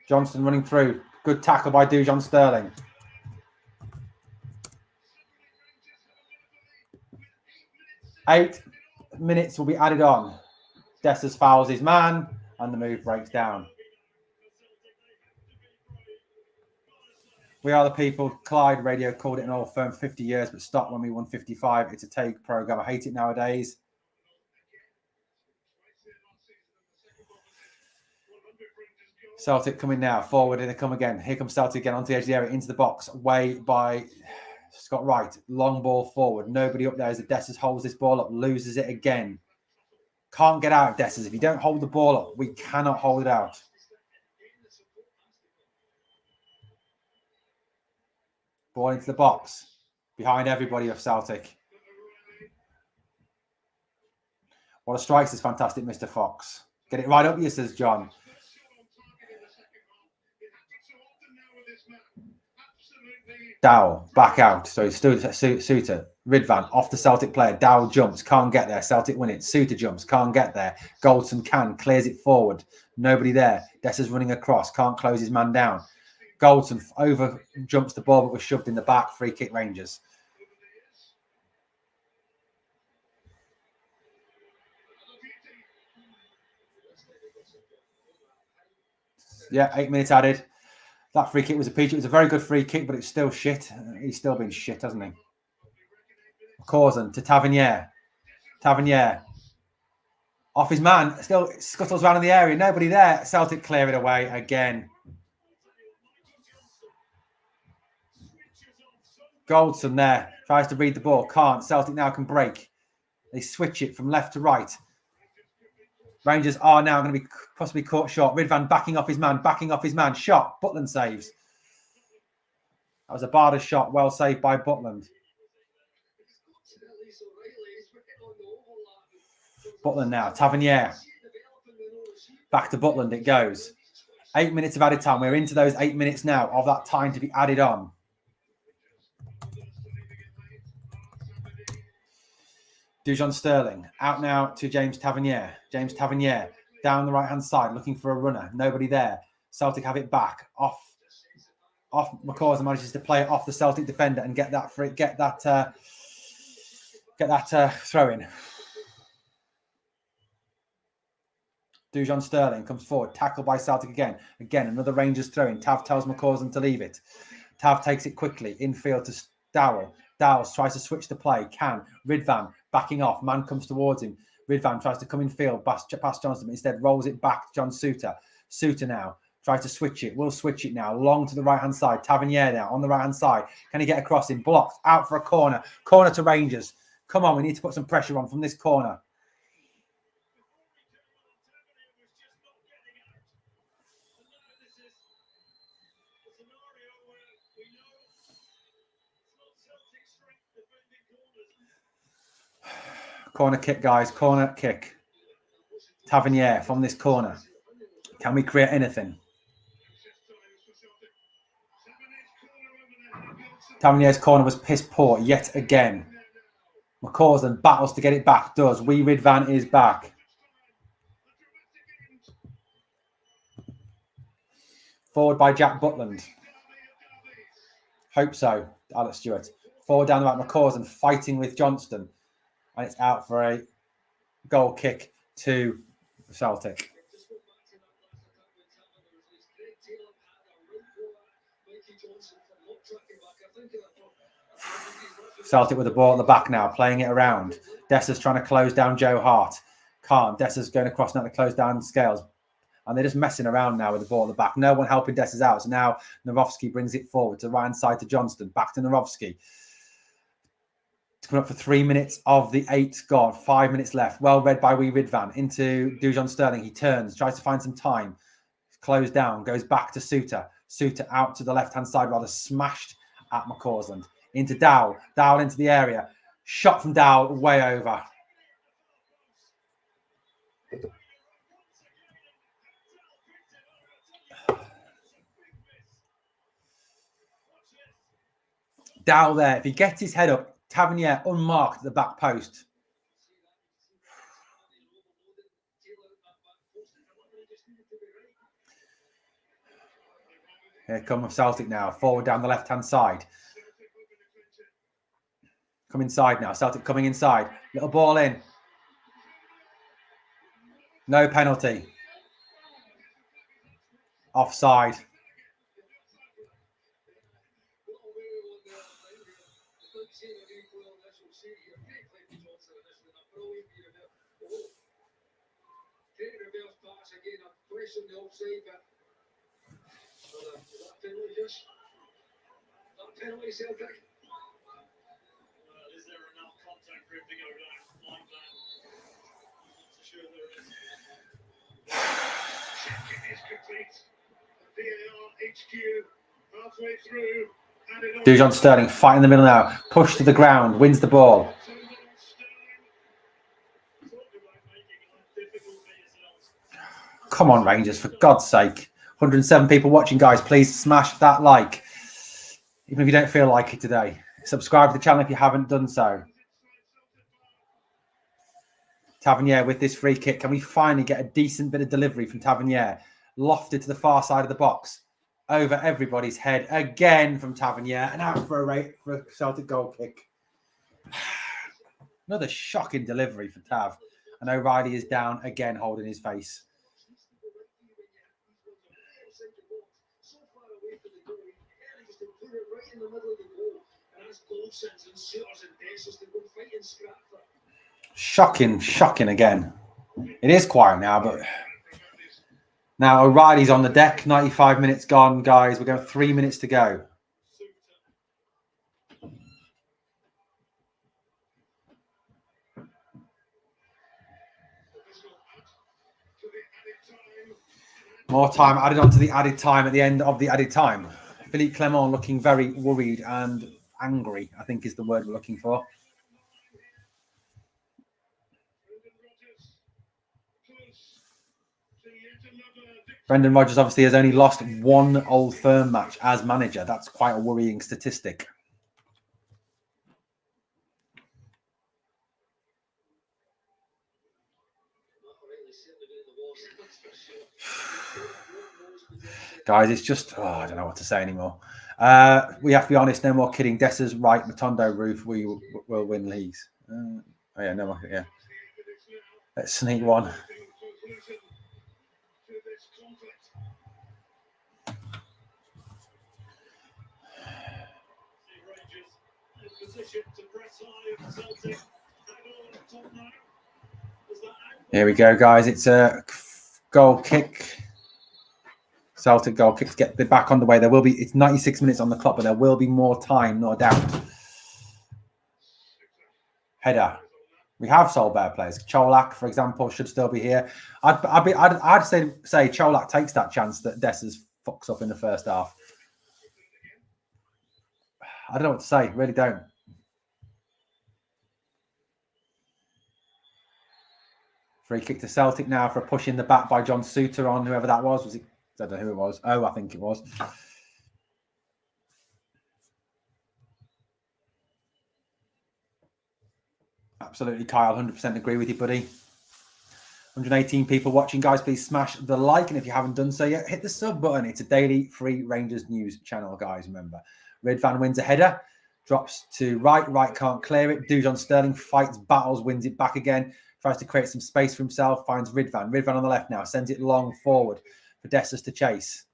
Johnson running through. Good tackle by Dujon Sterling. Eight minutes will be added on. Dessers fouls his man and the move breaks down. We are the people. Clyde Radio called it an old firm 50 years, but stopped when we won 55. It's a take program. I hate it nowadays. Celtic coming now. Forward, and they come again. Here comes Celtic again onto the edge of the area, into the box. Away by Scott Wright. Long ball forward. Nobody up there as the Dessers holds this ball up. Loses it again. Can't get out of Dessers. If you don't hold the ball up, we cannot hold it out. Ball into the box. Behind everybody of Celtic. What a strikes is fantastic, Mr. Fox. Get it right up here, says John. Dowell back out. So Suter. Ridvan off the Celtic player. Dowell jumps. Can't get there. Celtic win it. Suter jumps. Can't get there. Goldson can. Clears it forward. Nobody there. Dessers running across. Can't close his man down. Goldson over jumps the ball but was shoved in the back. Free kick Rangers. Yeah, 8 minutes added. That free kick was a peach. It was a very good free kick, but it's still shit. He's still been shit, hasn't he? Corson to Tavenier. Tavenier. Off his man. Still scuttles around in the area. Nobody there. Celtic clear it away again. Goldson there. Tries to read the ball. Can't. Celtic now can break. They switch it from left to right. Rangers are now going to be possibly caught short. Ridvan backing off his man. Backing off his man. Shot. Butland saves. That was a Barder shot. Well saved by Butland. Butland now. Tavenier. Back to Butland it goes. 8 minutes of added time. We're into those 8 minutes now of that time to be added on. Dujon Sterling out now to James Tavenier. James Tavenier down the right-hand side looking for a runner. Nobody there. Celtic have it back. Off McCausland manages to play it off the Celtic defender and get that free, get that throw in. Dujon Sterling comes forward, tackled by Celtic again. Again, another Rangers throw in. Tav tells McCausland to leave it. Tav takes it quickly. Infield to Dowell. Dowell tries to switch the play. Can. Ridvan backing off. Man comes towards him. Ridvan tries to come in field past Johnson, but instead rolls it back to John Suter. Suter now Try to switch it. We'll switch it now. Long to the right-hand side. Tavenier now on the right-hand side. Can he get across him? Blocked. Out for a corner. Corner to Rangers. Come on, we need to put some pressure on from this corner. Corner kick, guys. Corner kick. Tavenier from this corner. Can we create anything? Tavernier's corner was piss poor yet again. McCausland battles to get it back. Does. Wee Ridvan is back. Forward by Jack Butland. Hope so. Alex Stewart. Forward down the right. McCausland fighting with Johnston. And it's out for a goal kick to Celtic. Celtic with the ball at the back now, playing it around. Dessa's trying to close down Joe Hart. Can't. Dessa's going across now to close down Scales. And they're just messing around now with the ball at the back. No one helping Dessa's out. So now Narovsky brings it forward to the right-hand side to Johnston. Back to Narovsky. It's coming up for 3 minutes of the 8th. God, 5 minutes left. Well read by Wee Ridvan. Into Dujon Sterling. He turns, tries to find some time. Closed down, goes back to Suter. Suter out to the left-hand side, rather smashed at McCausland. Into Dowell. Dowell into the area. Shot from Dowell, way over. Dowell there. If he gets his head up, Tavenier unmarked at the back post. Here comes Celtic now. Forward down the left-hand side. Come inside now. Celtic coming inside. Little ball in. No penalty. Offside. Is there enough contact for him to go down like that? Not so sure there is. Checking is complete. VAR HQ halfway through. Dujon Sterling fight in the middle now. Push to the ground. Wins the ball. Come on, Rangers, for God's sake. 107 people watching, guys. Please smash that like. Even if you don't feel like it today. Subscribe to the channel if you haven't done so. Tavenier with this free kick. Can we finally get a decent bit of delivery from Tavenier? Lofted to the far side of the box. Over everybody's head. Again from Tavenier. And out for a Celtic goal kick. Another shocking delivery for Tav. And O'Reilly is down again, holding his face. Shocking again. It is quiet now, but now O'Reilly's on the deck. 95 minutes gone, guys. We're going 3 minutes to go. More time added on to the added time at the end of the added time. Philippe Clement looking very worried and angry, I think is the word we're looking for. Brendan Rodgers obviously has only lost one Old Firm match as manager. That's quite a worrying statistic. Guys, it's just, I don't know what to say anymore. We have to be honest, no more kidding. Dessa's right, Matondo roof, we will win leagues. Oh yeah, no more, yeah. Let's sneak one. Here we go, guys. It's a goal kick. Celtic goal kick to get the back on the way. There will be, it's 96 minutes on the clock, but there will be more time, no doubt. Header. We have sold better players. Cholak, for example, should still be here. I'd say Cholak takes that chance that Dessers fucks up in the first half. I don't know what to say. Really don't. Free kick to Celtic now for a push in the back by John Suter on whoever that was. Was it? I don't know who it was. Oh, I think it was. Absolutely, Kyle. 100% agree with you, buddy. 118 people watching, guys. Please smash the like, and if you haven't done so yet, hit the sub button. It's a daily free Rangers news channel, guys. Remember, Ridvan wins a header, drops to right can't clear it. Dujon Sterling fights, battles, wins it back again. Tries to create some space for himself, finds Ridvan. Ridvan on the left now, sends it long forward for Dessers to chase.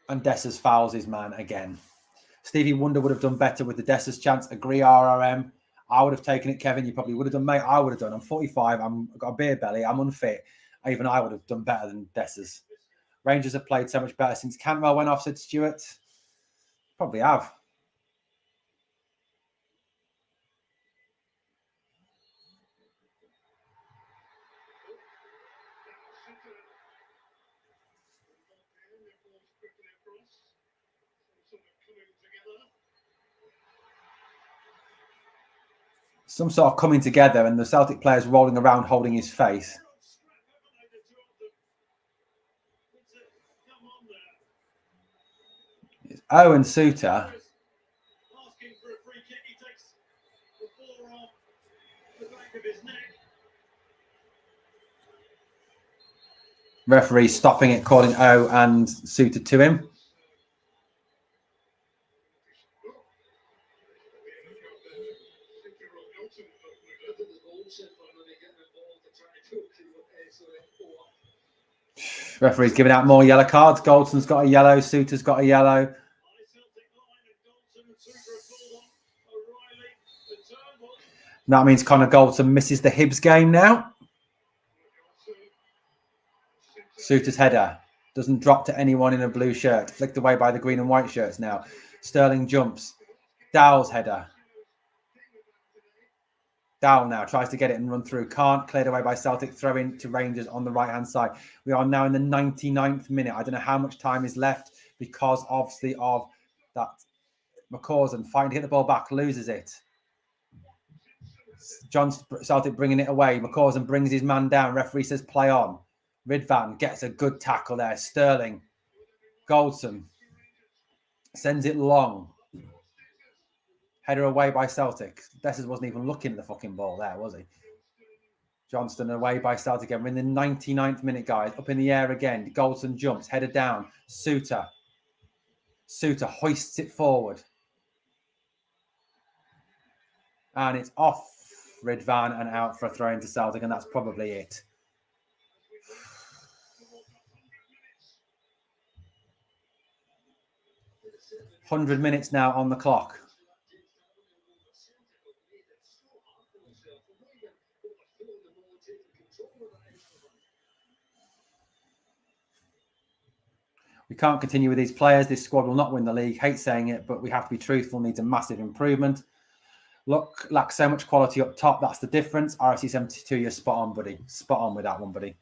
And Dessers fouls his man again. Stevie Wonder would have done better with the Dessers chance. Agree, RRM. I would have taken it, Kevin. You probably would have done, mate. I would have done. I'm 45. I've got a beer belly. I'm unfit. Even I would have done better than Dessers. Rangers have played so much better since Cantwell went off, said Stuart. Probably have. Some sort of coming together, and the Celtic players rolling around holding his face. It's Owen Suter. Referee stopping it, calling O and Suter to him. Referee's giving out more yellow cards. Goldson's got a yellow. Suter's got a yellow. That means Connor Goldson misses the Hibs game now. Suter's header doesn't drop to anyone in a blue shirt. Flicked away by the green and white shirts now. Sterling jumps. Dowell's header. Dowell now tries to get it and run through. Can't. Cleared away by Celtic. Throw in to Rangers on the right-hand side. We are now in the 99th minute. I don't know how much time is left because obviously of that. McCausland fighting to get the ball back. Loses it. John Celtic bringing it away. McCausland brings his man down. Referee says play on. Ridvan gets a good tackle there. Sterling. Goldson. Sends it long. Header away by Celtic. Dessers wasn't even looking at the fucking ball there, was he? Johnston away by Celtic again. We're in the 99th minute, guys. Up in the air again. Goldson jumps. Header down. Suter hoists it forward. And it's off Ridvan and out for a throw into Celtic, and that's probably it. $100 minutes now on the clock. We can't continue with these players. This squad will not win the league. Hate saying it, but we have to be truthful. Needs a massive improvement. Look, lacks so much quality up top. That's the difference. RC72, you're spot on, buddy. Spot on with that one, buddy.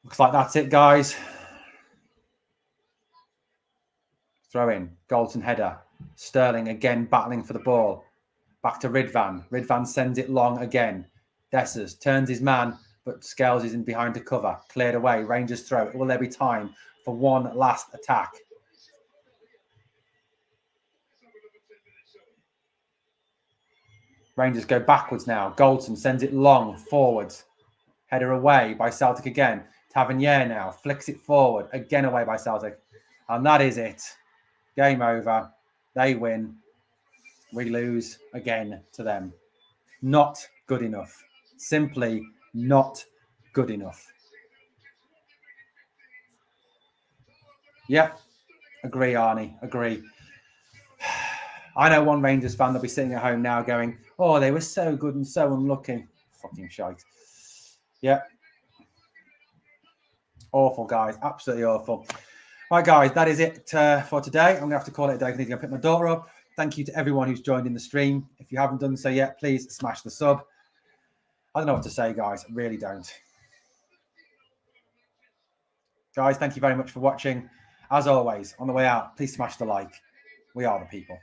Looks like that's it, guys. Throw in. Goldson header. Sterling again battling for the ball. Back to Ridvan. Ridvan sends it long again. Dessers turns his man, but Scales is in behind to cover. Cleared away. Rangers throw. Will there be time for one last attack? Rangers go backwards now. Goldson sends it long forwards. Header away by Celtic again. Tavenier now flicks it forward. Again away by Celtic. And that is it. Game over. They win. We lose again to them. Not good enough. Simply not good enough. Yep. Agree, Arnie. Agree. I know one Rangers fan that'll be sitting at home now going, Oh, they were so good and so unlucky. Fucking shite. Yeah. Awful, guys. Absolutely awful. Right, guys, that is it for today. I'm going to have to call it a day. I need to go pick my daughter up. Thank you to everyone who's joined in the stream. If you haven't done so yet, please smash the sub. I don't know what to say, guys. I really don't. Guys, thank you very much for watching. As always, on the way out, please smash the like. We are the people.